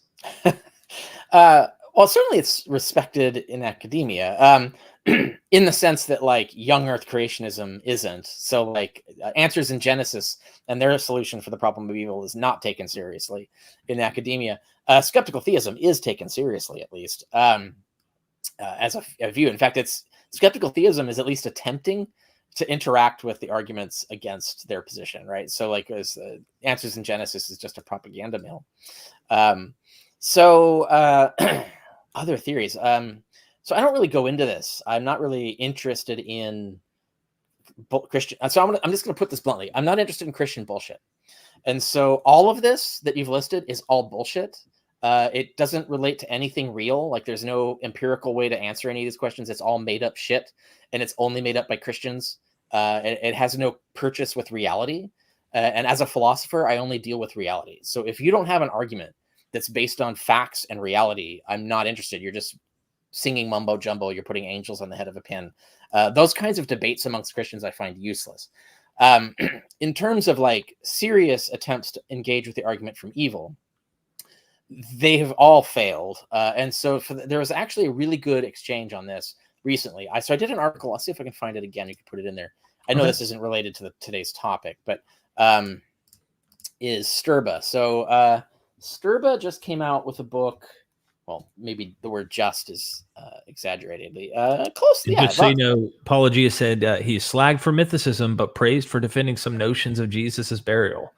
Well, certainly it's respected in academia, in the sense that, like, young Earth creationism isn't. So, like, Answers in Genesis and their solution for the problem of evil is not taken seriously in academia. Skeptical theism is taken seriously, at least, as a view. In fact, skeptical theism is at least attempting to interact with the arguments against their position, right? So, like, Answers in Genesis is just a propaganda mill. Other theories. So I don't really go into this. I'm not really interested in Christian. So I'm just going to put this bluntly. I'm not interested in Christian bullshit. And so all of this that you've listed is all bullshit. It doesn't relate to anything real. Like, there's no empirical way to answer any of these questions. It's all made up shit, and it's only made up by Christians. It has no purchase with reality. And as a philosopher, I only deal with reality. So if you don't have an argument that's based on facts and reality, I'm not interested. You're just singing mumbo jumbo. You're putting angels on the head of a pin. Those kinds of debates amongst Christians I find useless. In terms of, like, serious attempts to engage with the argument from evil, they have all failed. And so there was actually a really good exchange on this recently. So I did an article. I'll see if I can find it again. You can put it in there. I know this isn't related to today's topic, but is Sturba. So Sturba just came out with a book. Well, maybe the word "just" is exaggeratedly close. Yeah, just so you know, Apologia said he's slagged for mythicism, but praised for defending some notions of Jesus's burial.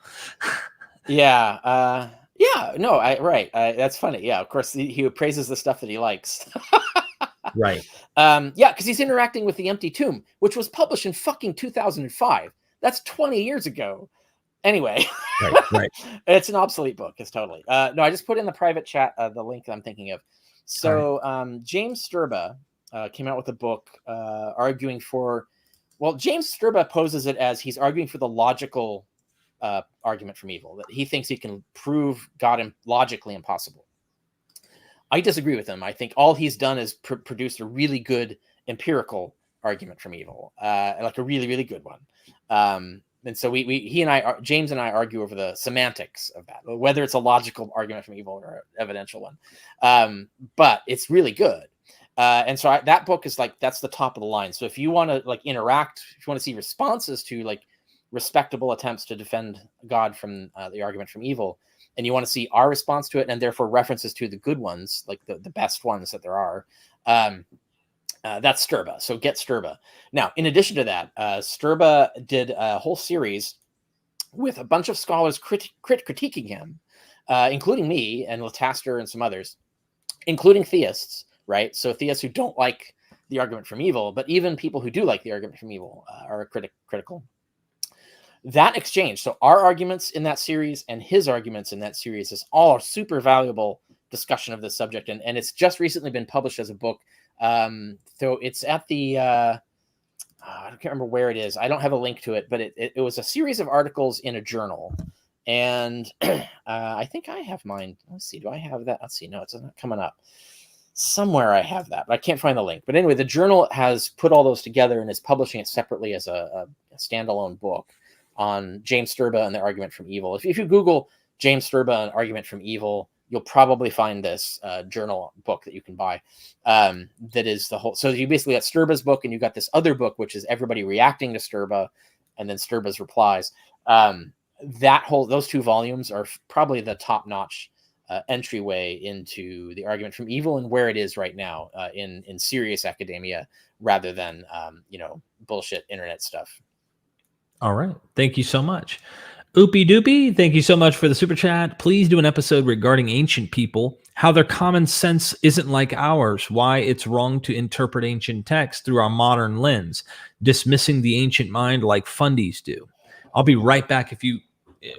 Yeah. No, right. That's funny. Yeah, of course, he praises the stuff that he likes. Right. Yeah, because he's interacting with the empty tomb, which was published in fucking 2005. That's 20 years ago. Anyway, right. It's an obsolete book. It's totally. No, I just put in the private chat the link that I'm thinking of. So James Sturba came out with a book arguing for. Well, James Sturba poses it as he's arguing for the logical argument from evil, that he thinks he can prove God logically impossible. I disagree with him. I think all he's done is produce a really good empirical argument from evil, like a really, really good one. And so James and I argue over the semantics of that, whether it's a logical argument from evil or an evidential one. But it's really good. And so that book is like, that's the top of the line. So if you want to like interact, if you want to see responses to like respectable attempts to defend God from the argument from evil, and you want to see our response to it, and therefore references to the good ones, like the best ones that there are, that's Sturba. So get Sturba. Now, in addition to that, Sturba did a whole series with a bunch of scholars critiquing him, including me and Lataster and some others, including theists, right? So theists who don't like the argument from evil, but even people who do like the argument from evil are critical. That exchange, so our arguments in that series and his arguments in that series, is all a super valuable discussion of this subject, and it's just recently been published as a book. So it's at the I can't remember where it is. I don't have a link to it, but it was a series of articles in a journal, and I think I have mine. Let's see, do I have that? Let's see. No, it's not coming up. Somewhere I have that, but I can't find the link. But anyway, the journal has put all those together and is publishing it separately as a standalone book on James Sturba and the argument from evil. If you Google James Sturba and argument from evil, you'll probably find this journal book that you can buy. That is the whole. So you basically got Sturba's book, and you got this other book, which is everybody reacting to Sturba, and then Sturba's replies. Those two volumes are probably the top-notch entryway into the argument from evil and where it is right now in serious academia, rather than bullshit internet stuff. All right. Thank you so much. Oopie Doopie, thank you so much for the super chat. Please do an episode regarding ancient people, how their common sense isn't like ours, why it's wrong to interpret ancient texts through our modern lens, dismissing the ancient mind like fundies do. I'll be right back if you...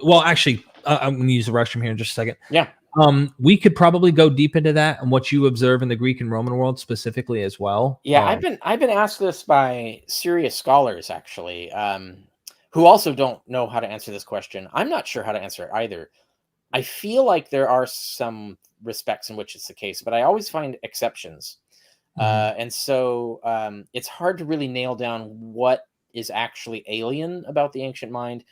Well, actually, I'm going to use the restroom here in just a second. Yeah. We could probably go deep into that and what you observe in the Greek and Roman world specifically as well. Yeah, I've been asked this by serious scholars, actually, who also don't know how to answer this question. I'm not sure how to answer it either. I feel like there are some respects in which it's the case, but I always find exceptions. And so it's hard to really nail down what is actually alien about the ancient mind,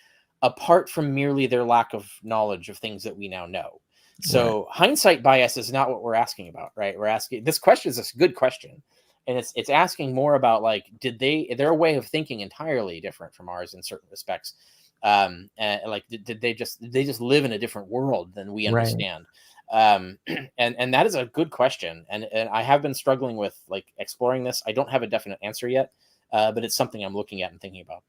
apart from merely their lack of knowledge of things that we now know. So hindsight bias is not what we're asking about, right? We're asking, this question is a good question. And it's asking more about, like, their way of thinking entirely different from ours in certain respects. And like, did they just live in a different world than we understand? And that is a good question. And I have been struggling with like exploring this. I don't have a definite answer yet, but it's something I'm looking at and thinking about.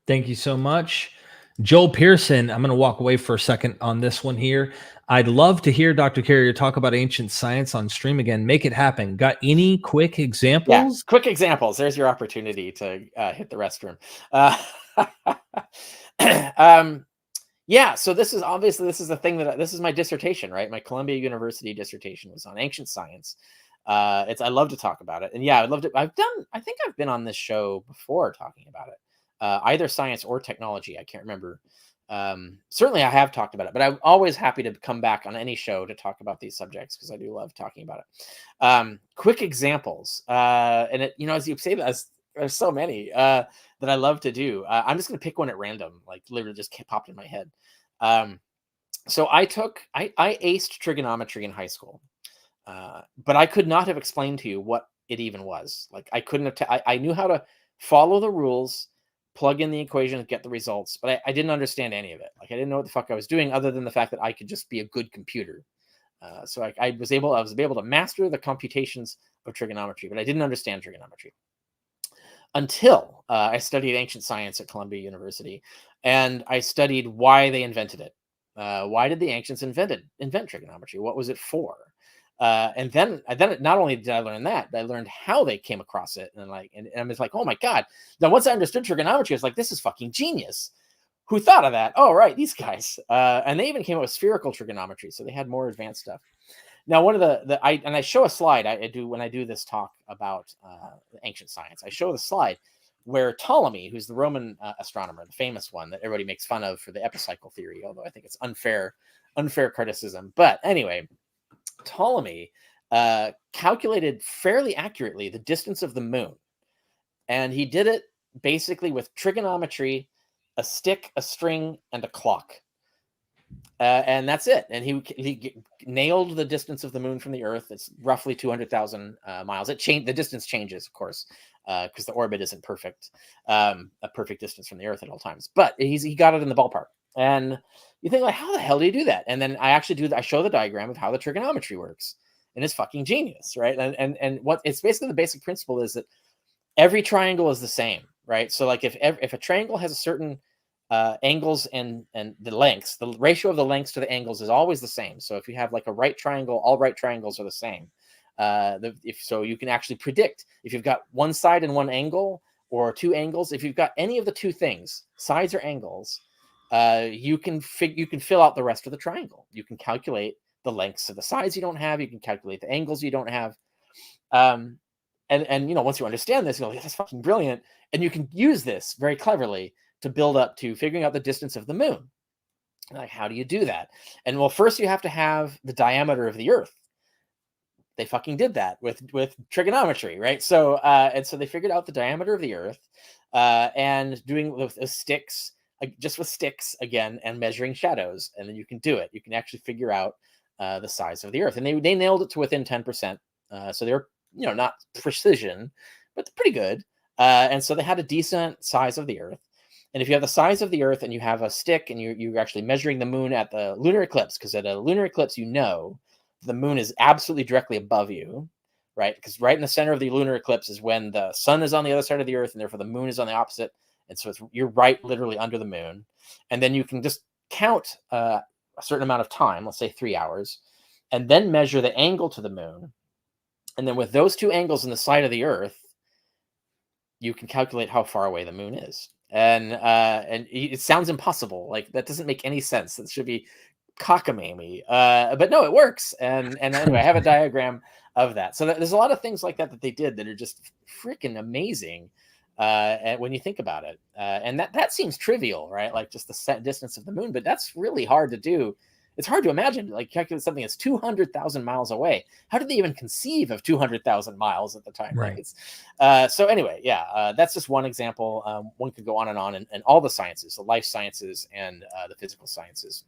Thank you so much. Joel Pearson, I'm going to walk away for a second on this one here. I'd love to hear Dr. Carrier talk about ancient science on stream again. Make it happen. Got any quick examples? Yeah, quick examples. There's your opportunity to hit the restroom. Yeah, so this is the thing this is my dissertation, right? My Columbia University dissertation was on ancient science. I love to talk about it. And yeah, I think I've been on this show before talking about it. Either science or technology. I can't remember. Certainly I have talked about it, but I'm always happy to come back on any show to talk about these subjects because I do love talking about it. Quick examples. And it, as you say, there's so many that I love to do. I'm just going to pick one at random, like literally just popped in my head. So I aced trigonometry in high school, but I could not have explained to you what it even was. Like I couldn't have, I knew how to follow the rules, plug in the equation and get the results, but I didn't understand any of it. Like I didn't know what the fuck I was doing other than the fact that I could just be a good computer. So I was able to master the computations of trigonometry, but I didn't understand trigonometry until I studied ancient science at Columbia University, and I studied why they invented it. Why did the ancients invent trigonometry? What was it for? And then not only did I learn that, but I learned how they came across it, and I was like, oh my god! Now once I understood trigonometry, I was like, this is fucking genius. Who thought of that? Oh right, these guys. And they even came up with spherical trigonometry, so they had more advanced stuff. Now one of I show a slide I do when I do this talk about ancient science. I show the slide where Ptolemy, who's the Roman astronomer, the famous one that everybody makes fun of for the epicycle theory, although I think it's unfair criticism. But anyway, Ptolemy calculated fairly accurately the distance of the moon, and he did it basically with trigonometry, a stick, a string, and a clock. And that's it. And he nailed the distance of the moon from the Earth. It's roughly 200,000 miles. The distance changes, of course, because the orbit isn't perfect, a perfect distance from the Earth at all times. But he got it in the ballpark. And you think, like, how the hell do you do that? And then I show the diagram of how the trigonometry works, and it's fucking genius, right? And what it's basically, the basic principle is that every triangle is the same, right? So like if a triangle has a certain angles and the lengths, the ratio of the lengths to the angles is always the same. So if you have like a right triangle, all right triangles are the same. So you can actually predict if you've got one side and one angle, or two angles. If you've got any of the two things, sides or angles, you can fill out the rest of the triangle. You can calculate the lengths of the sides you don't have. You can calculate the angles you don't have. And once you understand this, you're like, that's fucking brilliant. And you can use this very cleverly to build up to figuring out the distance of the moon. Like, how do you do that? And well, first you have to have the diameter of the Earth. They fucking did that with trigonometry, right? So so they figured out the diameter of the Earth, and doing with sticks, just with sticks again, and measuring shadows, and then you can do it. You can actually figure out the size of the Earth, and they nailed it to within 10%. So they're not precision, but pretty good. And so they had a decent size of the Earth. And if you have the size of the Earth and you have a stick and you're actually measuring the moon at the lunar eclipse, because at a lunar eclipse, the moon is absolutely directly above you, right? Because right in the center of the lunar eclipse is when the sun is on the other side of the Earth, and therefore the moon is on the opposite. And so you're right literally under the moon. And then you can just count a certain amount of time, let's say 3 hours, and then measure the angle to the moon. And then with those two angles in the side of the Earth, you can calculate how far away the moon is. And it sounds impossible. Like, that doesn't make any sense. That should be cockamamie. But no, it works. And anyway, I have a diagram of that. So there's a lot of things like that they did that are just freaking amazing when you think about it. And that seems trivial, right? Like just the set distance of the moon, but that's really hard to do. It's hard to imagine, like, calculate something that's 200,000 miles away. How did they even conceive of 200,000 miles at the time? Right. Like so anyway, that's just one example. One could go on and all the sciences, the life sciences and the physical sciences.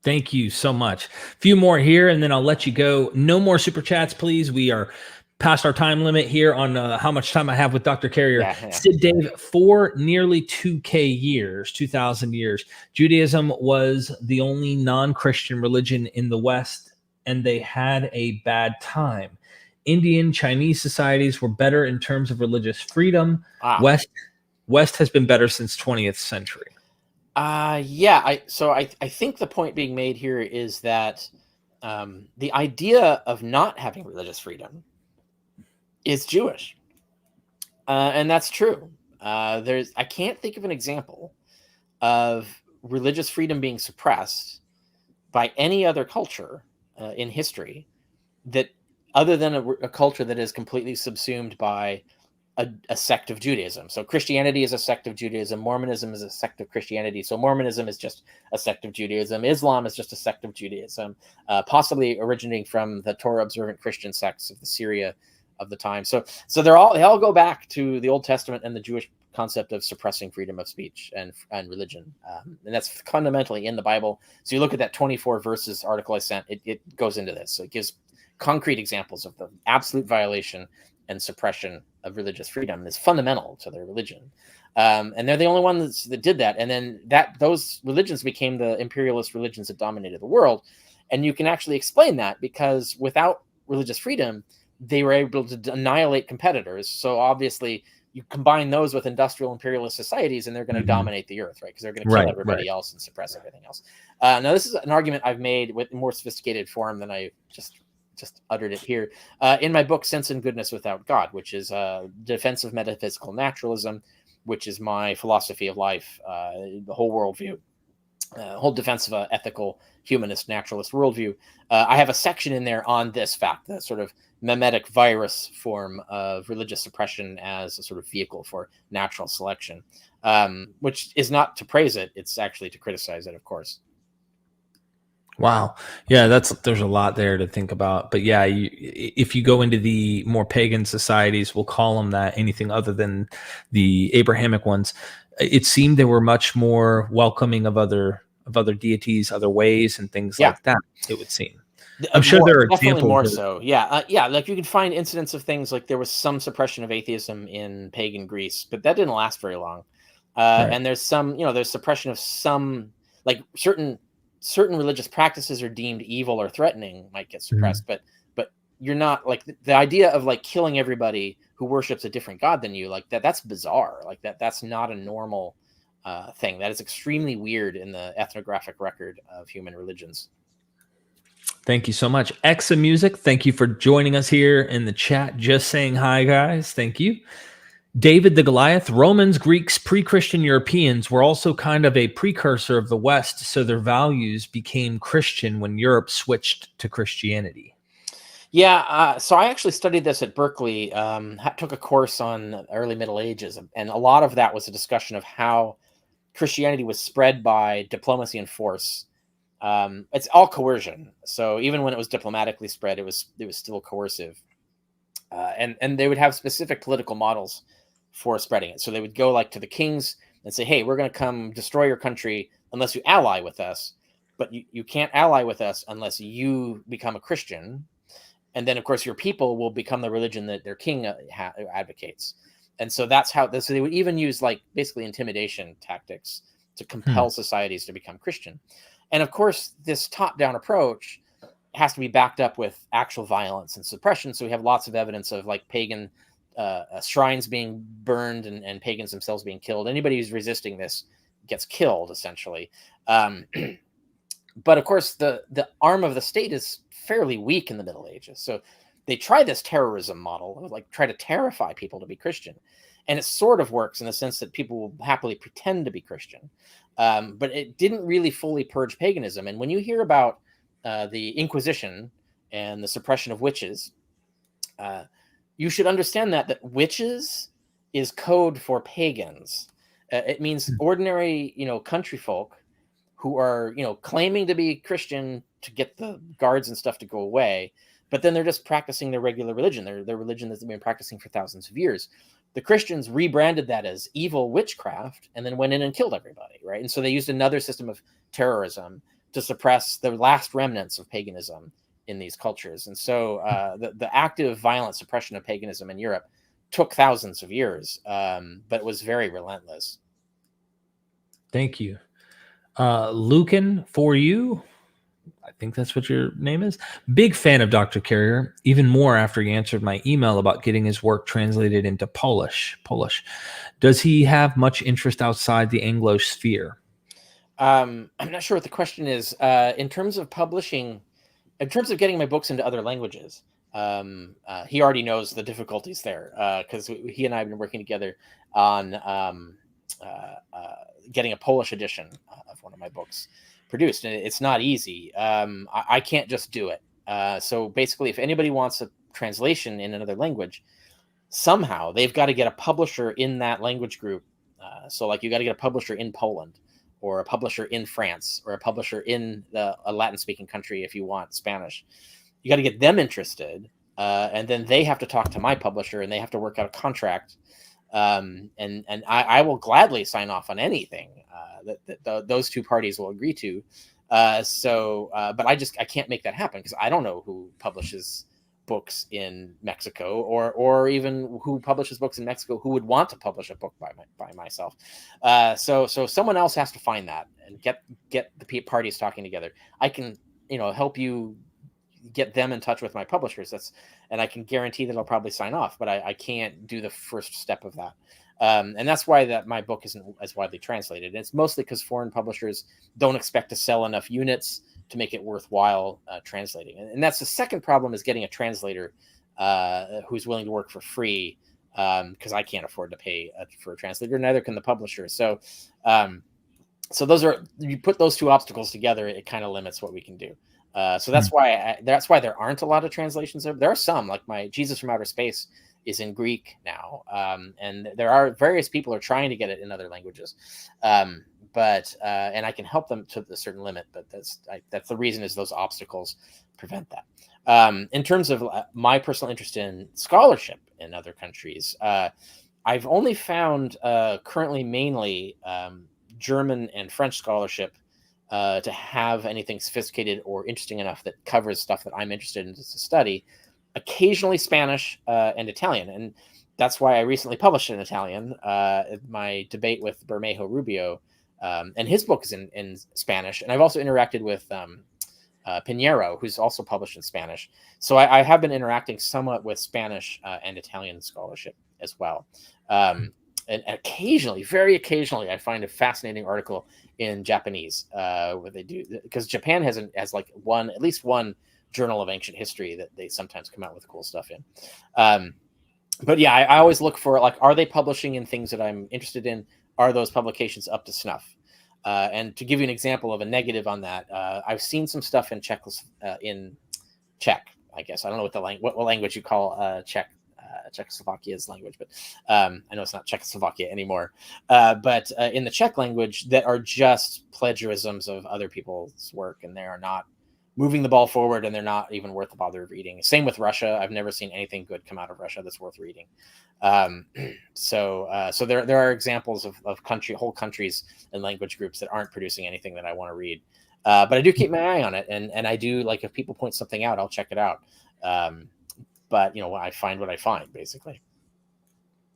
Thank you so much. A few more here, and then I'll let you go. No more super chats, please. We are past our time limit here on how much time I have with Dr. Carrier. Yeah. Sid Dave, for nearly 2,000 years, Judaism was the only non-Christian religion in the West, and they had a bad time. Indian, Chinese societies were better in terms of religious freedom. West has been better since 20th century. I think the point being made here is that the idea of not having religious freedom is Jewish, and that's true. I can't think of an example of religious freedom being suppressed by any other culture in history, that other than a culture that is completely subsumed by a sect of Judaism. So Christianity is a sect of Judaism. Mormonism is a sect of Christianity. So Mormonism is just a sect of Judaism. Islam is just a sect of Judaism, possibly originating from the Torah observant Christian sects of the Syria of the time. So they all go back to the Old Testament and the Jewish concept of suppressing freedom of speech and religion. And that's fundamentally in the Bible. So you look at that 24 verses article I sent, it goes into this. So it gives concrete examples of the absolute violation and suppression of religious freedom is fundamental to their religion. And they're the only ones that did that. And then those religions became the imperialist religions that dominated the world. And you can actually explain that because without religious freedom, they were able to annihilate competitors. So obviously you combine those with industrial imperialist societies and they're going to dominate the earth, right? Because they're going to kill everybody else and suppress everything else. Now, this is an argument I've made with more sophisticated form than I just uttered it here in my book Sense and Goodness Without God, which is defense of metaphysical naturalism, which is my philosophy of life, the whole worldview, whole defense of an ethical humanist naturalist worldview. I have a section in there on this fact, that sort of mimetic virus form of religious suppression as a sort of vehicle for natural selection, which is not to praise it, it's actually to criticize it, of course. Wow. Yeah, there's a lot there to think about. But yeah, if you go into the more pagan societies, we'll call them that, anything other than the Abrahamic ones, it seemed they were much more welcoming of other of other deities, other ways, and things Yeah. like that, it would seem. I'm sure there are Definitely examples. more so. Yeah. Yeah. Like you can find incidents of things like there was some suppression of atheism in pagan Greece, but that didn't last very long. Right. And there's some, there's suppression of some, like certain religious practices are deemed evil or threatening might get suppressed, but you're not like the idea of like killing everybody who worships a different god than you, like that's bizarre. Like that's not a normal thing. That is extremely weird in the ethnographic record of human religions. Thank you so much. Exa Music, thank you for joining us here in the chat. Just saying hi, guys. Thank you. David the Goliath, Romans, Greeks, pre-Christian Europeans were also kind of a precursor of the West, so their values became Christian when Europe switched to Christianity. Yeah, so I actually studied this at Berkeley, took a course on early Middle Ages, and a lot of that was a discussion of how Christianity was spread by diplomacy and force. It's all coercion. So even when it was diplomatically spread, it was still coercive. And they would have specific political models for spreading it. So they would go like to the kings and say, hey, we're going to come destroy your country unless you ally with us. But you can't ally with us unless you become a Christian. And then, of course, your people will become the religion that their king advocates. And so that's how so they would even use like basically intimidation tactics to compel societies to become Christian. And of course, this top-down approach has to be backed up with actual violence and suppression. So we have lots of evidence of like pagan shrines being burned and pagans themselves being killed. Anybody who's resisting this gets killed, essentially. But of course, the arm of the state is fairly weak in the Middle Ages. So they try this terrorism model, like try to terrify people to be Christian. And it sort of works in the sense that people will happily pretend to be Christian. But it didn't really fully purge paganism. And when you hear about the Inquisition and the suppression of witches, you should understand that witches is code for pagans. It means ordinary, country folk who are, claiming to be Christian to get the guards and stuff to go away, but then they're just practicing their regular religion, their religion that they've been practicing for thousands of years. The Christians rebranded that as evil witchcraft and then went in and killed everybody, right? And so they used another system of terrorism to suppress the last remnants of paganism in these cultures. And so the active violent suppression of paganism in Europe took thousands of years, but it was very relentless. Thank you. Lucan, for you, I think that's what your name is. Big fan of Dr. Carrier, even more after he answered my email about getting his work translated into Polish. Does he have much interest outside the Anglo sphere? I'm not sure what the question is. In terms of publishing, in terms of getting my books into other languages, he already knows the difficulties there because he and I have been working together on getting a Polish edition of one of my books produced, and it's not easy. I can't just do it. So basically, if anybody wants a translation in another language, somehow they've got to get a publisher in that language group. So like you got to get a publisher in Poland, or a publisher in France, or a publisher in a Latin-speaking country if you want Spanish. You got to get them interested, and then they have to talk to my publisher, and they have to work out a contract. And I will gladly sign off on anything that those two parties will agree to. But I can't make that happen because I don't know who publishes books in Mexico, or even who publishes books in Mexico who would want to publish a book by myself. So someone else has to find that and get the parties talking together. I can help you get them in touch with my publishers. And I can guarantee that I'll probably sign off, but I can't do the first step of that. And that's why my book isn't as widely translated. And it's mostly because foreign publishers don't expect to sell enough units to make it worthwhile translating. And that's the second problem, is getting a translator who's willing to work for free, because I can't afford to pay for a translator, neither can the publisher. So you put those two obstacles together, it kind of limits what we can do. So that's why there aren't a lot of translations. There are some, like my Jesus from Outer Space is in Greek now, and there are various people are trying to get it in other languages, but I can help them to a certain limit. But that's the reason, is those obstacles prevent that. In terms of my personal interest in scholarship in other countries, I've only found currently mainly German and French scholarship to have anything sophisticated or interesting enough that covers stuff that I'm interested in to study. Occasionally Spanish and Italian, and that's why I recently published in Italian my debate with Bermejo Rubio, and his book is in Spanish, and I've also interacted with Pinheiro, who's also published in Spanish. So I have been interacting somewhat with Spanish and Italian scholarship as well. And occasionally, very occasionally, I find a fascinating article in Japanese where they do, because Japan has like at least one journal of ancient history that they sometimes come out with cool stuff in. But yeah, I always look for, like, are they publishing in things that I'm interested in? Are those publications up to snuff? And to give you an example of a negative on that, I've seen some stuff in Czech, I guess. I don't know what language you call Czechoslovakia's language, but I know it's not Czechoslovakia anymore. But in the Czech language, that are just plagiarisms of other people's work, and they are not moving the ball forward, and they're not even worth the bother of reading. Same with Russia. I've never seen anything good come out of Russia that's worth reading. So there are examples of whole countries and language groups that aren't producing anything that I want to read. But I do keep my eye on it, and I do, like, if people point something out, I'll check it out. But I find what I find, basically.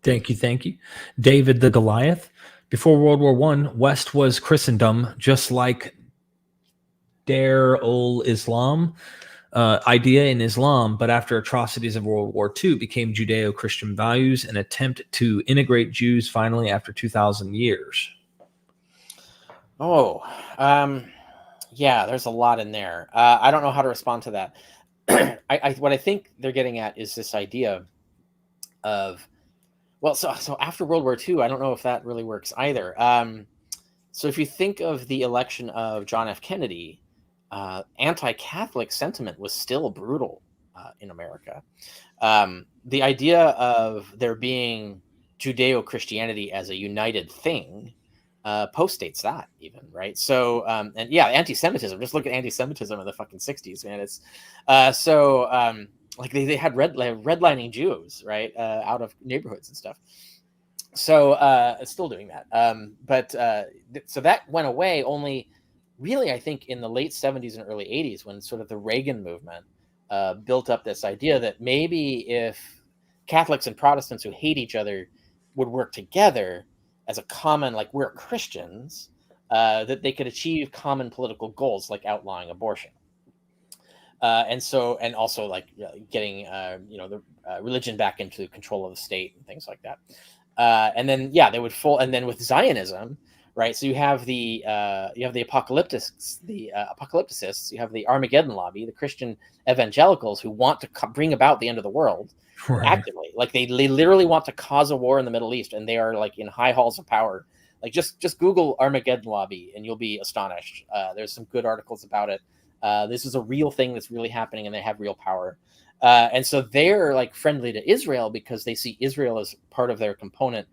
Thank you. David the Goliath. Before World War I, West was Christendom, just like Dar ul Islam idea in Islam, but after atrocities of World War II became Judeo-Christian values, an attempt to integrate Jews finally after 2,000 years. Yeah, there's a lot in there. I don't know how to respond to that. What I think they're getting at is this idea of, well, so after World War II, I don't know if that really works either. So if you think of the election of John F. Kennedy, anti-Catholic sentiment was still brutal in America. The idea of there being Judeo-Christianity as a united thing postdates that, even, right? So and yeah, anti-Semitism, just look at anti-Semitism in the fucking 60s, man. It's like they had redlining Jews, right, out of neighborhoods and stuff. So it's still doing that, but so that went away only really, I think, in the late 70s and early 80s, when sort of the Reagan movement built up this idea that maybe if Catholics and Protestants who hate each other would work together as a common, like, we're Christians, that they could achieve common political goals, like outlawing abortion. And also, like, getting the religion back into control of the state and things like that. And then, yeah, they would and then with Zionism, right? So you have the apocalypticists, you have the Armageddon lobby, the Christian evangelicals who want to bring about the end of the world. Right. Actively, like they literally want to cause a war in the Middle East, and they are, like, in high halls of power. Like, just Google Armageddon lobby and you'll be astonished. There's some good articles about it. This is a real thing that's really happening, and they have real power. And so they're, like, friendly to Israel because they see Israel as part of their component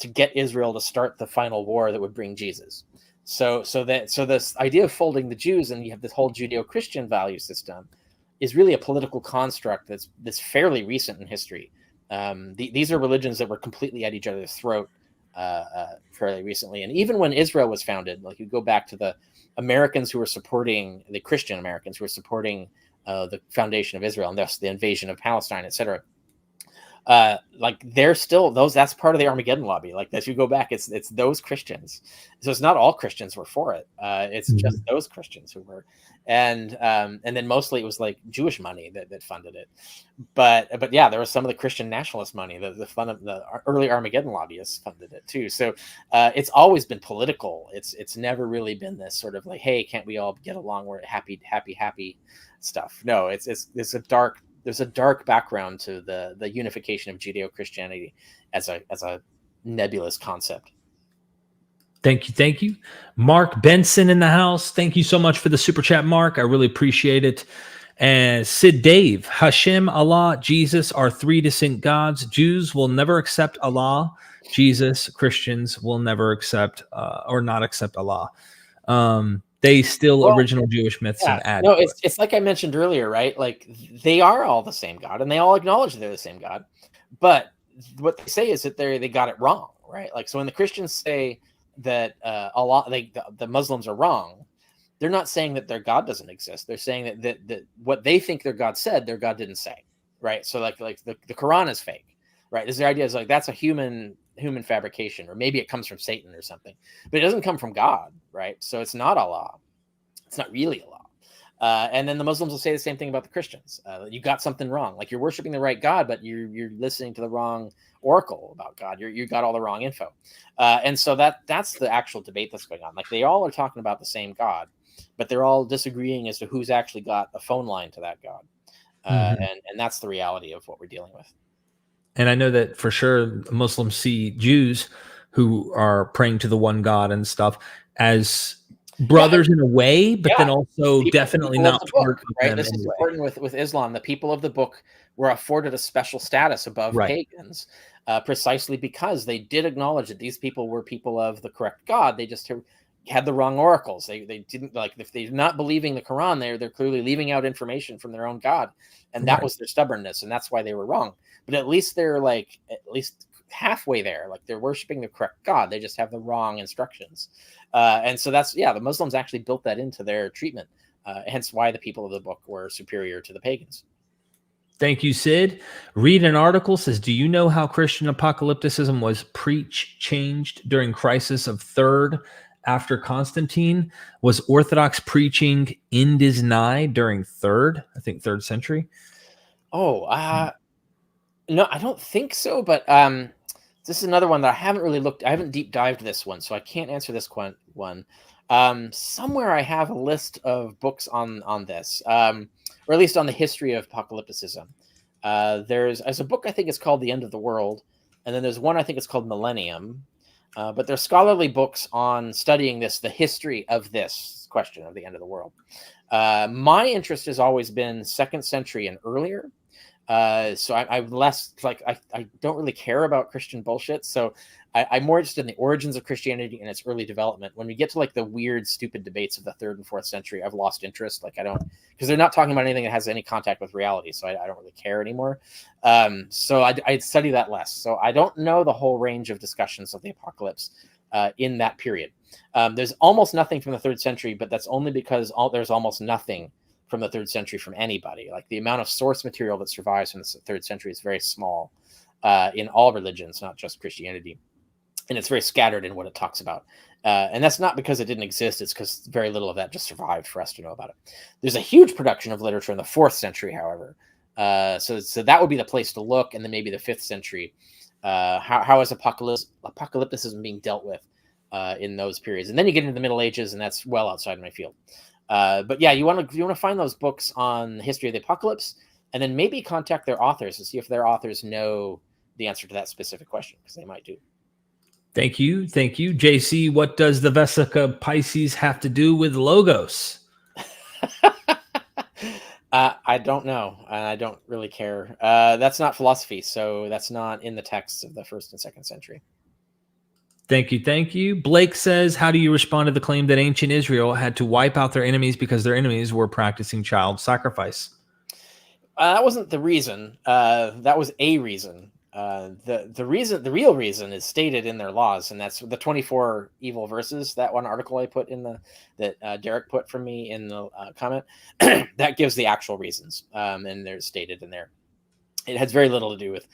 to get Israel to start the final war that would bring Jesus. So this idea of folding the Jews, and you have this whole Judeo-Christian value system, is really a political construct that's fairly recent in history. These are religions that were completely at each other's throat fairly recently. And even when Israel was founded, like, you go back to the Americans who were supporting, the Christian Americans who were supporting the foundation of Israel, and thus the invasion of Palestine, etc. Like, they're still that's part of the Armageddon lobby. Like, as you go back, it's those Christians. So it's not all Christians were for it. It's just those Christians who were, and then mostly it was, like, Jewish money that funded it. But yeah, there was some of the Christian nationalist money. The early Armageddon lobbyists funded it too. So it's always been political. It's never really been this sort of, like, hey, can't we all get along? We're happy stuff. No, it's a dark. There's a dark background to the unification of Judeo-Christianity as a nebulous concept. Thank you. Mark Benson in the house. Thank you so much for the super chat, Mark. I really appreciate it. And Sid Dave, Hashem, Allah, Jesus are three distinct gods. Jews will never accept Allah. Jesus, Christians will never accept or not accept Allah. They still original Jewish myths and add. No, it's like I mentioned earlier, right? Like, they are all the same God, and they all acknowledge they're the same God. But what they say is that they got it wrong, right? Like, so when the Christians say that Allah, the Muslims are wrong, they're not saying that their God doesn't exist. They're saying that what they think their God said, their God didn't say, right? So like the Quran is fake, right? Is the idea is like that's a human fabrication, or maybe it comes from Satan or something, but it doesn't come from God, right? So it's not Allah. It's not really Allah. And then the Muslims will say the same thing about the Christians. You got something wrong. Like you're worshiping the right God, but you're listening to the wrong oracle about God. You got all the wrong info. And so that's the actual debate that's going on. Like they all are talking about the same God, but they're all disagreeing as to who's actually got a phone line to that God. And that's the reality of what we're dealing with. And I know that for sure Muslims see Jews who are praying to the one God and stuff as brothers in a way, but then also definitely not part of right. This is important with Islam. The people of the book were afforded a special status above pagans, precisely because they did acknowledge that these people were people of the correct God. They just had the wrong oracles. They didn't, like, if they're not believing the Quran, they're clearly leaving out information from their own God, and that was their stubbornness, and that's why they were wrong. But at least they're like at least halfway there. Like they're worshiping the correct God. They just have the wrong instructions. And so that's, the Muslims actually built that into their treatment. Hence why the people of the book were superior to the pagans. Thank you, Sid. Read an article says, do you know how Christian apocalypticism was changed during crisis of third after Constantine? Was Orthodox preaching indisnigh during third century? No, I don't think so. But this is another one that I haven't really looked. I haven't deep dived this one, so I can't answer this one. Somewhere I have a list of books on this, or at least on the history of apocalypticism. There's a book, I think it's called The End of the World, and then there's one I think it's called Millennium. But there's scholarly books on studying the history of this question of the end of the world. My interest has always been 2nd century and earlier. So I'm less like, I don't really care about Christian bullshit. So I'm more interested in the origins of Christianity and its early development. When we get to like the weird, stupid debates of the 3rd and 4th century, I've lost interest. Like I don't, because they're not talking about anything that has any contact with reality. So I don't really care anymore. So I study that less. So I don't know the whole range of discussions of the apocalypse in that period. There's almost nothing from the 3rd century, but that's only because there's almost nothing from the 3rd century from anybody. Like the amount of source material that survives from the 3rd century is very small in all religions, not just Christianity. And it's very scattered in what it talks about. And that's not because it didn't exist. It's because very little of that just survived for us to know about it. There's a huge production of literature in the 4th century, however. So that would be the place to look. And then maybe the 5th century. How is apocalypticism being dealt with in those periods? And then you get into the Middle Ages, and that's well outside my field. But yeah, you want to find those books on the history of the apocalypse, and then maybe contact their authors and see if their authors know the answer to that specific question, because they might do. Thank you. JC, what does the Vesica Pisces have to do with logos? I don't know, and I don't really care. That's not philosophy, so that's not in the texts of the 1st and 2nd century. Thank you. Blake says, how do you respond to the claim that ancient Israel had to wipe out their enemies because their enemies were practicing child sacrifice? That wasn't the reason. That was a reason. The real reason is stated in their laws, and that's the 24 evil verses. That one article I put in that Derek put from me in the comment, that gives the actual reasons, and they're stated in there. It has very little to do with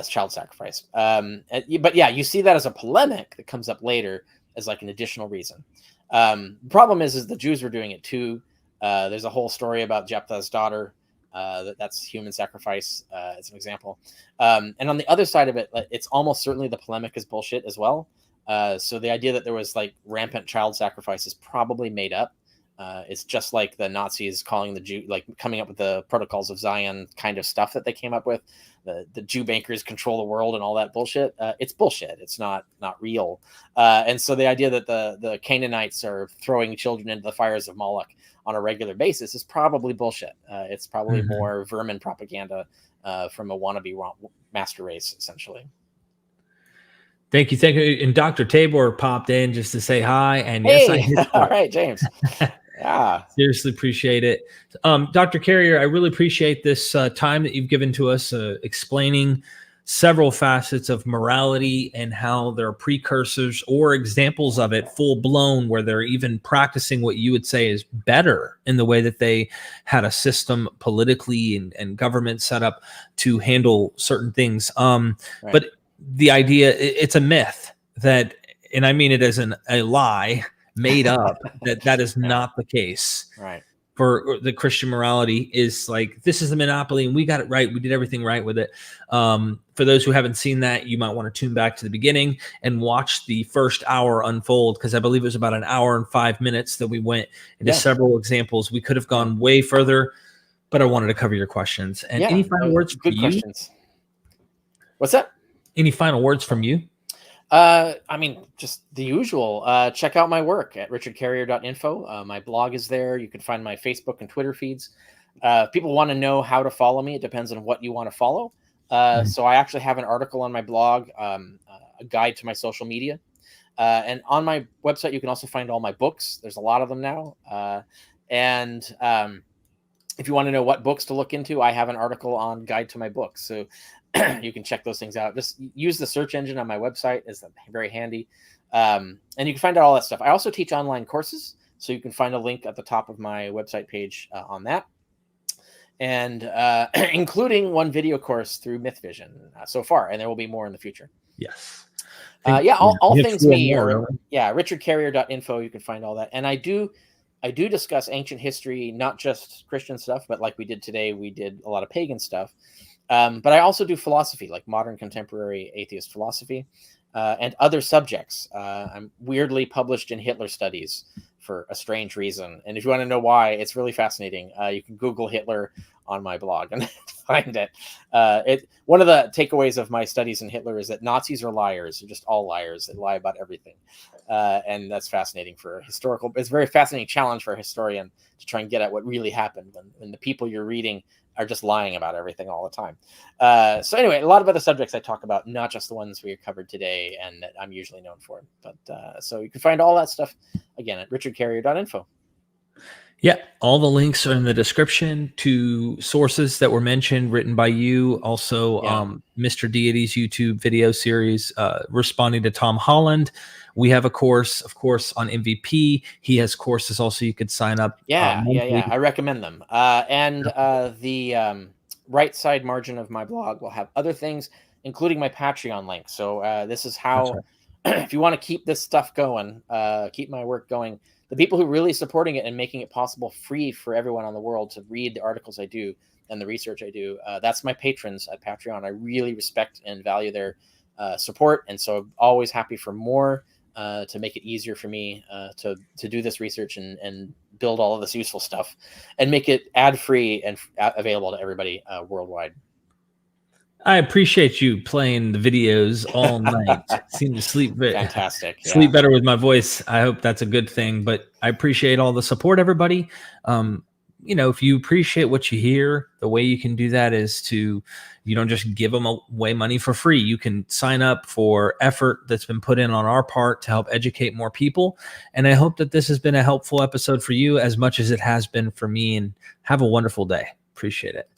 child sacrifice. But yeah, you see that as a polemic that comes up later as like an additional reason. The problem is the Jews were doing it too. There's a whole story about Jephthah's daughter. That's human sacrifice as an example. And on the other side of it, it's almost certainly the polemic is bullshit as well. So the idea that there was like rampant child sacrifice is probably made up. It's just like the Nazis calling the Jew, like coming up with the protocols of Zion kind of stuff that they came up with. The Jew bankers control the world and all that bullshit. It's bullshit. It's not real. And so the idea that the Canaanites are throwing children into the fires of Moloch on a regular basis is probably bullshit. It's probably more vermin propaganda from a wannabe master race, essentially. Thank you. And Dr. Tabor popped in just to say hi. And hey, yes, all right, James. Yeah, seriously appreciate it. Dr. Carrier, I really appreciate this time that you've given to us explaining several facets of morality and how there are precursors or examples of it full blown, where they're even practicing what you would say is better in the way that they had a system politically and government set up to handle certain things. But the idea, it's a myth that, and I mean it as a lie made up, that is not the case. Right. For the Christian morality is like, this is the monopoly and we got it right. We did everything right with it. For those who haven't seen that, you might want to tune back to the beginning and watch the first hour unfold, because I believe it was about an hour and 5 minutes that we went into several examples. We could have gone way further, but I wanted to cover your questions. And any final words from you? Good questions. What's that? Any final words from you? I mean, just the usual. Check out my work at richardcarrier.info. My blog is there. You can find my Facebook and Twitter feeds. If people want to know how to follow me, it depends on what you want to follow. So I actually have an article on my blog, a guide to my social media. And on my website, you can also find all my books. There's a lot of them now. If you want to know what books to look into, I have an article on guide to my books. So you can check those things out. Just use the search engine on my website. It's very handy. And you can find out all that stuff. I also teach online courses, so you can find a link at the top of my website page on that. And including one video course through MythVision so far, and there will be more in the future. Yes. All things me, richardcarrier.info. You can find all that. And I do discuss ancient history, not just Christian stuff, but like we did today, we did a lot of pagan stuff. But I also do philosophy, like modern contemporary atheist philosophy, and other subjects. I'm weirdly published in Hitler studies for a strange reason. And if you want to know why, it's really fascinating. You can Google Hitler on my blog and find it. One of the takeaways of my studies in Hitler is that Nazis are liars. They're just all liars. They lie about everything. And that's fascinating for a historical. It's a very fascinating challenge for a historian to try and get at what really happened when the people you're reading are just lying about everything all the time. So anyway, a lot of other subjects I talk about, not just the ones we covered today and that I'm usually known for. But so you can find all that stuff again at richardcarrier.info. Yeah, all the links are in the description to sources that were mentioned, written by you. Also, Mr. Deity's YouTube video series, responding to Tom Holland. We have a course, of course, on MVP. He has courses also you could sign up. I recommend them. And the right side margin of my blog will have other things, including my Patreon link. So this is how, if you want to keep this stuff going, keep my work going, the people who really supporting it and making it possible free for everyone on the world to read the articles I do and the research I do, that's my patrons at Patreon. I really respect and value their support. And so I'm always happy for more to make it easier for me to do this research and build all of this useful stuff and make it ad-free and available to everybody worldwide. I appreciate you playing the videos all night. Seem to sleep fantastic. Sleep better with my voice. I hope that's a good thing. But I appreciate all the support, everybody. If you appreciate what you hear, the way you can do that is to, you don't just give them away money for free. You can sign up for effort that's been put in on our part to help educate more people. And I hope that this has been a helpful episode for you as much as it has been for me. And have a wonderful day. Appreciate it.